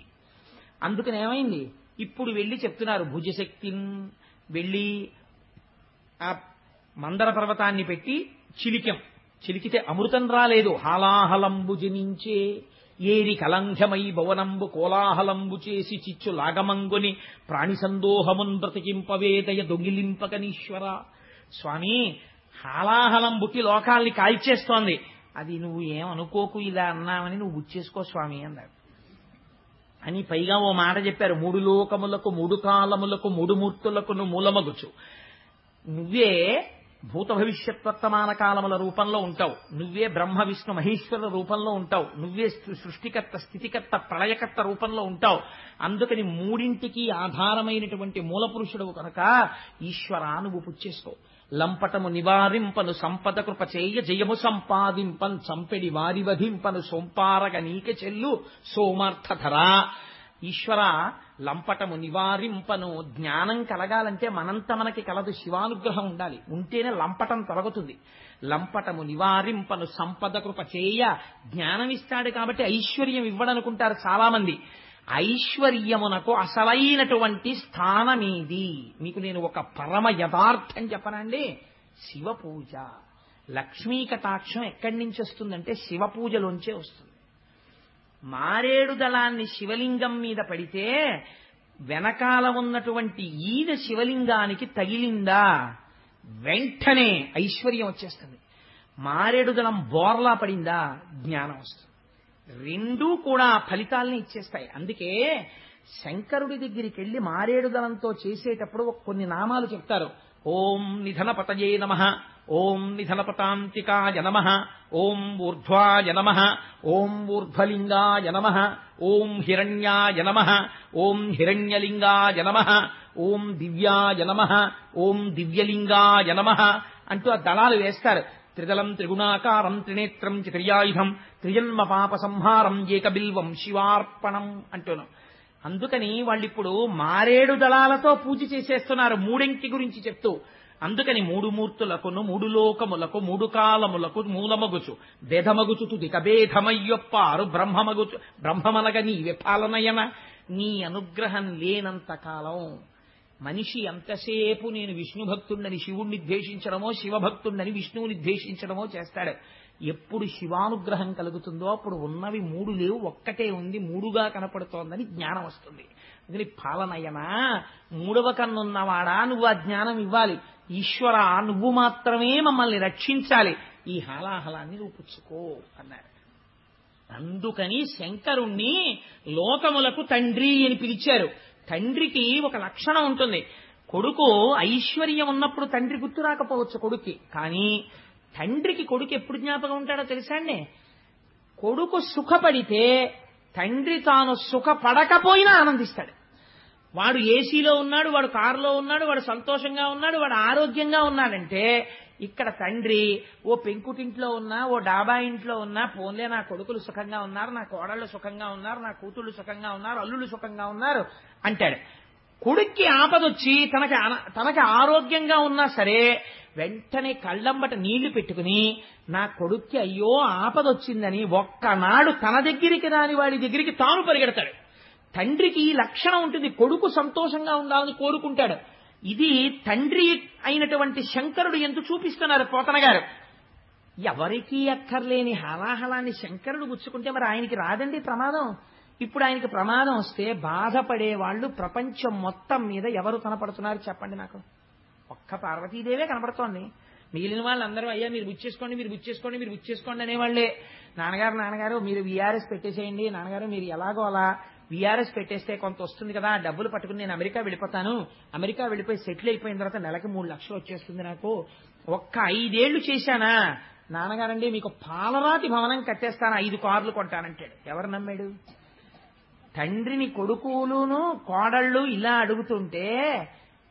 అందుకని ఏమైంది, ఇప్పుడు వెళ్ళి చెప్తున్నారు భుజశక్తిని. వెళ్ళి ఆ మందర పర్వతాన్ని పెట్టి చిలికితే అమృతం రాలేదు, హాలాహలంబు జనించే ఏరి కలంఘమై భవనంబు కోలాహలంబు చేసి చిచ్చు లాగమంగుని ప్రాణి సందోహమున్ బ్రతికింపవేదయ దొంగిలింపకనీశ్వర. స్వామి హాలాహలంబుకి లోకాల్ని కాల్చేస్తోంది, అది నువ్వు ఏమనుకోకు, ఇలా అన్నామని నువ్వు గుచ్చేసుకో స్వామి అన్నాడు. అని పైగా ఓ మాట చెప్పారు, 3 లోకములకు 3 కాలములకు 3 మూర్తులకు మూలమగుచు. నువ్వే భూత భవిష్యత్ వర్తమాన కాలముల రూపంలో ఉంటావు, నువ్వే బ్రహ్మ విష్ణు మహేశ్వర రూపంలో ఉంటావు, నువ్వే సృష్టికర్త స్థితికర్త ప్రళయకర్త రూపంలో ఉంటావు. అందుకని 3ంటికి ఆధారమైనటువంటి మూల పురుషుడు కనుక ఈశ్వర నువ్వు పుచ్చేసుకో. లంపటము నివారింపను సంపద కృప చేయ జయము సంపాదింపన్ చంపెడి వారి వధింపను సోంపారగ నీక చెల్లు సోమార్థధరా. ఈశ్వర లంపటము నివారింపను. జ్ఞానం కలగాలంటే మనంత మనకి కలదు, శివానుగ్రహం ఉండాలి. ఉంటేనే లంపటం తొలగుతుంది. లంపటము నివారింపను సంపద కృప చేయ. జ్ఞానం ఇస్తాడు కాబట్టి ఐశ్వర్యం ఇవ్వడనుకుంటారు చాలా మంది. ఐశ్వర్యమునకు అసలైనటువంటి స్థానమేది? మీకు నేను ఒక పరమ యథార్థం చెప్పనండి. శివ పూజ. లక్ష్మీ కటాక్షం ఎక్కడి నుంచి వస్తుందంటే శివ పూజలోంచే వస్తుంది. మారేడు దళాన్ని శివలింగం మీద పడితే వెనకాల ఉన్నటువంటి ఈన శివలింగానికి తగిలిందా వెంటనే ఐశ్వర్యం వచ్చేస్తుంది. మారేడు దళం బోర్లా పడిందా జ్ఞానం వస్తుంది. రెండూ కూడా ఫలితాలని ఇచ్చేస్తాయి. అందుకే శంకరుడి దగ్గరికి వెళ్ళి మారేడు దళంతో చేసేటప్పుడు కొన్ని నామాలు చెప్తారు. ఓం నిధనపతయే నమః, ఓం నిధనపతాంతికాయ నమః, ఓం ఊర్ధ్వాయ నమః, ఓం ఊర్ధ్వలింగాయ నమః, ఓం హిరణ్యాయ నమః, ఓం హిరణ్యలింగాయ నమః, ఓం దివ్యాయ నమః, ఓం దివ్యలింగాయ నమః అంటూ ఆ దళాలు వేస్తారు. త్రిదళం త్రిగుణాకారం త్రినేత్రం చిత్రయాయుధం త్రిజన్మ పాప సంహారం ఏకబిల్వం శివార్పణం అంటున్నాం. అందుకని వాళ్ళిప్పుడు మారేడు దళాలతో పూజ చేసేస్తున్నారు మూడింటి గురించి చెప్తూ. అందుకని మూడు మూర్తులకును మూడు లోకములకు మూడు కాలములకు మూలమగుచు భేదమగుచు తుది కభేదమయ్యొప్పారు బ్రహ్మమనగ నీవే పాలనయన. నీ అనుగ్రహం లేనంత కాలం మనిషి ఎంతసేపు నేను విష్ణు భక్తుడని శివుణ్ణి ద్వేషించడమో, శివభక్తుడని విష్ణువుని ద్వేషించడమో చేస్తాడు. ఎప్పుడు శివానుగ్రహం కలుగుతుందో అప్పుడు ఉన్నవి మూడు లేవు, ఒక్కటే ఉంది, మూడుగా కనపడుతోందని జ్ఞానం వస్తుంది. అందుకని పాలనయన, మూడవ కన్నున్నవాడా నువ్వు ఆ జ్ఞానం ఇవ్వాలి. ఈశ్వర నువ్వు మాత్రమే మమ్మల్ని రక్షించాలి, ఈ హాలాహలాన్ని నువ్వు పుచ్చుకో అన్నారు. అందుకని శంకరుణ్ణి లోకములకు తండ్రి అని పిలిచారు. తండ్రికి ఒక లక్షణం ఉంటుంది. కొడుకు ఐశ్వర్యం ఉన్నప్పుడు తండ్రి గుర్తు రాకపోవచ్చు కొడుక్కి, కానీ తండ్రికి కొడుకు ఎప్పుడు జ్ఞాపకం ఉంటాడో తెలుసా అండి? కొడుకు సుఖపడితే తండ్రి తాను సుఖపడకపోయినా ఆనందిస్తాడు. వాడు ఏసీలో ఉన్నాడు, వాడు కారులో ఉన్నాడు, వాడు సంతోషంగా ఉన్నాడు, వాడు ఆరోగ్యంగా ఉన్నాడంటే ఇక్కడ తండ్రి ఓ పెంకుటింట్లో ఉన్నా, ఓ డాబా ఇంట్లో ఉన్నా, పోన్లే నా కొడుకులు సుఖంగా ఉన్నారు, నా కోడళ్ళు సుఖంగా ఉన్నారు, నా కూతుళ్ళు సుఖంగా ఉన్నారు, అల్లుళ్ళు సుఖంగా ఉన్నారు అంటాడు. కొడుక్కి ఆపదొచ్చి తనకి ఆరోగ్యంగా ఉన్నా సరే వెంటనే కళ్ళంబట నీళ్లు పెట్టుకుని నా కొడుక్కి అయ్యో ఆపదొచ్చిందని ఒక్కనాడు తన దగ్గరికి రాని వాడి దగ్గరికి తాను పరిగెడతాడు. తండ్రికి ఈ లక్షణం ఉంటుంది, కొడుకు సంతోషంగా ఉండాలని కోరుకుంటాడు. ఇది తండ్రి అయినటువంటి శంకరుడు ఎంత చూపిస్తున్నారు పోతన గారు. ఎవరికీ అక్కర్లేని హలాహలాన్ని శంకరుడు గుచ్చుకుంటే మరి ఆయనకి రాదండి ప్రమాదం. ఇప్పుడు ఆయనకి ప్రమాదం వస్తే బాధపడే వాళ్ళు ప్రపంచం మొత్తం మీద ఎవరు కనపడుతున్నారు చెప్పండి నాకు? ఒక్క పార్వతీదేవే కనపడుతోంది. మిగిలిన వాళ్ళందరూ అయ్యా మీరు బుచ్చేసుకోండి, మీరు బుచ్చేసుకోండి, మీరు బుచ్చేసుకోండి అనేవాళ్లే. నాన్నగారు మీరు వీఆర్ఎస్ పెట్టేసేయండి, నాన్నగారు మీరు ఎలాగో అలా వీఆర్ఎస్ పెట్టేస్తే కొంత వస్తుంది కదా, డబ్బులు పట్టుకుని నేను అమెరికా వెళ్ళిపోతాను, అమెరికా వెళ్ళిపోయి సెటిల్ అయిపోయిన తర్వాత నెలకి 3 లక్షలు వచ్చేస్తుంది నాకు, ఒక్క 5 ఏళ్లు చేశానా నాన్నగారండి మీకు పాలరాతి భవనం కట్టేస్తాను, 5 కార్లు కొంటానంటాడు. ఎవరు నమ్మాడు? తండ్రిని కొడుకులును కోడళ్ళు ఇలా అడుగుతుంటే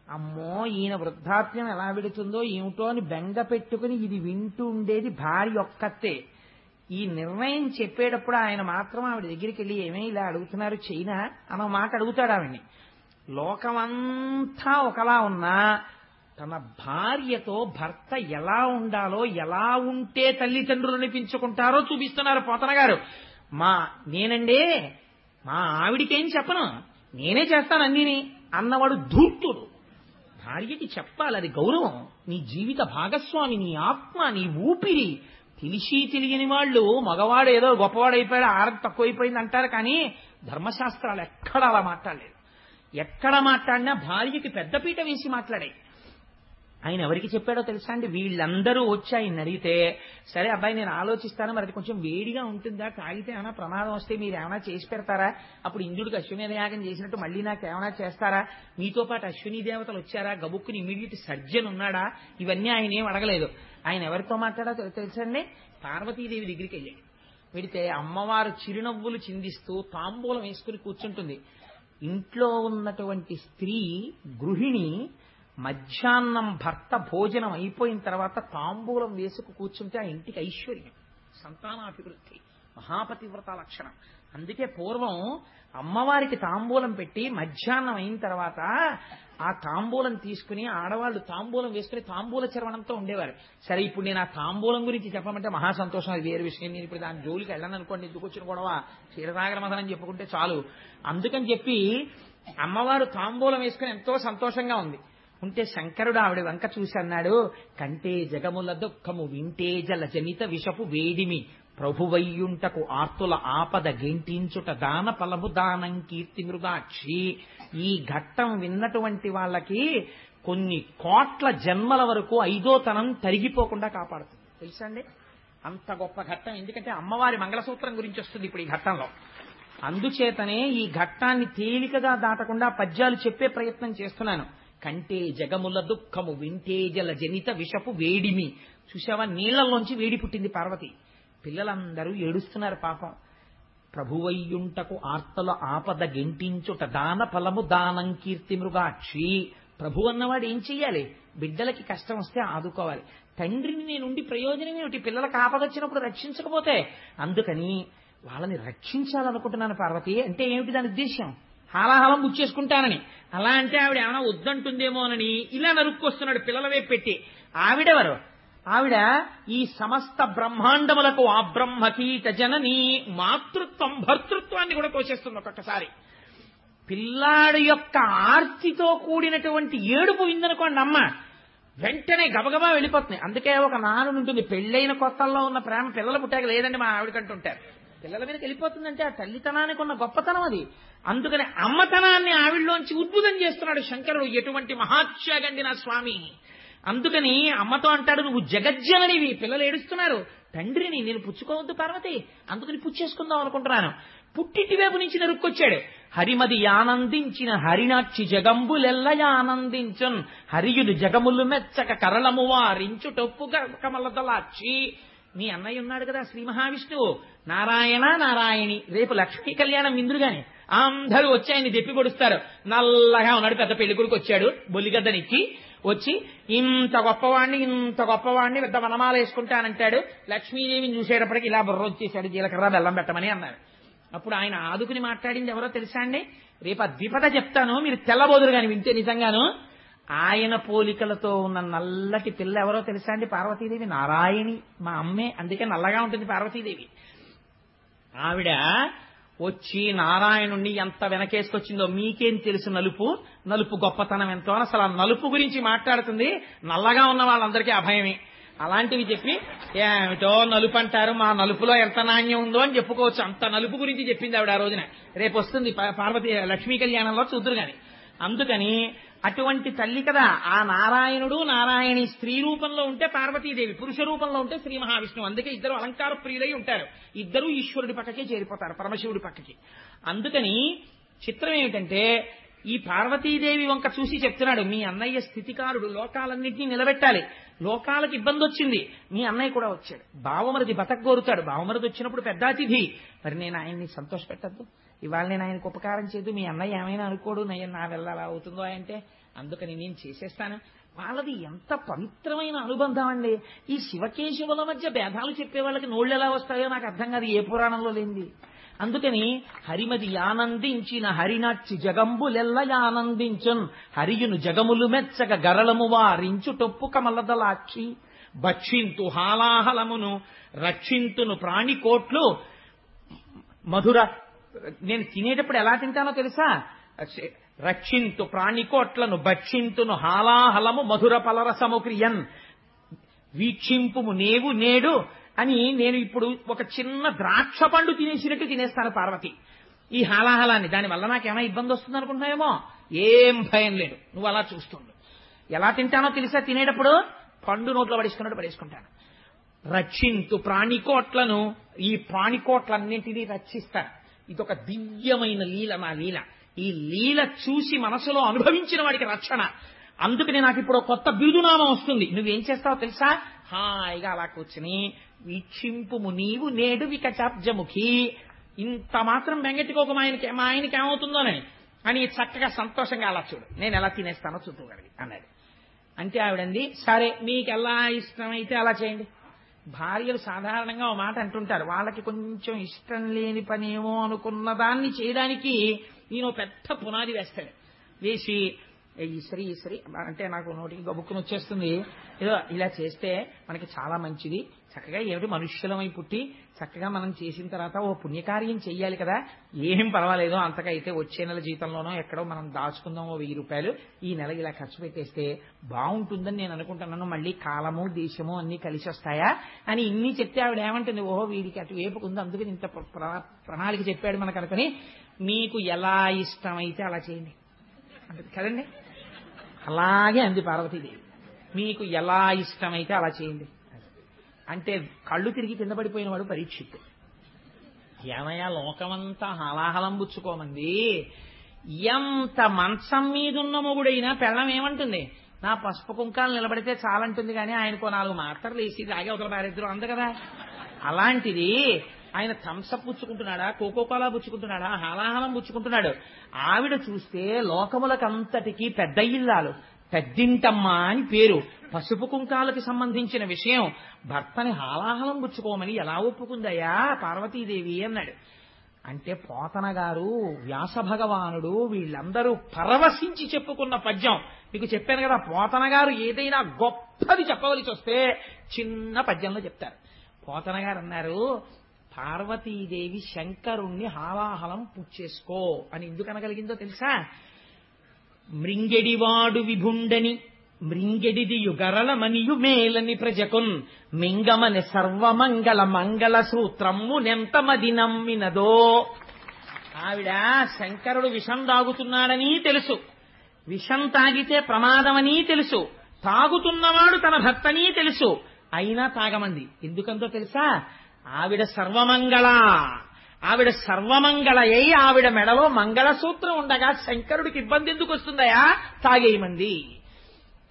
అమ్మో ఈయన వృద్ధాప్యం ఎలా విడుతుందో ఏమిటో అని బెంగ పెట్టుకుని ఇది వింటూ ఉండేది భార్య ఒక్కతే. ఈ నిర్ణయం చెప్పేటప్పుడు ఆయన మాత్రం ఆవిడ దగ్గరికి వెళ్ళి ఏమీ ఇలా అడుగుతున్నారు చైనా అన్న మాట అడుగుతాడు ఆవిడ్ని. లోకమంతా ఒకలా ఉన్నా తన భార్యతో భర్త ఎలా ఉండాలో, ఎలా ఉంటే తల్లిదండ్రులు అనిపించుకుంటారో చూపిస్తున్నారు పోతన గారు. నేనండి మా ఆవిడికేం చెప్పను, నేనే చేస్తాను అన్నీని అన్నవాడు ధూర్తుడు. భార్యకి చెప్పాలి, అది గౌరవం. నీ జీవిత భాగస్వామి, నీ ఆత్మ, నీ ఊపిరి. తెలిసి తెలియని వాళ్ళు మగవాడు ఏదో గొప్పవాడైపోయాడు, ఆరతి తక్కువైపోయింది అంటారు, కానీ ధర్మశాస్త్రాలు ఎక్కడ అలా మాట్లాడలేదు. ఎక్కడ మాట్లాడినా భార్యకి పెద్దపీట వేసి మాట్లాడాయి. ఆయన ఎవరికి చెప్పాడో తెలుసా అండి? వీళ్ళందరూ వచ్చి ఆయన అడిగితే సరే అబ్బాయి నేను ఆలోచిస్తాను, మరి అది కొంచెం వేడిగా ఉంటుందా, తాగితే ఏమైనా ప్రమాదం వస్తే మీరు ఏమైనా చేసి పెడతారా, అప్పుడు ఇంద్రుడికి అశ్విని యాగం చేసినట్టు మళ్ళీ నాకు ఏమైనా చేస్తారా, మీతో పాటు అశ్విని దేవతలు వచ్చారా, గబుక్కుని ఇమీడియట్ సర్జన్ ఉన్నాడా, ఇవన్నీ ఆయన ఏం అడగలేదు. ఆయన ఎవరితో మాట్లాడాలో తెలుసండి? పార్వతీదేవి దగ్గరికి వెళ్ళాడు. వెడితే అమ్మవారు చిరునవ్వులు చిందిస్తూ తాంబూలం వేసుకుని కూర్చుంటుంది. ఇంట్లో ఉన్నటువంటి స్త్రీ గృహిణి మధ్యాహ్నం భర్త భోజనం అయిపోయిన తర్వాత తాంబూలం వేసుకు కూర్చుంటే ఆ ఇంటికి ఐశ్వర్యం, సంతానాభివృద్ధి, మహాపతివ్రత లక్షణం. అందుకే పూర్వం అమ్మవారికి తాంబూలం పెట్టి మధ్యాహ్నం అయిన తర్వాత ఆ తాంబూలం తీసుకుని ఆడవాళ్ళు తాంబూలం వేసుకుని తాంబూల చర్వణంతో ఉండేవారు. సరే, ఇప్పుడు నేను ఆ తాంబూలం గురించి చెప్పమంటే మహా సంతోషం, అది వేరే విషయం. నేను ఇప్పుడు దాని జోలికి వెళ్ళను అనుకోండి, ఎందుకు వచ్చిన గొడవ, క్షీరసాగర మదనం చెప్పుకుంటే చాలు. అందుకని చెప్పి అమ్మవారు తాంబూలం వేసుకుని ఎంతో సంతోషంగా ఉంది. ఉంటే శంకరుడు ఆవిడ వంక చూసి అన్నాడు, కంటే జగముల దుఃఖము వింటే జల జనిత విషపు వేడిమి ప్రభువయ్యుంటకు ఆర్తుల ఆపద గెంటించుట దాన ఫలము దానం కీర్తి మృగాక్షి. ఈ ఘట్టం విన్నటువంటి వాళ్ళకి కొన్ని కోట్ల జన్మల వరకు ఐదోతనం తరిగిపోకుండా కాపాడుతుంది. తెలుసా అండి, అంత గొప్ప ఘట్టం. ఎందుకంటే అమ్మవారి మంగళసూత్రం గురించి వస్తుంది ఇప్పుడు ఈ ఘట్టంలో. అందుచేతనే ఈ ఘట్టాన్ని తేలికగా దాటకుండా పద్యాలు చెప్పే ప్రయత్నం చేస్తున్నాను. కంటే జగముల దుఃఖము వింటే జల జనిత విషపు వేడిమి. చూసావా, నీళ్లలోంచి వేడి పుట్టింది పార్వతి. పిల్లలందరూ ఏడుస్తున్నారు పాపం. ప్రభువయ్యుంటకు ఆర్తల ఆపద గెంటించుట దాన ఫలము దానం కీర్తి మృగాక్షి. ప్రభు అన్నవాడు ఏం చెయ్యాలి? బిడ్డలకి కష్టం వస్తే ఆదుకోవాలి. తండ్రిని నేనుండి ప్రయోజనం ఏమిటి? పిల్లలకు ఆపద వచ్చినప్పుడు రక్షించకపోతే. అందుకని వాళ్ళని రక్షించాలనుకుంటున్నాను పార్వతి. అంటే ఏమిటి దాని ఉద్దేశ్యం? హాలాహలం బుచ్చేసుకుంటానని. అలా అంటే ఆవిడ ఏమైనా వద్దంటుందేమోనని ఇలా నరుక్కొస్తున్నాడు పిల్లల వైపు పెట్టి. ఆవిడెవరు? ఆవిడ ఈ సమస్త బ్రహ్మాండములకు ఆ బ్రహ్మకీట జనని మాతృత్వం భర్తృత్వాన్ని కూడా కోసేస్తుంది ఒక్కొక్కసారి. పిల్లాడు యొక్క ఆర్తితో కూడినటువంటి ఏడుపు విందనుకోండి అమ్మ, వెంటనే గబగబా వెళ్ళిపోతుంది. అందుకే ఒక నానుడు ఉంటుంది, పెళ్ళైన కొత్తల్లో ఉన్న ప్రేమ పిల్లలు పుట్టాక లేదండి మా ఆవిడకంటుంటారు. పిల్లల మీదకి వెళ్ళిపోతుందంటే ఆ తల్లితనానికి ఉన్న గొప్పతనం అది. అందుకని అమ్మతనాన్ని ఆవిడలోంచి ఉద్భుతం చేస్తున్నాడు శంకరుడు. ఎటువంటి మహాత్యాగండి నా స్వామి. అందుకని అమ్మతో అంటాడు, నువ్వు జగజ్జననివి, పిల్లలు ఏడుస్తున్నారు, తండ్రిని నేను పుచ్చుకోవద్దు పార్వతి, అందుకని పుచ్చేసుకుందాం అనుకుంటున్నాను. పుట్టింటి వైపు నుంచి నరుక్కొచ్చాడు. హరిమది ఆనందించిన హరినాక్షి జగంబులెల్ల ఆనందించన్ హరియుడు జగములు మెచ్చక కరళము వారించు టొప్పు కమలదలాచి. మీ అన్నయ్య ఉన్నాడు కదా శ్రీ మహావిష్ణువు, నారాయణ నారాయణి. రేపు లక్ష్మీ కళ్యాణం ఇంద్రుగాని అందరూ వచ్చి ఆయన్ని దెప్పి పొడుస్తారు. నల్లగా ఉన్నాడు, పెద్ద పెళ్లికొడుకు వచ్చాడు, బొల్లిగద్దనిచ్చి వచ్చి ఇంత గొప్పవాణ్ణి పెద్ద వనమాల వేసుకుంటానంటాడు. లక్ష్మీదేవిని చూసేటప్పటికి ఇలా బుర్ర వచ్చేసాడు, జీలకర్ర బెల్లం పెట్టమని అన్నారు. అప్పుడు ఆయన ఆదుకుని మాట్లాడింది ఎవరో తెలుసా అండి? రేపు ఆ ద్విపద చెప్తాను, మీరు తెల్లబోదురు కానీ వింటే నిజంగాను. ఆయన పోలికలతో ఉన్న నల్లటి పిల్ల ఎవరో తెలుసా అండి? పార్వతీదేవి. నారాయణి మా అమ్మే, అందుకే నల్లగా ఉంటుంది పార్వతీదేవి. ఆవిడ వచ్చి నారాయణుణ్ణి ఎంత వెనకేసుకొచ్చిందో మీకేం తెలుసు. నలుపు గొప్పతనం ఎంతో. అసలు ఆ నలుపు గురించి మాట్లాడుతుంది. నల్లగా ఉన్న వాళ్ళందరికీ అభయమే. అలాంటివి చెప్పి ఏమిటో నలుపు అంటారు, మా నలుపులో ఎంత నాణ్యం ఉందో అని చెప్పుకోవచ్చు. అంత నలుపు గురించి చెప్పింది ఆవిడ ఆ రోజున. రేపు వస్తుంది పార్వతీ లక్ష్మీ కళ్యాణంలో చూద్దురు గాని. అందుకని అటువంటి తల్లి కదా ఆ నారాయణుడు. నారాయణి స్త్రీ రూపంలో ఉంటే పార్వతీదేవి, పురుష రూపంలో ఉంటే శ్రీ మహావిష్ణువు. అందుకే ఇద్దరు అలంకార ప్రియులై ఉంటారు. ఇద్దరూ ఈశ్వరుడి పక్కకే చేరిపోతారు, పరమశివుడి పక్కకి. అందుకని చిత్రం ఏమిటంటే ఈ పార్వతీదేవి వంక చూసి చెప్తున్నాడు, మీ అన్నయ్య స్థితికారుడు, లోకాలన్నింటినీ నిలబెట్టాలి. లోకాలకు ఇబ్బంది వచ్చింది, మీ అన్నయ్య కూడా వచ్చాడు. బావమరిది బతకగోరుతాడు. బావమరిది వచ్చినప్పుడు పెద్ద అతిథి. మరి నేను ఆయన్ని సంతోషపెట్టద్దు, ఇవాళ నేను ఆయనకు ఉపకారం చేయదు, మీ అన్నయ్య ఏమైనా అనుకోడు, నా వల్ల అలా అవుతుందో అంటే. అందుకని నేను చేసేస్తాను. వాళ్ళది ఎంత పవిత్రమైన అనుబంధం అండి. ఈ శివకేశవుల మధ్య భేదాలు చెప్పే వాళ్ళకి నోళ్ళు ఎలా వస్తాయో నాకు అర్థం కాదు, ఏ పురాణంలో లేనిది. అందుకని హరిమది ఆనందించిన హరినాక్షి జగంబులెల్ల ఆనందించన్ హరియును జగములు మెచ్చక గరళము వారించు టొప్పు కమలదలాక్షి. భక్షింతు హాలాహలమును రక్షింతును ప్రాణికోట్లు మధుర. నేను తినేటప్పుడు ఎలా తింటానో తెలుసా? రక్షింతు ప్రాణికోట్లను భక్షింతును హాలాహలము మధుర పలరసము క్రియన్. వీక్షింపుము నేవు నేడు అని నేను ఇప్పుడు ఒక చిన్న ద్రాక్ష పండు తినేసినట్టు తినేస్తాను పార్వతి ఈ హాలాహలాన్ని. దానివల్ల నాకేమైనా ఇబ్బంది వస్తుంది అనుకుంటున్నావేమో, ఏం భయం లేదు. నువ్వు అలా చూస్తుండు. ఎలా తింటానో తెలుసా? తినేటప్పుడు పండు నోట్లో పడేసుకుంటాను. రక్షింతు ప్రాణికోట్లను, ఈ ప్రాణికోట్లన్నింటినీ రక్షిస్తాను. ఇదొక దివ్యమైన లీల, నా లీల. ఈ లీల చూసి మనసులో అనుభవించిన వాడికి రక్షణ. అందుకని నాకు ఇప్పుడు కొత్త బిరుదునామం వస్తుంది. నువ్వేం చేస్తావో తెలుసా? హాయిగా అలా కూర్చుని వీక్షింపుము నీవు నేడు వికటాబ్జముఖి. ఇంత మాత్రం బెంగెట్టుకోక మా ఆయనకి ఏమవుతుందోనని అని చక్కగా సంతోషంగా అలా చూడు, నేను ఎలా తినేస్తానో చూద్దుగలిగి అన్నాడు. అంటే ఆవిడంది, సరే మీకు ఎలా ఇష్టమైతే అలా చేయండి, భార్యలు సాధారణంగా ఓ మాట అంటుంటారు, వాళ్ళకి కొంచెం ఇష్టం లేని పనేమో అనుకున్న దాన్ని చేయడానికి నేను పెద్ద పునాది వేస్తాడు. వేసి ఈసరి అంటే నాకు నోటికి గబుక్కుని వచ్చేస్తుంది, ఏదో ఇలా చేస్తే మనకి చాలా మంచిది, చక్కగా ఏమిటి మనుష్యులమై పుట్టి చక్కగా మనం చేసిన తర్వాత ఓ పుణ్యకార్యం చెయ్యాలి కదా, ఏం పర్వాలేదు అంతకైతే వచ్చే నెల జీతంలోనో ఎక్కడో మనం దాచుకుందాం ఓ 1000 రూపాయలు, ఈ నెల ఇలా ఖర్చు పెట్టేస్తే బాగుంటుందని నేను అనుకుంటున్నాను, మళ్ళీ కాలము దేశము అన్ని కలిసి వస్తాయా అని ఇన్ని చెప్తే ఆవిడ ఏమంటుంది, ఓహో వీడికి అటు వేపుకుంది అందుకని ఇంత ప్రణాళిక చెప్పాడు మనకు అనుకుని, మీకు ఎలా ఇష్టమైతే అలా చేయండి అంటది కదండి. అలాగే అంది పార్వతీదేవి, మీకు ఎలా ఇష్టమైతే అలా చేయండి అంటే కళ్ళు తిరిగి కింద పడిపోయిన వాడు పరీక్షిత్తు. ఏమయ్యా లోకమంతా హలాహలం పుచ్చుకోమంది, ఎంత మంచం మీదున్న మొగుడైనా పెళ్ళం ఏమంటుంది, నా పసుపు కుంకాలు నిలబడితే చాలంటుంది, కానీ ఆయనకో 4 మాత్రలు వేసి ఆగే అవతల పారేద్దరు అంద కదా. అలాంటిది ఆయన థమ్సప్ పుచ్చుకుంటున్నాడా, కోకోకోలా పుచ్చుకుంటున్నాడా, హలాహలం పుచ్చుకుంటున్నాడు. ఆవిడ చూస్తే లోకములకంతటికీ పెద్ద ఇల్లాలు, పెద్దింటమ్మ అని పేరు, పసుపు కుంకాలకి సంబంధించిన విషయం, భర్తని హాలాహలం పుచ్చుకోమని ఎలా ఒప్పుకుందయ్యా పార్వతీదేవి అన్నాడు. అంటే పోతన గారు, వ్యాస భగవానుడు వీళ్ళందరూ పరవశించి చెప్పుకున్న పద్యం మీకు చెప్పాను కదా. పోతన గారు ఏదైనా గొప్పది చెప్పవలసి వస్తే చిన్న పద్యంలో చెప్తారు. పోతన గారు అన్నారు, పార్వతీదేవి శంకరుణ్ణి హాలాహలం పుచ్చేసుకో అని ఎందుకు అనగలిగిందో తెలుసా? మృంగెడివాడు విభుండని మృంగెడిది యుగరల మనియు మేలని ప్రజకున్ మింగమని సర్వమంగళ మంగళ సూత్రము నెంతమది నమ్మినదో. ఆవిడ శంకరుడు విషం తాగుతున్నాడని తెలుసు, విషం తాగితే ప్రమాదమని తెలుసు, తాగుతున్నవాడు తన భర్తని తెలుసు, అయినా తాగమంది. ఎందుకంతో తెలుసా? ఆవిడ సర్వమంగళ, ఆవిడ సర్వమంగళయ్యి ఆవిడ మెడలో మంగళసూత్రం ఉండగా శంకరుడికి ఇబ్బంది ఎందుకు వస్తుందయా? తాగేయమంది.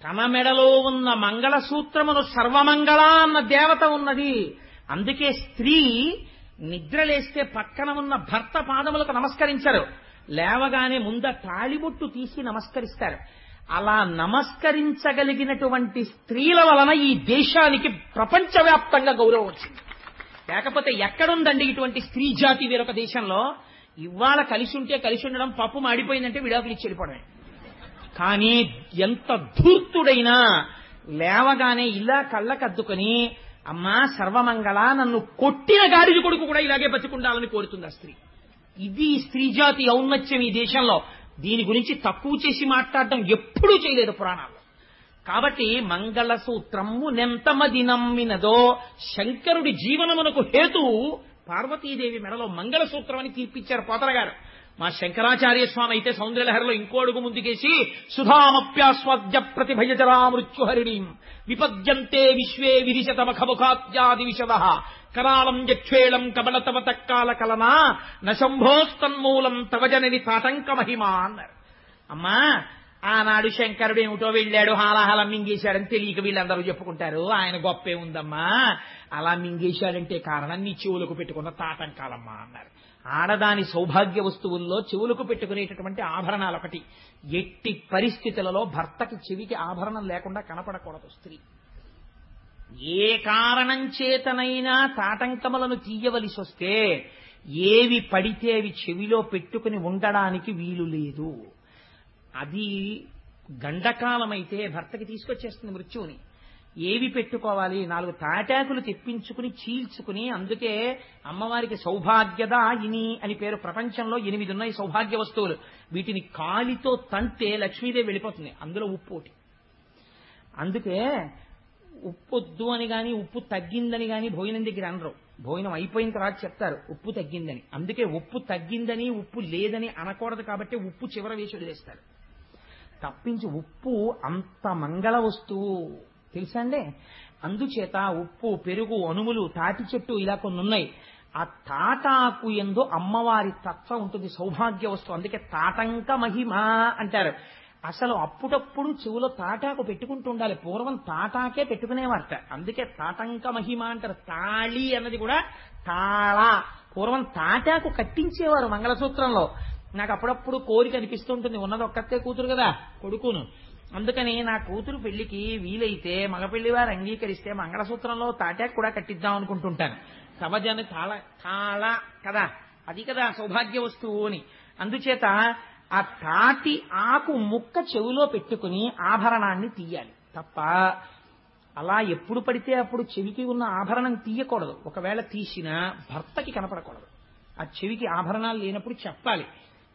తన మెడలో ఉన్న మంగళసూత్రమును సర్వమంగళ అన్న దేవత ఉన్నది. అందుకే స్త్రీ నిద్రలేస్తే పక్కన ఉన్న భర్త పాదములకు నమస్కరించరు, లేవగానే ముంద తాళిబొట్టు తీసి నమస్కరిస్తారు. అలా నమస్కరించగలిగినటువంటి స్త్రీల వలన ఈ దేశానికి ప్రపంచవ్యాప్తంగా గౌరవం వచ్చింది. లేకపోతే ఎక్కడుందండి ఇటువంటి స్త్రీ జాతి వేరొక దేశంలో? ఇవాళ కలిసి ఉంటే కలిసి ఉండడం, పప్పు మాడిపోయిందంటే విడాకులు ఇచ్చి వెళ్ళిపోవడమే. కానీ ఎంత ధూర్తుడైనా లేవగానే ఇలా కళ్ళకద్దుకొని అమ్మా సర్వమంగళ, నన్ను కొట్టిన గాడిద కొడుకు కూడా ఇలాగే బతికుండాలని కోరుతుంది ఆ స్త్రీ. ఇది స్త్రీ జాతి ఔన్నత్యం ఈ దేశంలో. దీని గురించి తక్కువ చేసి మాట్లాడటం ఎప్పుడూ చేయలేదు పురాణాల్లో. కాబట్టి మంగళసూత్రము నెంతమది నమ్మినదో, శంకరుడి జీవనమునకు హేతు పార్వతీదేవి మెడలో మంగళసూత్రం అని తీర్పిచ్చారు పోతన గారు. మా శంకరాచార్య స్వామి అయితే సౌందర్యలహరిలో ఇంకో అడుగు ముందుకేసి సుధామప్యాస్వాద్య ప్రతిభయజరా మృత్యుహరిణీం విపద్యంతే విశ్వే విరిశతమఖముఖాత్యాది విశద కరాళం యక్షేళం కబళతవ తక్కాల కలనా నశంభోస్తన్మూలం తవజనని తాటంక మహిమా అన్నారు. అమ్మా ఆనాడు శంకరుడు ఏమిటో వెళ్ళాడు, హాలాహలం మింగేశాడని తెలియక వీళ్ళందరూ చెప్పుకుంటారు. ఆయన గొప్పే ఉందమ్మా, అలా మింగేశాడంటే కారణం నీ చెవులకు పెట్టుకున్న తాటంకాలమ్మా అన్నారు. ఆడదాని సౌభాగ్య వస్తువుల్లో చెవులకు పెట్టుకునేటటువంటి ఆభరణాలు ఒకటి. ఎట్టి పరిస్థితులలో భర్తకి చెవికి ఆభరణం లేకుండా కనపడకూడదు స్త్రీ. ఏ కారణం చేతనైనా తాటంకములను తీయవలసి వస్తే ఏవి పడితే అవి చెవిలో పెట్టుకుని ఉండడానికి వీలు లేదు. అది గండకాలమైతే భర్తకి తీసుకొచ్చేస్తుంది మృత్యువుని. ఏవి పెట్టుకోవాలి? 4 తాటాకులు తెప్పించుకుని చీల్చుకుని, అందుకే అమ్మవారికి సౌభాగ్యద ఇని అని పేరు. ప్రపంచంలో 8 ఉన్నాయి సౌభాగ్య వస్తువులు. వీటిని కాలితో తంటే లక్ష్మీదేవి వెళ్ళిపోతుంది. అందులో ఉప్పు ఒకటి. అందుకే ఉప్పొద్దు అని గాని ఉప్పు తగ్గిందని గాని భోజనం దగ్గర అనరు. భోజనం అయిపోయిన తర్వాత చెప్తారు ఉప్పు తగ్గిందని. అందుకే ఉప్పు తగ్గిందని ఉప్పు లేదని అనకూడదు కాబట్టి ఉప్పు చివర వేసి వదిలేస్తారు. తప్పించి ఉప్పు అంత మంగళ వస్తువు తెలుసా అండి. అందుచేత ఉప్పు, పెరుగు, అనుములు, తాటి చెట్టు ఇలా కొన్ని ఉన్నాయి. ఆ తాటాకు ఎందు అమ్మవారి తత్వం ఉంటుంది, సౌభాగ్య వస్తువు. అందుకే తాటంక మహిమ అంటారు. అసలు అప్పుడప్పుడు చెవులో తాటాకు పెట్టుకుంటూ ఉండాలి. పూర్వం తాటాకే పెట్టుకునేవారట, అందుకే తాటంక మహిమ అంటారు. తాళి అన్నది కూడా తాళ. పూర్వం తాటాకు కట్టించేవారు మంగళసూత్రంలో. నాకు అప్పుడప్పుడు కోరిక అనిపిస్తుంటుంది, ఉన్నది ఒక్కతే కూతురు కదా కొడుకును, అందుకని నా కూతురు పెళ్లికి వీలైతే మగ పెళ్లి వారు అంగీకరిస్తే మంగళసూత్రంలో తాటాకు కూడా కట్టిద్దాం అనుకుంటుంటాను. కవజని తాళ కదా, అది కదా సౌభాగ్య వస్తువు అని. అందుచేత ఆ తాటి ఆకు ముక్క చెవిలో పెట్టుకుని ఆభరణాన్ని తీయాలి తప్ప అలా ఎప్పుడు పడితే అప్పుడు చెవికి ఉన్న ఆభరణం తీయకూడదు. ఒకవేళ తీసినా భర్తకి కనపడకూడదు. ఆ చెవికి ఆభరణాలు లేనప్పుడు చెప్పాలి,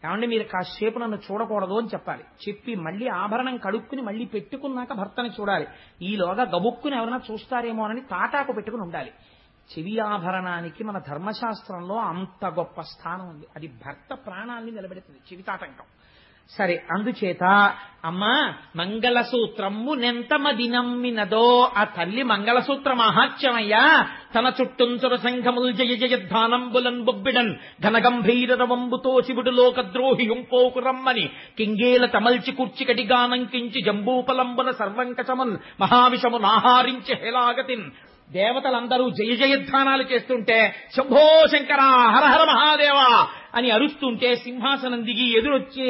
ఏమంటే మీరు కాసేపు నన్ను చూడకూడదు అని చెప్పాలి. చెప్పి మళ్ళీ ఆభరణం కడుక్కుని మళ్ళీ పెట్టుకున్నాక భర్తని చూడాలి. ఈలోగా గబుక్కుని ఎవరైనా చూస్తారేమోనని తాటాకు పెట్టుకుని ఉండాలి. చెవి ఆభరణానికి మన ధర్మశాస్త్రంలో అంత గొప్ప స్థానం ఉంది. అది భర్త ప్రాణాల్ని నిలబెడుతుంది చెవితాటంకం. సరే, అందుచేత అమ్మా మంగళసూత్రము నెంతమది నమ్మినదో, ఆ తల్లి మంగళసూత్ర మహాత్యమయ్యా. తన చుట్టుంచుర సంఘముల్ జయ జయధ్వానంబులన్ బొబ్బిడన్ ఘనగంభీరవంబుతో శివుడు లోకద్రోహి ఉంపోకు రమ్మని కింగేల తమల్చి కూర్చి కటిగానంకించి జంబూపలంబున సర్వంకచమున్ మహావిషము నాహారించి హేలాగతిన్. దేవతలందరూ జయ జయధ్వానాలు చేస్తుంటే శంభో శంకర హరహర మహాదేవ అని అరుస్తుంటే సింహాసనం దిగి ఎదురొచ్చి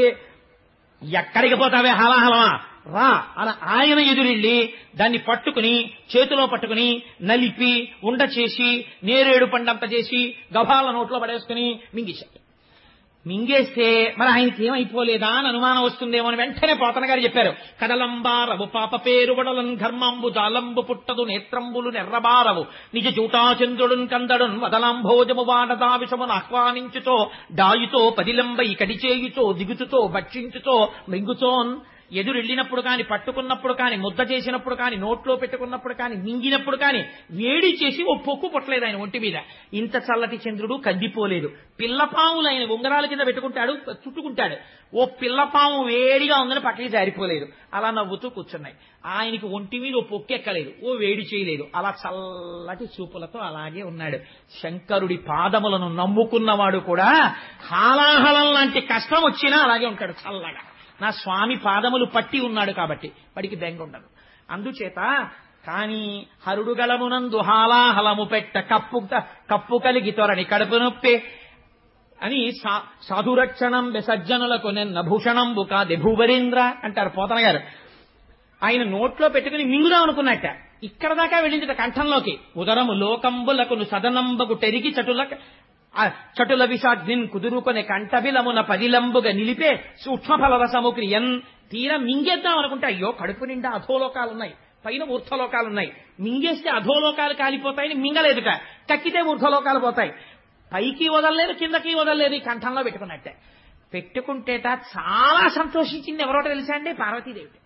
ఎక్కడికి పోతావే హలాహలమా రా అని ఆయన ఎదురెళ్ళి దాన్ని పట్టుకుని చేతిలో పట్టుకుని నలిపి ఉండ చేసి నేరేడు పండంత చేసి గభాల నోట్లో పడేసుకుని మింగేశాడు. మింగేస్తే మరి ఆయనకి ఏమైపోలేదా అని అనుమానం వస్తుందేమో అని వెంటనే పోతన గారు చెప్పారు. కడలంబారవు పాప పేరు వడలం ఘర్మంబు జాలంబు పుట్టదు నేత్రంబులు నెర్రబారవు నిజ చూటాచంద్రుడున్ కందడున్ వదలాంభోజము వాడదావిషమును ఆహ్వానించుతో డాయుతో పదిలంబై కడిచేయుతో దిగుచుతో భక్షించుతో మింగుచోన్. ఎదురెళ్ళినప్పుడు కాని, పట్టుకున్నప్పుడు కాని, ముద్ద చేసినప్పుడు కాని, నోట్లో పెట్టుకున్నప్పుడు కాని, మింగినప్పుడు కాని వేడి చేసి ఓ పొక్కు పుట్టలేదు ఆయన ఒంటి మీద. ఇంత చల్లటి చంద్రుడు కందిపోలేదు. పిల్లపాములు ఆయన ఉంగరాల కింద పెట్టుకుంటాడు, చుట్టుకుంటాడు. ఓ పిల్లపాము వేడిగా ఉందని పక్కకి జారిపోలేదు. అలా నవ్వుతూ కూర్చున్నాయి. ఆయనకి ఒంటి మీద ఓ పొక్కెక్కలేదు, ఓ వేడి చేయలేదు. అలా చల్లటి చూపులతో అలాగే ఉన్నాడు. శంకరుడి పాదములను నమ్ముకున్నవాడు కూడా హాలాహలం లాంటి కష్టం వచ్చినా అలాగే ఉంటాడు చల్లగా. నా స్వామి పాదములు పట్టి ఉన్నాడు కాబట్టి వాడికి బెంగ ఉండదు. అందుచేత కాని హరుడు గలమునందు హాలాహలము పెట్ట కప్పు కలిగి తొరని కడుపు నొప్పి అని సాధురక్షణం సజ్జనులకు నిన్న భూషణంబు కాది భూవరేంద్ర అంటారు పోతన గారు. ఆయన నోట్లో పెట్టుకుని మింగుదాం అనుకున్నట్ట. ఇక్కడ దాకా వెళ్ళింది కంఠంలోకి. ఉదరము లోకంబులకును సదనంబగు టెరిగి చటుల విషాగ్నిన్ కుదురుకొనే కంఠబిలమున పదిలంబుగా నిలిపే సూక్ష్మఫలరసము క్రియన్. తీరా మింగేద్దాం అనుకుంటే అయ్యో కడుపు నిండా అధోలోకాలున్నాయి, పైన ఊర్ధ్వలోకాలున్నాయి. మింగేస్తే అధోలోకాలు కాలిపోతాయని మింగలేదుట, కక్కితే ఊర్ధ్వలోకాలు పోతాయి. పైకి వదలలేదు, కిందకి వదలలేదు. ఈ కంఠంలో పెట్టుకున్నట్టే. పెట్టుకుంటేట చాలా సంతోషించింది. ఎవరోట తెలుసా అండి? పార్వతీదేవి.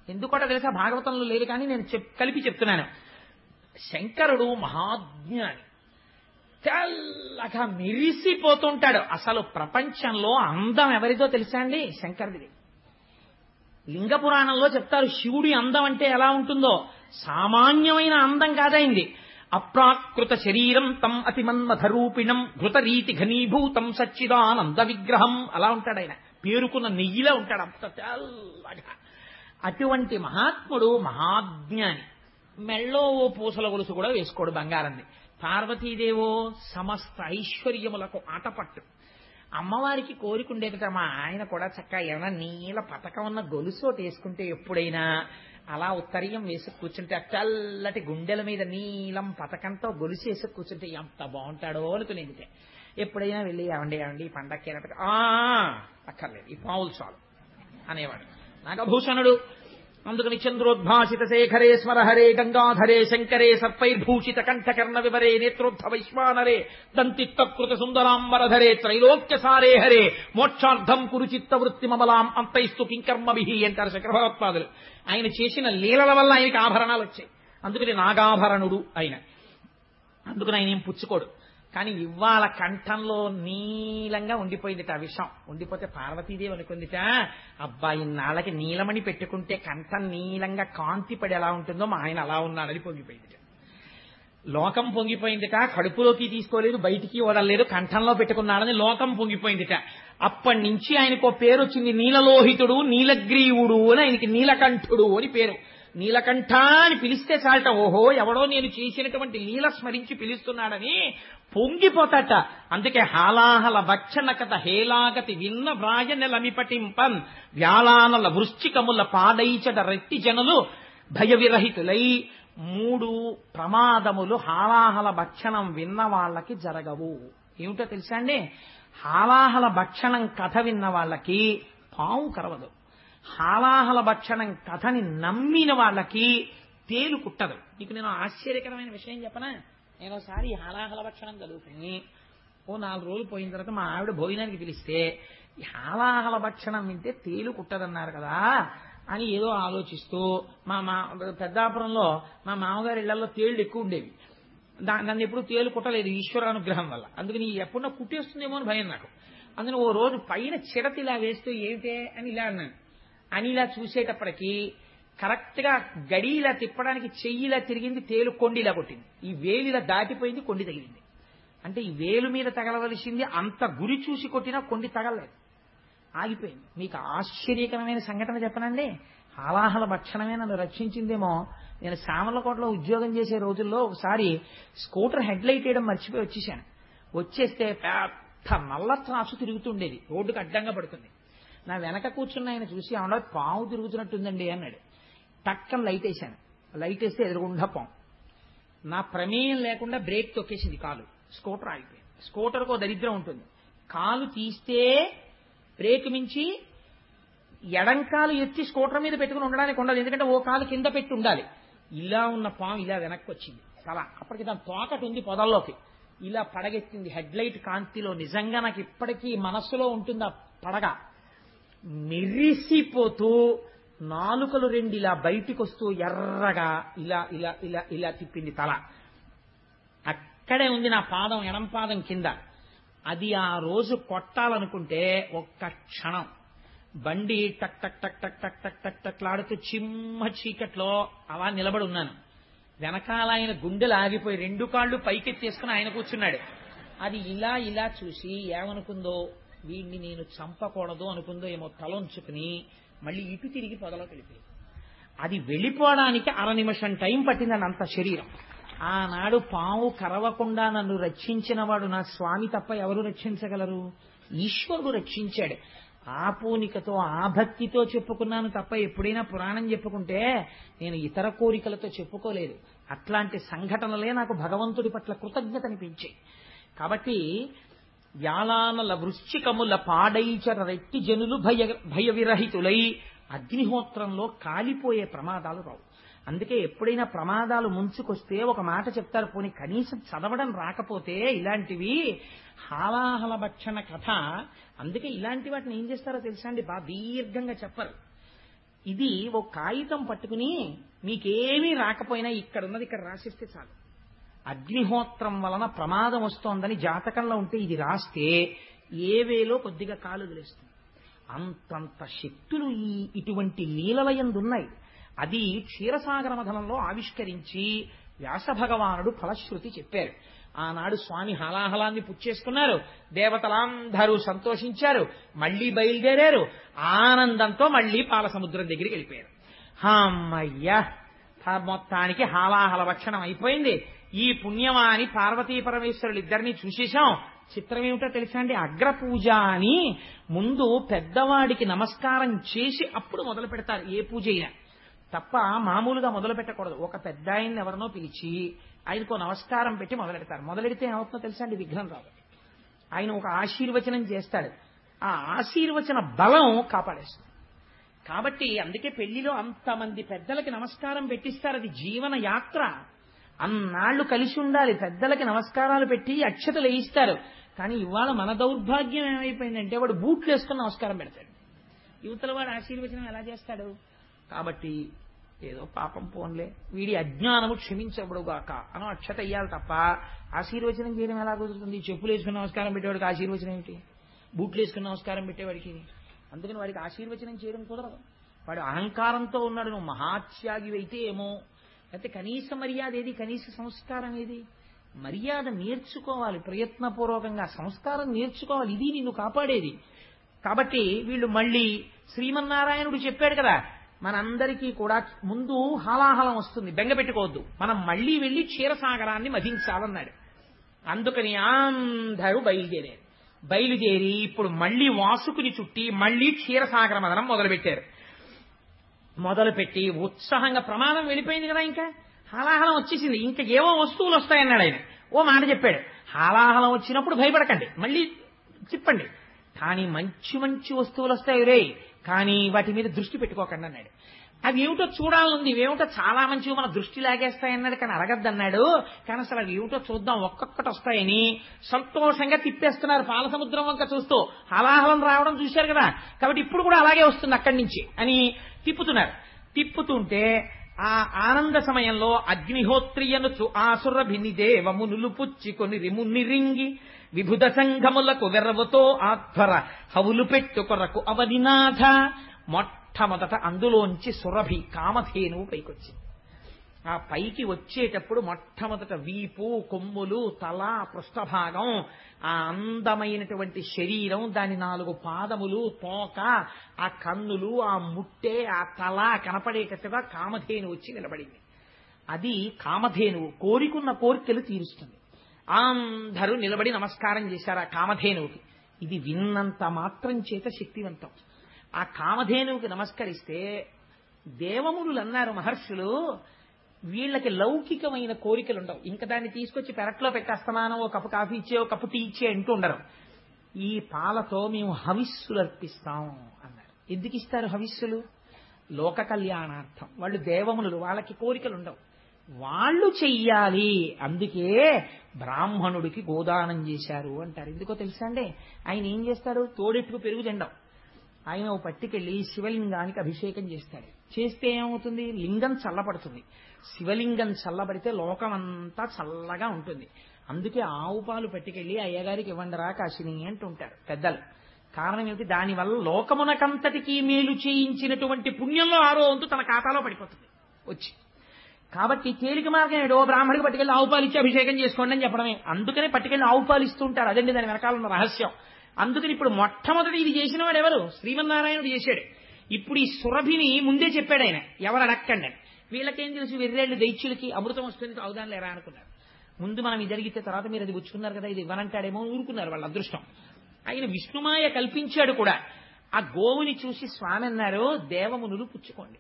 ఎందుకోట తెలుసా? భాగవతంలో లేదు కానీ నేను కలిపి చెప్తున్నాను. శంకరుడు మహాజ్ఞాని, తెల్లగా మెరిసిపోతుంటాడు. అసలు ప్రపంచంలో అందం ఎవరిదో తెలుసా అండి? శంకరుడిది. లింగ పురాణంలో చెప్తారు శివుడి అందం అంటే ఎలా ఉంటుందో. సామాన్యమైన అందం కాదైంది. అప్రాకృత శరీరం తం అతిమన్మథరూపిణం ఘృతరీతి ఘనీభూతం సచ్చిదానంద విగ్రహం. అలా ఉంటాడు ఆయన. పేరుకున్న నెయ్యిలా ఉంటాడు, అంత తెల్లగా. అటువంటి మహాత్ముడు మహాజ్ఞాని. మెళ్ళో ఓ పూసల గొలుసు కూడా వేసుకోడు బంగారంది. పార్వతీదేవో సమస్త ఐశ్వర్యములకు ఆటపట్టు. అమ్మవారికి కోరికుండేదట మా ఆయన కూడా చక్కగా ఏమైనా నీల పతకం ఉన్న గొలుసోటి వేసుకుంటే ఎప్పుడైనా అలా ఉత్తరీయం వేసి కూర్చుంటే ఆ చల్లటి గుండెల మీద నీలం పతకంతో గొలుసు వేసి కూర్చుంటే ఎంత బాగుంటాడో అనుకునేది. ఎప్పుడైనా వెళ్ళి ఏమండి ఈ పండక్కి అక్కర్లేదు, ఈ పావులు చాలు అనేవాడు నాగభూషణుడు. అందుకని చంద్రోద్భాసిత శేఖరే స్మరహరే గంగాధరే శంకరే సర్పైర్భూషిత కంఠకర్ణ వివరే నేత్రోద్ధ వైశ్వానరే దంతిత్వకృత సుందరాంబరధరే త్రైలోక్య సారే హరే మోక్షార్థం కురుచిత్త వృత్తి మమలాం అంతైస్తు కింకర్మభిహి అంటారు శంకర భగవత్పాదులు. ఆయన చేసిన లీలల వల్ల ఆయనకి ఆభరణాలు వచ్చాయి. అందుకని నాగాభరణుడు ఆయన. అందుకని ఆయన ఏం పుచ్చుకోడు. కానీ ఇవాళ కంఠంలో నీలంగా ఉండిపోయిందిట ఆ విషం. ఉండిపోతే పార్వతీదేవి అనుకుందిట, అబ్బాయి నాళ్ళకి నీలమణి పెట్టుకుంటే కంఠం నీలంగా కాంతి పడి ఎలా ఉంటుందో మా ఆయన అలా ఉన్నాడని పొంగిపోయిందిట. లోకం పొంగిపోయిందిట. కడుపులోకి తీసుకోలేదు, బయటికి వదలలేదు, కంఠంలో పెట్టుకున్నాడని లోకం పొంగిపోయిందిట. అప్పటి నుంచి ఆయనకు పేరు వచ్చింది నీలలోహితుడు, నీలగ్రీవుడు అని. ఆయనకి నీలకంఠుడు అని పేరు. నీలకంఠ అని పిలిస్తే చాలట, ఓహో ఎవడో నేను చేసినటువంటి లీల స్మరించి పిలుస్తున్నాడని పొంగిపోతాట. అందుకే హాలాహల భక్షణ కథ హేలాగతి విన్న వ్రాయనెలమిపటింపన్ వ్యాలానల వృశ్చికముల పాడైచట రెట్టి జనులు భయ విరహితులై. 3 ప్రమాదములు హాలాహల భక్షణం విన్న వాళ్ళకి జరగవు. ఏమిటో తెలుసా అండి? హాలాహల భక్షణం కథ విన్న వాళ్ళకి పాము కరవదు. హాలాహల భక్షణం కథని నమ్మిన వాళ్ళకి తేలు కుట్టదు. నీకు నేను ఆశ్చర్యకరమైన విషయం చెప్పనా? నేను ఒకసారి హాలాహల భక్షణం చదువుకుని 4 రోజులు పోయిన తర్వాత మా ఆవిడ భోజనానికి పిలిస్తే ఈ హాలాహల భక్షణం వింటే తేలు కుట్టదన్నారు కదా అని ఏదో ఆలోచిస్తూ పెద్దాపురంలో మా మామగారి ఇళ్లలో తేళ్లు ఎక్కువ ఉండేవి. నన్ను ఎప్పుడు తేలు కుట్టలేదు ఈశ్వరానుగ్రహం వల్ల. అందుకని ఎప్పుడన్నా కుట్టేస్తుందేమో అని భయం నాకు. అందుకని ఓ రోజు పైన చిడత ఇలా వేస్తూ ఏమిటే అని ఇలా అన్నాను. అని ఇలా చూసేటప్పటికి కరెక్ట్ గా గడి ఇలా తిప్పడానికి చెయ్యిలా తిరిగింది, తేలు కొండి ఇలా కొట్టింది. ఈ వేలు ఇలా దాటిపోయింది, కొండి తగిలింది. అంటే ఈ వేలు మీద తగలవలసింది అంత గురి చూసి కొట్టినా కొండి తగలలేదు, ఆగిపోయింది. మీకు ఆశ్చర్యకరమైన సంఘటన చెప్పనండి. హాలాహల భక్షణమే నన్ను రక్షించిందేమో. నేను సామర్లకోటలో ఉద్యోగం చేసే రోజుల్లో ఒకసారి స్కూటర్ హెడ్ లైట్ వేయడం మర్చిపోయి వచ్చేసాను. వచ్చేస్తే పెద్ద నల్ల త్రాసు తిరుగుతుండేది, రోడ్డుకు అడ్డంగా పడుతుంది. నా వెనక కూర్చున్న ఆయన చూసి అవునా పాము తిరుగుతున్నట్టుందండి అన్నాడు. టక్కన లైట్ వేశాను. లైట్ వేస్తే ఎదురుగుండా పాము. నా ప్రమేయం లేకుండా బ్రేక్ తొక్కేసింది కాలు. స్కూటర్ ఆగిపోయింది. స్కూటర్కు దరిద్రం ఉంటుంది, కాలు తీస్తే బ్రేక్ మించి ఎడంకాలు ఎత్తి స్కూటర్ మీద పెట్టుకుని ఉండడానికి ఉండదు, ఎందుకంటే ఓ కాలు కింద పెట్టి ఉండాలి. ఇలా ఉన్న పాము ఇలా వెనక్కి వచ్చింది తల. అప్పటికి దాని తోకటి ఉంది పొదల్లోకి, ఇలా పడగెత్తింది హెడ్ లైట్ కాంతిలో. నిజంగా నాకు ఇప్పటికీ మనస్సులో ఉంటుంది ఆ పడగ. మెరిసిపోతూ నాలుకలు 2 ఇలా బయటికి వస్తూ ఎర్రగా ఇలా ఇలా ఇలా ఇలా తిప్పింది తల. అక్కడే ఉంది నా పాదం, ఎడం పాదం కింద. అది ఆ రోజు కొట్టాలనుకుంటే ఒక్క క్షణం బండి టక్ టక్ టక్ టక్ టక్ టక్ టక్ టక్లాడుతూ చిమ్మ చీకట్లో అలా నిలబడి ఉన్నాను. వెనకాల ఆయన గుండెలు ఆగిపోయి 2 కాళ్ళు పైకెత్తేసుకుని ఆయన కూర్చున్నాడు. అది ఇలా ఇలా చూసి ఏమనుకుందో, వీడిని నేను చంపకూడదు అనుకుందో ఏమో, తలంచుకుని మళ్ళీ ఇటు తిరిగి పొదలోకి వెళ్ళిపోయింది. అది వెళ్ళిపోవడానికి 1/2 నిమిషం టైం పట్టిందని అంత శరీరం. ఆనాడు పాము కరవకుండా నన్ను రక్షించిన వాడు నా స్వామి తప్ప ఎవరు రక్షించగలరు? ఈశ్వరుడు రక్షించాడు. ఆ పూనికతో ఆ భక్తితో చెప్పుకున్నాను తప్ప ఎప్పుడైనా పురాణం చెప్పుకుంటే నేను ఇతర కోరికలతో చెప్పుకోలేదు. అట్లాంటి సంఘటనలే నాకు భగవంతుడి పట్ల కృతజ్ఞతనిపించాయి. కాబట్టి వ్యాలానల వృశ్చికముల పాడైచర రెట్టి జనులు భయ విరహితులై అగ్నిహోత్రంలో కాలిపోయే ప్రమాదాలు రావు. అందుకే ఎప్పుడైనా ప్రమాదాలు ముంచుకొస్తే ఒక మాట చెప్తారు, పోనీ కనీసం చదవడం రాకపోతే ఇలాంటివి హాలాహల భక్షణ కథ. అందుకే ఇలాంటి వాటిని ఏం చేస్తారో తెలుసా అండి, బాగా దీర్ఘంగా చెప్పరు. ఇది ఒక కాగితం పట్టుకుని మీకేమీ రాకపోయినా ఇక్కడున్నది ఇక్కడ రాసిస్తే చాలు. అగ్నిహోత్రం వలన ప్రమాదం వస్తోందని జాతకంలో ఉంటే ఇది రాస్తే ఏ వేలో కొద్దిగా కాలు వదిలేస్తుంది. అంతంత శక్తులు ఇటువంటి లీలలయందున్నాయి. అది క్షీరసాగర మథనంలో ఆవిష్కరించి వ్యాస భగవానుడు ఫలశ్రుతి చెప్పారు. ఆనాడు స్వామి హాలాహలాన్ని పుచ్చేసుకున్నారు. దేవతలందరూ సంతోషించారు. మళ్లీ బయలుదేరారు. ఆనందంతో మళ్లీ పాల సముద్రం దగ్గరికి వెళ్ళిపోయారు. అమ్మయ్యా, మొత్తానికి హాలాహల భక్షణం అయిపోయింది. ఈ పుణ్యమాని పార్వతీ పరమేశ్వరులు ఇద్దరిని చూసేశాం. చిత్రం ఏమిటో తెలుసా అండి, అగ్రపూజ అని ముందు పెద్దవాడికి నమస్కారం చేసి అప్పుడు మొదలు పెడతారు ఏ పూజ అయినా. తప్ప మామూలుగా మొదలు పెట్టకూడదు. ఒక పెద్ద ఆయన్ని ఎవరినో పిలిచి ఆయనకు నమస్కారం పెట్టి మొదలెడతారు. మొదలెడితే ఏమవుతుందో తెలుసా అండి, విఘ్నం రాదు. ఆయన ఒక ఆశీర్వచనం చేస్తాడు, ఆ ఆశీర్వచన బలం కాపాడేస్తుంది. కాబట్టి అందుకే పెళ్లిలో అంతమంది పెద్దలకి నమస్కారం పెట్టిస్తారు. అది జీవన యాత్ర. అన్నాళ్లు కలిసి ఉండాలి. పెద్దలకి నమస్కారాలు పెట్టి అక్షతలు వేయిస్తారు. కానీ ఇవాళ మన దౌర్భాగ్యం ఏమైపోయిందంటే వాడు బూట్లు వేసుకుని నమస్కారం పెడతాడు. యువతల వాడు ఆశీర్వచనం ఎలా చేస్తాడు? కాబట్టి ఏదో పాపం పోన్లే, వీడి అజ్ఞానము క్షమించబడుగాక అని అక్షత అయ్యాలి తప్ప ఆశీర్వచనం చేయడం ఎలా కుదురుతుంది? చెప్పులు వేసుకుని నమస్కారం పెట్టేవాడికి ఆశీర్వచనం ఏంటి? బూట్లు వేసుకుని నమస్కారం పెట్టేవాడికి. అందుకని వాడికి ఆశీర్వచనం చేయడం కుదరదు. వాడు అహంకారంతో ఉన్నాడు. నువ్వు మహాత్యాగి అయితే ఏమో, అయితే కనీస మర్యాద ఏది, కనీస సంస్కారం ఏది? మర్యాద నేర్చుకోవాలి, ప్రయత్నపూర్వకంగా సంస్కారం నేర్చుకోవాలి. ఇది నిన్ను కాపాడేది. కాబట్టి వీళ్ళు మళ్ళీ శ్రీమన్నారాయణుడు చెప్పాడు కదా, మనందరికీ కూడా ముందు హాలాహలం వస్తుంది, బెంగ పెట్టుకోవద్దు, మనం మళ్లీ వెళ్లి క్షీరసాగరాన్ని మధించాలన్నాడు. అందుకని అందరూ బయలుదేరి ఇప్పుడు మళ్లీ వాసుకుని చుట్టి మళ్లీ క్షీరసాగర మదనం మొదలుపెట్టి ఉత్సాహంగా ప్రమాదం వెళ్ళిపోయింది కదా, ఇంకా హాలాహలం వచ్చేసింది, ఇంకా ఏవో వస్తువులు వస్తాయన్నాడు ఆయన. ఓ మాట చెప్పాడు, హాలాహలం వచ్చినప్పుడు భయపడకండి, మళ్లీ చెప్పండి, కానీ మంచి మంచి వస్తువులు వస్తాయి రే, కానీ వాటి మీద దృష్టి పెట్టుకోకండి అన్నాడు. అవి ఏమిటో చూడాలనుంది, ఇవేమిటో చాలా మంచివి మన దృష్టి లాగేస్తాయన్నాడు, కానీ అడగద్దన్నాడు. కానీ అసలు అవి ఏమిటో చూద్దాం, ఒక్కొక్కటి వస్తాయని సంతోషంగా తిప్పేస్తున్నారు పాలసముద్రం వంక చూస్తూ. హాలాహలం రావడం చూశారు కదా, కాబట్టి ఇప్పుడు కూడా అలాగే వస్తుంది అక్కడి నుంచి అని తిప్పుతున్నారు. తిప్పుతుంటే ఆ ఆనంద సమయంలో అగ్నిహోత్రియనుచు ఆసురభిని దేవమునులు పుచ్చికొని రిమునిరింగి విభుద సంఘములకు వెర్రవతో ఆధ్వర హవులు పెట్టు కొరకు అవనినాథ. మొట్టమొదట అందులోంచి సురభి కామధేనువు పైకొచ్చింది. ఆ పైకి వచ్చేటప్పుడు మొట్టమొదట వీపు, కొమ్ములు, తల, పృష్ఠభాగం, ఆ అందమైనటువంటి శరీరం, దాని 4 పాదములు, తోక, ఆ కన్నులు, ఆ ముట్టె, ఆ తల కనపడేటట్టుగా కామధేను వచ్చి నిలబడింది. అది కామధేనువు కోరికున్న కోరికలు తీరుస్తుంది. అందరూ నిలబడి నమస్కారం చేశారు ఆ కామధేనువుకి. ఇది విన్నంత మాత్రం చేత శక్తివంతం. ఆ కామధేనువుకి నమస్కరిస్తే దేవమునులు అన్నారు, మహర్షులు, వీళ్ళకి లౌకికమైన కోరికలుండవు, ఇంకా దాన్ని తీసుకొచ్చి పెరట్లో పెట్టేస్తమానం ఓ కప్పు కాఫీ ఇచ్చే, ఓ కప్పు టీ ఇచ్చే అంటూ ఉండరు. ఈ పాలతో మేము హవిస్సులు అర్పిస్తాం అన్నారు. ఎందుకు ఇస్తారు హవిస్సులు? లోక కళ్యాణార్థం. వాళ్ళు దేవమునులు, వాళ్ళకి కోరికలుండవు, వాళ్ళు చెయ్యాలి. అందుకే బ్రాహ్మణుడికి గోదానం చేశారు అంటారు. ఎందుకో తెలుసా అండి? ఆయన ఏం చేస్తాడు, తోడెట్టుకు పెరుగు తిండం, ఆయన ఓ పట్టుకెళ్లి శివలింగానికి అభిషేకం చేస్తాడు. చేస్తే ఏమవుతుంది, లింగం చల్లబడుతుంది. శివలింగం చల్లబడితే లోకం అంతా చల్లగా ఉంటుంది. అందుకే ఆవు పాలు పట్టుకెళ్లి అయ్యగారికి ఇవ్వండిరా కాశిని అంటుంటారు పెద్దలు. కారణం ఏమిటి, దానివల్ల లోకమునకంతటికీ మేలు చేయించినటువంటి పుణ్యంలో 6వ వంతు తన ఖాతాలో పడిపోతుంది వచ్చి. కాబట్టి తేలిక మార్గం ఏడో బ్రాహ్మడికి పట్టుకెళ్ళి ఆవు పాలు ఇచ్చి అభిషేకం చేసుకోండి అని చెప్పడమే. అందుకనే పట్టుకెళ్ళి ఆవు పాలు ఇస్తూ ఉంటారు, అదండి దాని వెనకాల ఉన్న రహస్యం. అందుకని ఇప్పుడు మొట్టమొదటి ఇది చేసిన వాడు ఎవరు? శ్రీమన్నారాయణుడు చేశాడు. ఇప్పుడు ఈ సురభిని ముందే చెప్పాడు ఆయన, ఎవరు అడక్కండి అని. వీళ్ళకేం తెలుసు, వెర్రేళ్ళు దైత్యులకి అమృతం వస్తుంది అవుదాని లేరా అనుకున్నారు. ముందు మనం ఇది జరిగితే తర్వాత మీరు అది పుచ్చుకున్నారు కదా, ఇది ఇవ్వనంటాడేమో ఊరుకున్నారు, వాళ్ళ అదృష్టం. ఆయన విష్ణుమాయ కల్పించాడు కూడా. ఆ గోవుని చూసి స్వామి అన్నారు, దేవమునులు పుచ్చుకోండి,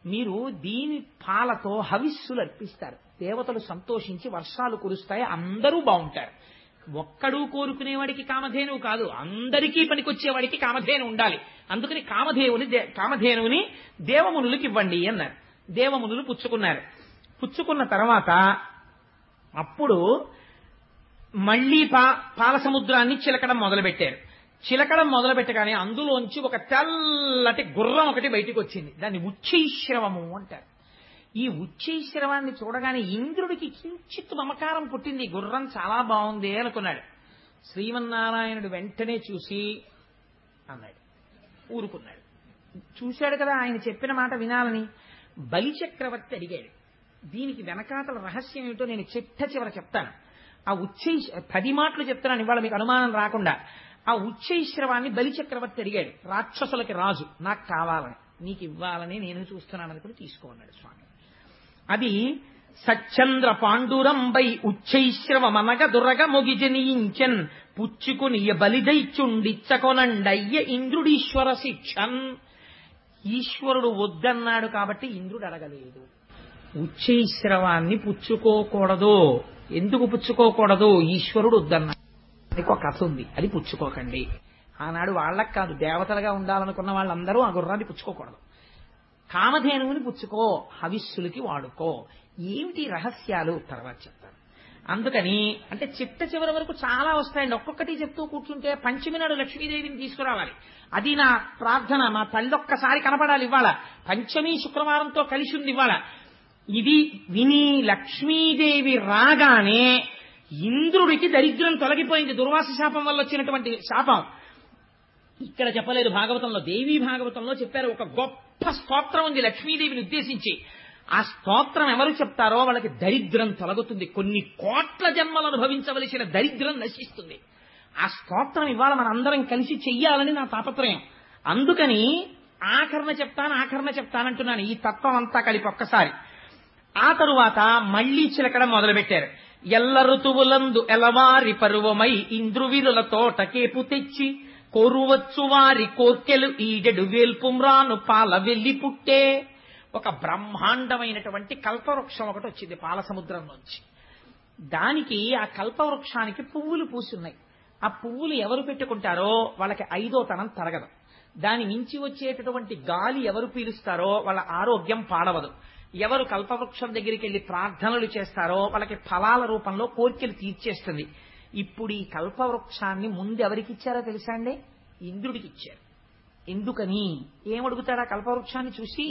మీరు దీని పాలతో హవిస్సులు అర్పిస్తారు, దేవతలు సంతోషించి వర్షాలు కురుస్తాయి, అందరూ బాగుంటారు. ఒక్కడూ కోరుకునేవాడికి కామధేనువు కాదు, అందరికీ పనికొచ్చేవాడికి కామధేను ఉండాలి. అందుకని కామధేనువుని దేవమునులకి ఇవ్వండి అన్నారు. దేవమునులు పుచ్చుకున్నారు. పుచ్చుకున్న తర్వాత అప్పుడు మళ్లీ పాలసముద్రాన్ని చిలకడం మొదలుపెట్టారు. చిలకడం మొదలుపెట్టగానే అందులోంచి ఒక తెల్లటి గుర్రం ఒకటి బయటికి వచ్చింది. దాన్ని ఉచ్చైశ్రవము అంటారు. ఈ ఉచ్చైశ్రవాన్ని చూడగానే ఇంద్రుడికి కించిత్ మమకారం పుట్టింది. గుర్రం చాలా బాగుంది అనుకున్నాడు. శ్రీమన్నారాయణుడు వెంటనే చూసి అన్నాడు, ఊరుకున్నాడు. చూశాడు కదా ఆయన చెప్పిన మాట వినాలని. బలిచక్రవర్తి అడిగాడు. దీనికి వెనకాతల రహస్యం ఏమిటో నేను చివర చెప్తాను. ఆ 10 మాటలు చెప్తున్నాను ఇవాళ, మీకు అనుమానం రాకుండా. ఆ ఉచ్చైశ్రవాన్ని బలిచక్రవర్తి అడిగాడు, రాక్షసులకి రాజు, నాకు కావాలని, నీకు ఇవ్వాలని నేను చూస్తున్నాను అనుకుని తీసుకోన్నాడు స్వామి. అది సచ్చంద్ర పాండురంబై ఉచ్చైశ్రవమనగ దురగ మొగిజనీయించన్ పుచ్చుకుని బలిదైచుండిచ్చకొనండయ్య ఇంద్రుడీశ్వర శిక్షన్. ఈశ్వరుడు వద్దన్నాడు కాబట్టి ఇంద్రుడు అడగలేదు. ఉచ్చైశ్రవాన్ని పుచ్చుకోకూడదు. ఎందుకు పుచ్చుకోకూడదు? ఈశ్వరుడు వద్దన్నాడు. ఒక కథ ఉంది, అది పుచ్చుకోకండి. ఆనాడు వాళ్ళకి కాదు, దేవతలుగా ఉండాలనుకున్న వాళ్ళందరూ ఆ గుర్రాన్ని పుచ్చుకోకూడదు. కామధేనువుని పుచ్చుకో, హవిస్సులకి వాడుకో. ఏమిటి రహస్యాలు తర్వాత చెప్తాను. అందుకని అంటే చివరి వరకు చాలా వస్తాయండి. ఒక్కొక్కటి చెప్తూ కూర్చుంటే పంచమి నాడు లక్ష్మీదేవిని తీసుకురావాలి. అది నా ప్రార్థన. మా తల్లి ఒక్కసారి కనపడాలి ఇవాళ. పంచమి శుక్రవారంతో కలిసి ఉంది ఇవాళ. ఇది విని లక్ష్మీదేవి రాగానే ఇంద్రుడికి దరిద్రం తొలగిపోయింది. దుర్వాస శాపం వల్ల వచ్చినటువంటి శాపం ఇక్కడ చెప్పలేదు భాగవతంలో. దేవీ భాగవతంలో చెప్పారు. ఒక గొప్ప స్తోత్రం ఉంది లక్ష్మీదేవిని ఉద్దేశించి. ఆ స్తోత్రం ఎవరు చెప్తారో వాళ్ళకి దరిద్రం తొలగుతుంది. కొన్ని కోట్ల జన్మలు అనుభవించవలసిన దరిద్రం నశిస్తుంది. ఆ స్తోత్రం ఇవాళ మనందరం కలిసి చెయ్యాలని నా తాపత్రయం. అందుకని ఆఖరణ చెప్తానంటున్నాను ఈ తత్వం అంతా కలిపి ఒక్కసారి. ఆ తరువాత మళ్లీ చిలకడం మొదలుపెట్టారు. ఎల్ల ఋతువులందు ఎలవారి పరువమై ఇంద్రువిరుల తోటకేపు తెచ్చి కోరువచ్చు వారి కోర్కెలు ఈడెడు వేల్పుమ్రాను పాల వెళ్లి పుట్టే. ఒక బ్రహ్మాండమైనటువంటి కల్పవృక్షం ఒకటి వచ్చింది పాలసముద్రం నుంచి. దానికి ఆ కల్పవృక్షానికి పువ్వులు పూసున్నాయి. ఆ పువ్వులు ఎవరు పెట్టుకుంటారో వాళ్ళకి 5వ తనం తరగదు. దాని మించి వచ్చేటటువంటి గాలి ఎవరు పీలుస్తారో వాళ్ళ ఆరోగ్యం పాడవదు. ఎవరు కల్పవృక్షం దగ్గరికి వెళ్లి ప్రార్థనలు చేస్తారో వాళ్ళకి ఫలాల రూపంలో కోరికలు తీర్చేస్తుంది. ఇప్పుడు ఈ కల్పవృక్షాన్ని ముందు ఎవరికి ఇచ్చారో తెలుసా అండి? ఇంద్రుడికి ఇచ్చారు. ఎందుకని? ఏమడుగుతాడు ఆ కల్పవృక్షాన్ని చూసి?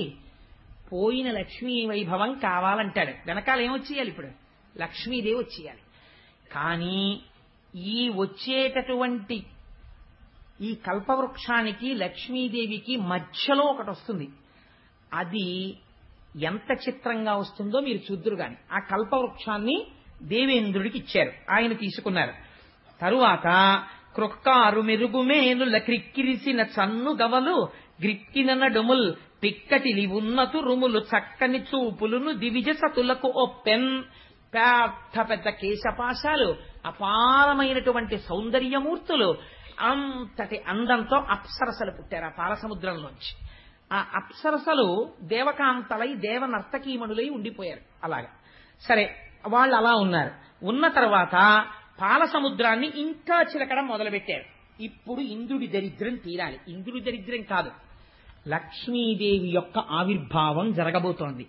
పోయిన లక్ష్మీ వైభవం కావాలంటాడు. వెనకాల ఏమొచ్చేయాలి? ఇప్పుడు లక్ష్మీదేవి వచ్చేయాలి. కానీ ఈ వచ్చేటటువంటి ఈ కల్పవృక్షానికి లక్ష్మీదేవికి మధ్యలో ఒకటి వస్తుంది. అది ఎంత చిత్రంగా వస్తుందో మీరు చూద్దురు గాని. ఆ కల్పవృక్షాన్ని దేవేంద్రుడికి ఇచ్చారు. ఆయన తీసుకున్నారు. తరువాత క్రొక్కారు మెరుగుమేనుల క్రిక్కిరిసిన చన్ను గవలు గ్రిక్కిన నడుముల్ పిక్కటిలి ఉన్నతు రుములు చక్కని చూపులును దివిజ సతులకు ఒప్పెన్. పెద్ద పెద్ద కేశపాశాలు, అపారమైనటువంటి సౌందర్యమూర్తులు, అంతటి అందంతో అప్సరసలు పుట్టారు ఆ పాలసముద్రంలోంచి. ఆ అప్సరసలు దేవకాంతలై దేవనర్తకీమణులై ఉండిపోయారు. అలాగా సరే, వాళ్ళు అలా ఉన్నారు. ఉన్న తర్వాత పాలసముద్రాన్ని ఇంకా చిలకడం మొదలుపెట్టారు. ఇప్పుడు ఇంద్రుడి దరిద్రం తీరాలి. ఇంద్రుడి దరిద్రం కాదు, లక్ష్మీదేవి యొక్క ఆవిర్భావం జరగబోతోంది.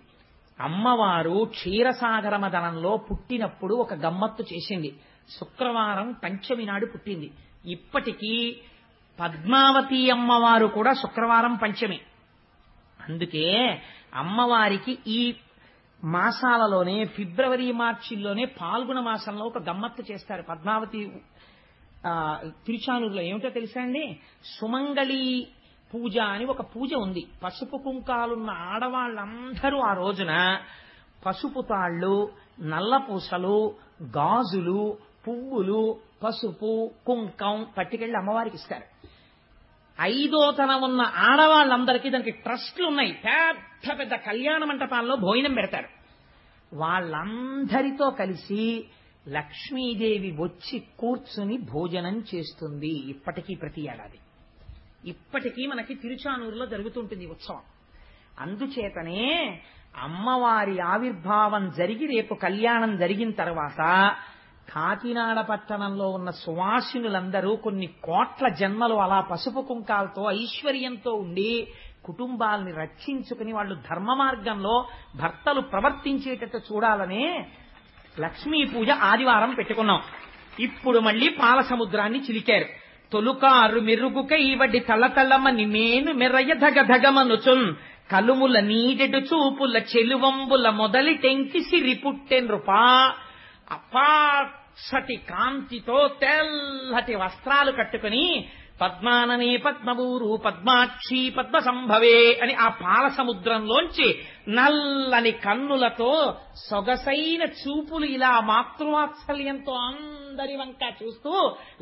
అమ్మవారు క్షీరసాగర మదనంలో పుట్టినప్పుడు ఒక గమ్మత్తు చేసింది. శుక్రవారం పంచమి నాడు పుట్టింది. ఇప్పటికీ పద్మావతి అమ్మవారు కూడా శుక్రవారం పంచమి. అందుకే అమ్మవారికి ఈ మాసాలలోనే ఫిబ్రవరి మార్చిల్లోనే పాల్గొన మాసంలో ఒక గమ్మత్తు చేస్తారు. పద్మావతి తిరుచానూరులో ఏమిటో తెలుసా అండి? సుమంగళి పూజ అని ఒక పూజ ఉంది. పసుపు కుంకాలున్న ఆడవాళ్ళందరూ ఆ రోజున పసుపు తాళ్లు, నల్లపూసలు, గాజులు, పువ్వులు, పసుపు, కుంకం పట్టుకెళ్లి అమ్మవారికి ఇస్తారు. 5వ తనం ఉన్న ఆడవాళ్ళందరికీ దానికి ట్రస్ట్లు ఉన్నాయి. పెద్ద పెద్ద కళ్యాణ మంటపాల్లో భోజనం పెడతారు. వాళ్ళందరితో కలిసి లక్ష్మీదేవి వచ్చి కూర్చుని భోజనం చేస్తుంది. ఇప్పటికీ ప్రతి ఏడాది ఇప్పటికీ మనకి తిరుచానూరులో జరుగుతుంటుంది ఉత్సవం. అందుచేతనే అమ్మవారి ఆవిర్భావం జరిగి రేపు కళ్యాణం జరిగిన తర్వాత కాకినాడ పట్టణంలో ఉన్న సువాసినులందరూ కొన్ని కోట్ల జన్మలు అలా పసుపు కుంకాలతో ఐశ్వర్యంతో ఉండి కుటుంబాలని రక్షించుకుని వాళ్ళు ధర్మ మార్గంలో భర్తలు ప్రవర్తించేటట్టు చూడాలనే లక్ష్మీ పూజ ఆదివారం పెట్టుకున్నాం. ఇప్పుడు మళ్లీ పాలసముద్రాన్ని చిలికారు. తొలుకారు మెరుగుకై వడ్డి తల్లతల్లమని మేను మెర్రయ్య ధగధగమనుచున్ కలుముల నీడెడు చూపుల చెలువంబుల మొదలి టెంకి సిరి పుట్టెన్రుపా. అపాసటి కాంతితో తెల్లటి వస్త్రాలు కట్టుకుని పద్మాననే పద్మబూరు పద్మాక్షి పద్మ సంభవే అని ఆ పాలసముద్రంలోంచి నల్లని కన్నులతో సొగసైన చూపులు ఇలా మాతృవాత్సల్యంతో అందరి వంక చూస్తూ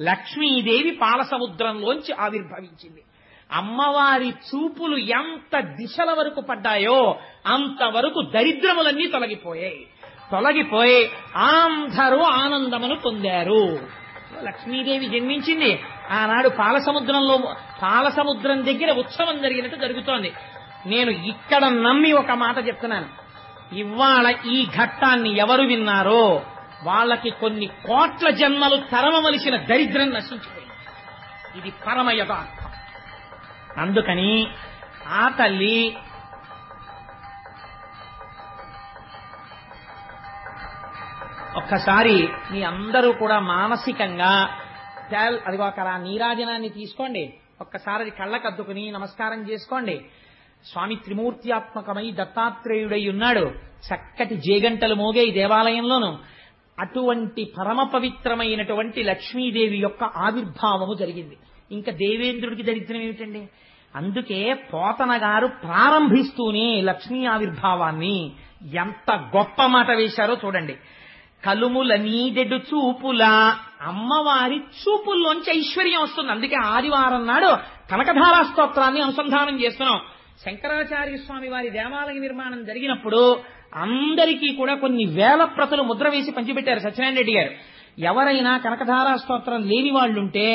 లక్ష్మీదేవి పాలసముద్రంలోంచి ఆవిర్భవించింది. అమ్మవారి చూపులు ఎంత దిశల వరకు పడ్డాయో అంతవరకు దరిద్రములన్నీ తొలగిపోయి అందరూ ఆనందమును పొందారు. లక్ష్మీదేవి జన్మించింది. ఆనాడు పాలసముద్రం దగ్గర ఉత్సవం జరిగినట్టు జరుగుతోంది. నేను ఇక్కడ నమ్మి ఒక మాట చెప్తున్నాను. ఇవాళ ఈ ఘట్టాన్ని ఎవరు విన్నారో వాళ్ళకి కొన్ని కోట్ల జన్మలు తరమవలసిన దరిద్రం నశించిపోయింది. ఇది పరమ యథార్థం. అందుకని ఆ తల్లి ఒక్కసారి మీ అందరూ కూడా మానసికంగా అదిగో అక్కడ నీరాజనాన్ని తీసుకోండి. ఒక్కసారి అది కళ్ళకద్దుకుని నమస్కారం చేసుకోండి. స్వామి త్రిమూర్త్యాత్మకమై దత్తాత్రేయుడై ఉన్నాడు. చక్కటి జేగంటలు మోగే ఈ దేవాలయంలోనూ అటువంటి పరమ పవిత్రమైనటువంటి లక్ష్మీదేవి యొక్క ఆవిర్భావము జరిగింది. ఇంకా దేవేంద్రుడికి దరిద్రం ఏమిటండి? అందుకే పోతన గారు ప్రారంభిస్తూనే లక్ష్మీ ఆవిర్భావాన్ని ఎంత గొప్ప మాట వేశారో చూడండి. కలుముల నీడెడు చూపుల, అమ్మవారి చూపుల్లోంచి ఐశ్వర్యం వస్తుంది. అందుకే ఆదివారం నాడు కనకధారా స్తోత్రాన్ని అనుసంధానం చేస్తున్నాం. శంకరాచార్య స్వామి వారి దేవాలయ నిర్మాణం జరిగినప్పుడు అందరికీ కూడా కొన్ని వేల ప్రతులు ముద్ర వేసి పంచిపెట్టారు సత్యనారాయణ రెడ్డి గారు. ఎవరైనా కనకధారా స్తోత్రం లేని వాళ్ళుంటే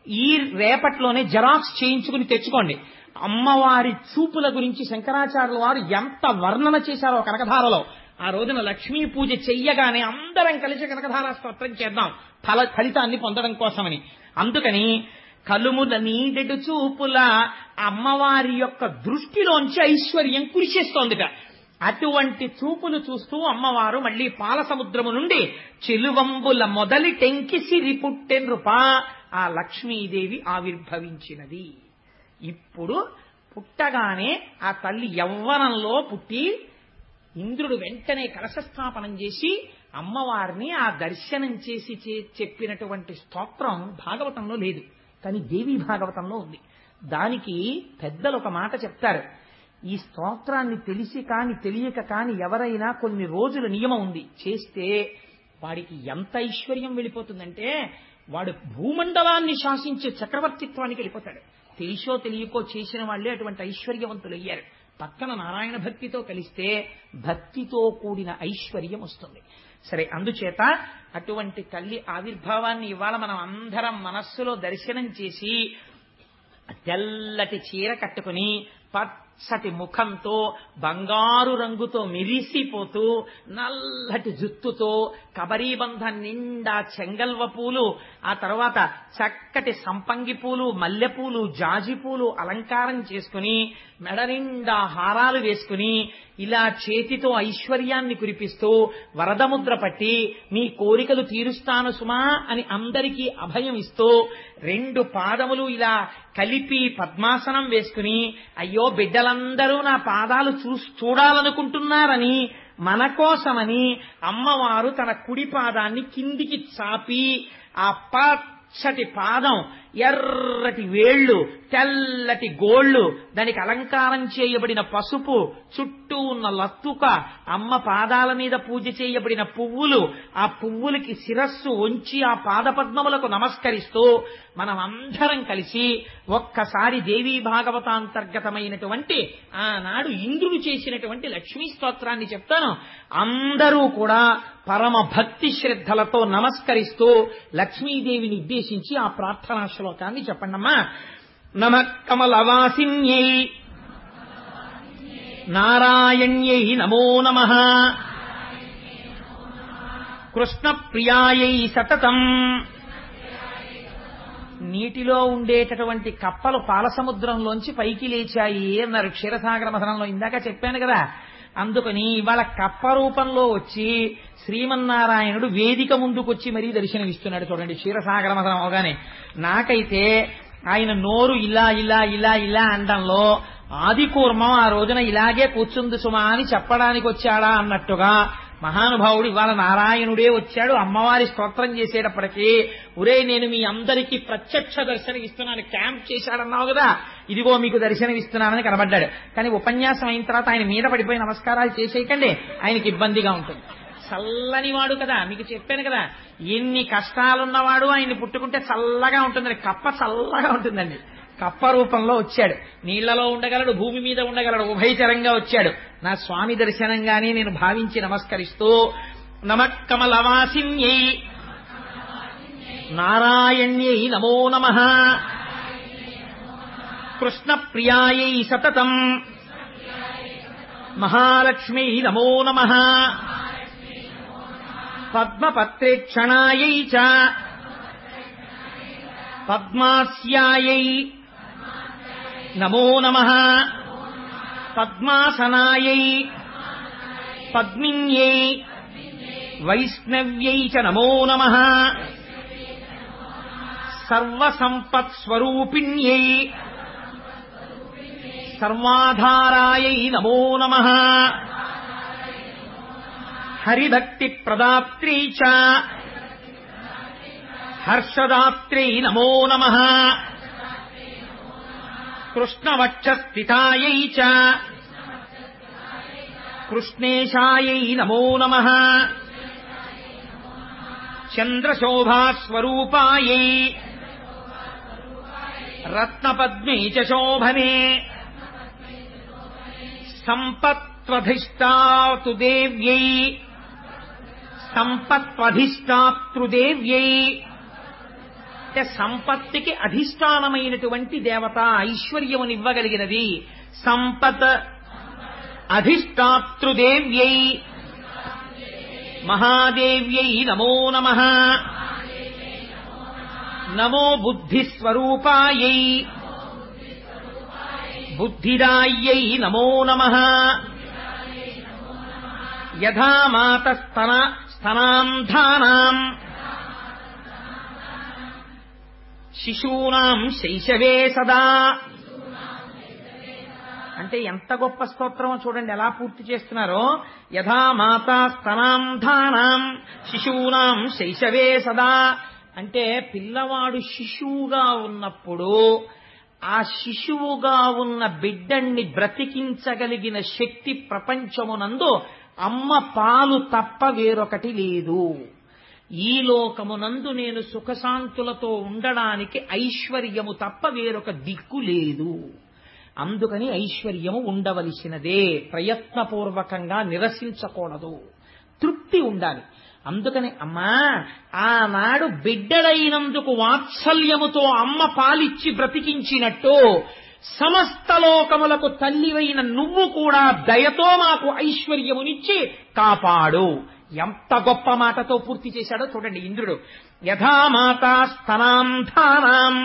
ఈ రేపట్లోనే జెరాక్స్ చేయించుకుని తెచ్చుకోండి. అమ్మవారి చూపుల గురించి శంకరాచార్యుల వారు ఎంత వర్ణన చేశారో కనకధారలో. ఆ రోజున లక్ష్మీ పూజ చెయ్యగానే అందరం కలిసి కనకధారా స్తోత్రం చేద్దాం ఫలితాన్ని పొందడం కోసమని. అందుకని కలుముల నీడెడు చూపుల అమ్మవారి యొక్క దృష్టిలోంచి ఐశ్వర్యం కురిచేస్తోందిట. అటువంటి చూపులు చూస్తూ అమ్మవారు మళ్లీ పాల సముద్రము నుండి చెలువంబుల మొదలి టెంకి సిరి పుట్టెన్రుపా ఆ లక్ష్మీదేవి ఆవిర్భవించినది. ఇప్పుడు పుట్టగానే ఆ తల్లి యవ్వనంలో పుట్టి ఇంద్రుడు వెంటనే కలశస్థాపనం చేసి అమ్మవారిని ఆ దర్శనం చేసి చెప్పినటువంటి స్తోత్రం భాగవతంలో లేదు, కానీ దేవీ భాగవతంలో ఉంది. దానికి పెద్దలు ఒక మాట చెప్తారు. ఈ స్తోత్రాన్ని తెలిసి కాని తెలియక కాని ఎవరైనా కొన్ని రోజుల నియమం ఉంది, చేస్తే వాడికి ఎంత ఐశ్వర్యం వెళ్ళిపోతుందంటే వాడు భూమండలాన్ని శాసించే చక్రవర్తిత్వానికి వెళ్ళిపోతాడు. తెలిసో తెలియకో చేసిన వాళ్లే అటువంటి ఐశ్వర్యవంతులయ్యారు. పక్కన నారాయణ భక్తితో కలిస్తే భక్తితో కూడిన ఐశ్వర్యం వస్తుంది. సరే, అందుచేత అటువంటి తల్లి ఆవిర్భావాన్ని ఇవాళ మనం అందరం మనస్సులో దర్శనం చేసి తెల్లటి చీర కట్టుకుని పచ్చటి ముఖంతో బంగారు రంగుతో మెరిసిపోతూ నల్లటి జుత్తుతో కబరీబంధం నిండా చెంగల్వ పూలు, ఆ తర్వాత చక్కటి సంపంగి పూలు, మల్లెపూలు, జాజి పూలు అలంకారం చేసుకుని మెడ నిండా హారాలు వేసుకుని ఇలా చేతితో ఐశ్వర్యాన్ని కురిపిస్తూ వరదముద్ర పట్టి నీ కోరికలు తీరుస్తాను సుమా అని అందరికీ అభయం ఇస్తూ 2 పాదములు ఇలా కలిపి పద్మాసనం వేసుకుని అయ్యో బిడ్డలందరూ నా పాదాలు చూడాలనుకుంటున్నారని మన కోసమని అమ్మవారు తన కుడి పాదాన్ని కిందికి చాపి ఆ పచ్చటి పాదం, ఎర్రటి వేళ్లు, తెల్లటి గోళ్లు, దానికి అలంకారం చేయబడిన పసుపు, చుట్టూ ఉన్న లత్తుక, అమ్మ పాదాల మీద పూజ చేయబడిన పువ్వులు, ఆ పువ్వులకి శిరస్సు వంచి ఆ పాదపద్మములకు నమస్కరిస్తూ మనం అందరం కలిసి ఒక్కసారి దేవీ భాగవతాంతర్గతమైనటువంటి ఆనాడు ఇంద్రుడు చేసినటువంటి లక్ష్మీ స్తోత్రాన్ని చెప్తాను. అందరూ కూడా పరమ భక్తి శ్రద్ధలతో నమస్కరిస్తూ లక్ష్మీదేవిని ఉద్దేశించి ఆ ప్రార్థనా శ్లోకాన్ని చెప్పండమ్మా. నమః కమలవాసిన్యై నారాయణ్యై నమో నమః కృష్ణప్రియాయై సతతం. నీటిలో ఉండేటటువంటి కప్పలు పాలసముద్రంలోంచి పైకి లేచాయి అన్నారు క్షీరసాగర మథనంలో, ఇందాక చెప్పాను కదా. అందుకని ఇవాళ కప్ప రూపంలో వచ్చి శ్రీమన్నారాయణుడు వేదిక ముందుకొచ్చి మరీ దర్శనమిస్తున్నాడు. చూడండి, క్షీరసాగర మథనం అవగానే నాకైతే ఆయన నోరు ఇలా ఇలా ఇలా ఇలా అనడంలో ఆదికూర్మం ఆ రోజున ఇలాగే కూర్చుంది సుమా అని చెప్పడానికి వచ్చాడా అన్నట్టుగా మహానుభావుడు ఇవాళ నారాయణుడే వచ్చాడు అమ్మవారి స్తోత్రం చేసేటప్పటికీ. ఒరే, నేను మీ అందరికీ ప్రత్యక్ష దర్శనం ఇస్తున్నాను, క్యాంప్ చేశాడన్నావు కదా, ఇదిగో మీకు దర్శనం ఇస్తున్నానని కనబడ్డాడు. కానీ ఉపన్యాసం అయిన తర్వాత ఆయన మీద పడిపోయి నమస్కారాలు చేసేయకండి, ఆయనకి ఇబ్బందిగా ఉంటుంది. చల్లనివాడు కదా, మీకు చెప్పాను కదా, ఎన్ని కష్టాలున్నవాడు ఆయన్ని పుట్టుకుంటే చల్లగా ఉంటుందని. కప్ప చల్లగా ఉంటుందండి. కప్ప రూపంలో వచ్చాడు, నీళ్లలో ఉండగలడు, భూమి మీద ఉండగలడు, ఉభయచరంగా వచ్చాడు. నా స్వామి దర్శనంగానే నేను భావించి నమస్కరిస్తూ నమః కమలవాసిన్యై నారాయణ్యై నమో నమః కృష్ణప్రియాయై సతతం మహాలక్ష్మీ నమో నమః పద్మపత్రేక్షణాయై చ పద్మాస్యాయై నమో నమః పద్మాసనాయై పద్మిన్యై వైష్ణవ్యై చ నమో నమః సర్వసంపత్స్వరూపిణ్యై సర్వాధారాయై నమో నమః హరిభక్తి ప్రదాత్రీ చ హర్షదాత్రీ నమో నమః కృష్ణవక్షస్థితాయై చ కృష్ణేశాయై నమో నమః చంద్రశోభాస్వరూపాయై రత్నపద్మే చ శోభనే సంపత్వధిష్టాతృదేవ్యై సంపత్వధిష్టాతృదేవ్యై అంటే సంపత్తికి అధిష్టానమైనటువంటి దేవత, ఐశ్వర్యమునివ్వగలిగినది. సంపత్ అధిష్టాతృదేవ్యై మహాదేవ్యై నమో నమః. నమో బుద్ధిస్వరూపాయై బుద్ధిదాయ్యై నమో నమః. యథా మాత స్తనాంధానాం శిశూనాం శైశవే సదా. అంటే ఎంత గొప్ప స్తోత్రమో చూడండి, ఎలా పూర్తి చేస్తున్నారో. యథా మాతా స్తనాంధానాం శిశూనాం శైశవే సదా. అంటే పిల్లవాడు శిశువుగా ఉన్నప్పుడు ఆ శిశువుగా ఉన్న బిడ్డణ్ణి బ్రతికించగలిగిన శక్తి ప్రపంచమునందు అమ్మ పాలు తప్ప వేరొకటి లేదు. ఈ లోకమునందు నేను సుఖశాంతులతో ఉండడానికి ఐశ్వర్యము తప్ప వేరొక దిక్కు లేదు. అందుకని ఐశ్వర్యము ఉండవలసినదే, ప్రయత్నపూర్వకంగా నిరసించకూడదు, తృప్తి ఉండాలి. అందుకని అమ్మా ఆనాడు బిడ్డడైనందుకు వాత్సల్యముతో అమ్మ పాలిచ్చి బ్రతికించినట్టు సమస్త లోకములకు తల్లివైన నువ్వు కూడా దయతో మాకు ఐశ్వర్యమునిచ్చి కాపాడు. ఎంత గొప్ప మాటతో పూర్తి చేశాడో చూడండి ఇంద్రుడు. యథా మాతా స్తనాంధానాం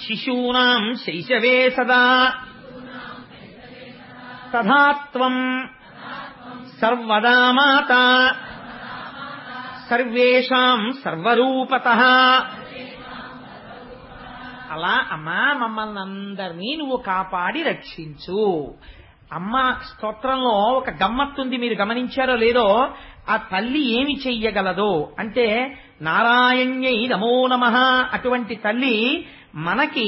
శిశూనాం శైశవే సదా తథా త్వం సర్వదా మాతా సర్వేషాం సర్వరూపతః. అలా అమ్మా మమ్మల్ని అందరినీ నువ్వు కాపాడి రక్షించు. అమ్మ స్తోత్రంలో ఒక గమ్మత్తుంది, మీరు గమనించారో లేదో. ఆ తల్లి ఏమి చెయ్యగలదో అంటే నారాయణ్యై నమో నమః. అటువంటి తల్లి మనకి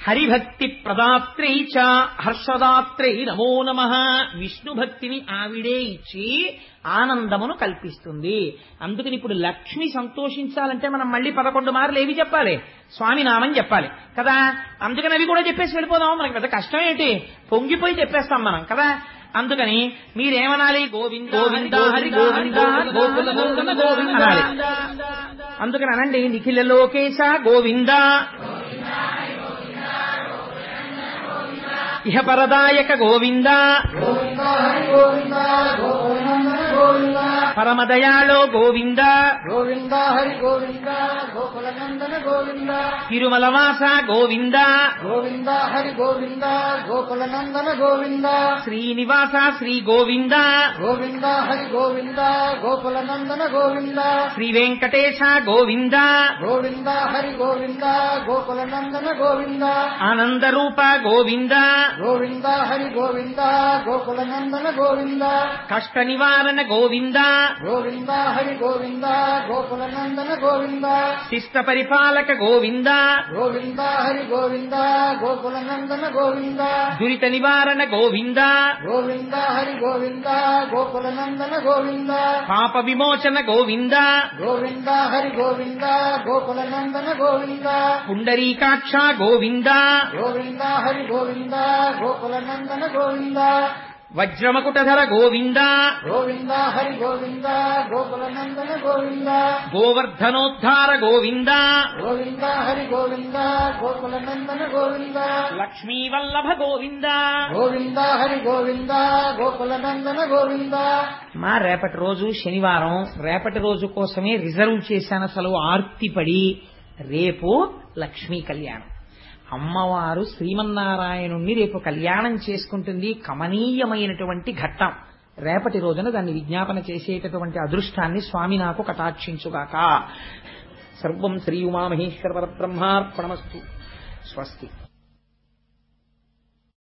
హరిభక్తి ప్రదాత్రై చ హర్షదాత్రై నమో నమః. విష్ణు భక్తిని ఆవిడే ఇచ్చి ఆనందమును కల్పిస్తుంది. అందుకని ఇప్పుడు లక్ష్మి సంతోషించాలంటే మనం మళ్ళీ 11 మార్లు ఏవి చెప్పాలి? స్వామి నామం చెప్పాలి కదా. అందుకని అవి కూడా చెప్పేసి వెళ్ళిపోదాం, మనకి పెద్ద కష్టం ఏంటి, పొంగిపోయి చెప్పేస్తాం మనం కదా. అందుకని మీరేమనాలి? గోవింద గోవింద హరి గోవింద గోకుల నందన గోవింద అనాలి. అందుకని అనండి, నిఖిల లోకేశ గోవింద, ఇహ పరదాయక గోవింద, పరమదయాళో గోవింద, గోవింద హరి గోవింద గోకుల నందన గోవింద, తిరుమలవాస గోవింద, గోవింద హరి గోవింద గోకుల నందన గోవింద, శ్రీనివాస శ్రీ గోవింద, గోవింద హరి గోవింద గోకుల నందన గోవింద, శ్రీ వెంకటేశ గోవింద, గోవింద హరి గోవింద గోకుల నందన గోవింద, ఆనందరూప గోవింద, గోవింద హరి గోవింద గోకుల నందన గోవింద, కష్ట నివారణ గోవింద, గోవింద హరి గోవింద గోకుల నందన గోవింద, శిష్ట పరిపాలక గోవింద, గోవింద హరి గోవింద గోకుల నందన గోవింద, దురిత నివారణ గోవింద, గోవింద హరి గోవింద గోకుల నందన గోవింద, పాప విమోచన గోవింద, గోవింద హరి గోవింద గోకుల నందన గోవింద, పుండరీకాక్ష గోవింద, గోవింద హరి గోవింద గోకుల నందన గోవింద, వజ్రమకుటధర గోవింద, గోవింద హరి గోవింద గోకుల నందన గోవింద, గోవర్ధనోద్ధార గోవింద, గోవింద హరి గోవింద గోకుల నందన గోవింద, లక్ష్మీవల్లభ గోవింద. గోవింద హరి గోవింద గోకుల నందన గోవింద. మా రేపటి రోజు శనివారం, రేపటి రోజు కోసమే రిజర్వ్ చేశాను అసలు ఆర్తిపడి. రేపు లక్ష్మీ కళ్యాణం, అమ్మవారు శ్రీమన్నారాయణుణ్ణి రేపు కళ్యాణం చేసుకుంటుంది. కమనీయమైనటువంటి ఘట్టం. రేపటి రోజున దాన్ని విజ్ఞాపన చేసేటటువంటి అదృష్టాన్ని స్వామి నాకు కటాక్షించుగాక. సర్వం శ్రీ ఉమామహేశ్వర పరబ్రహ్మార్పణమస్తు. స్వస్తి.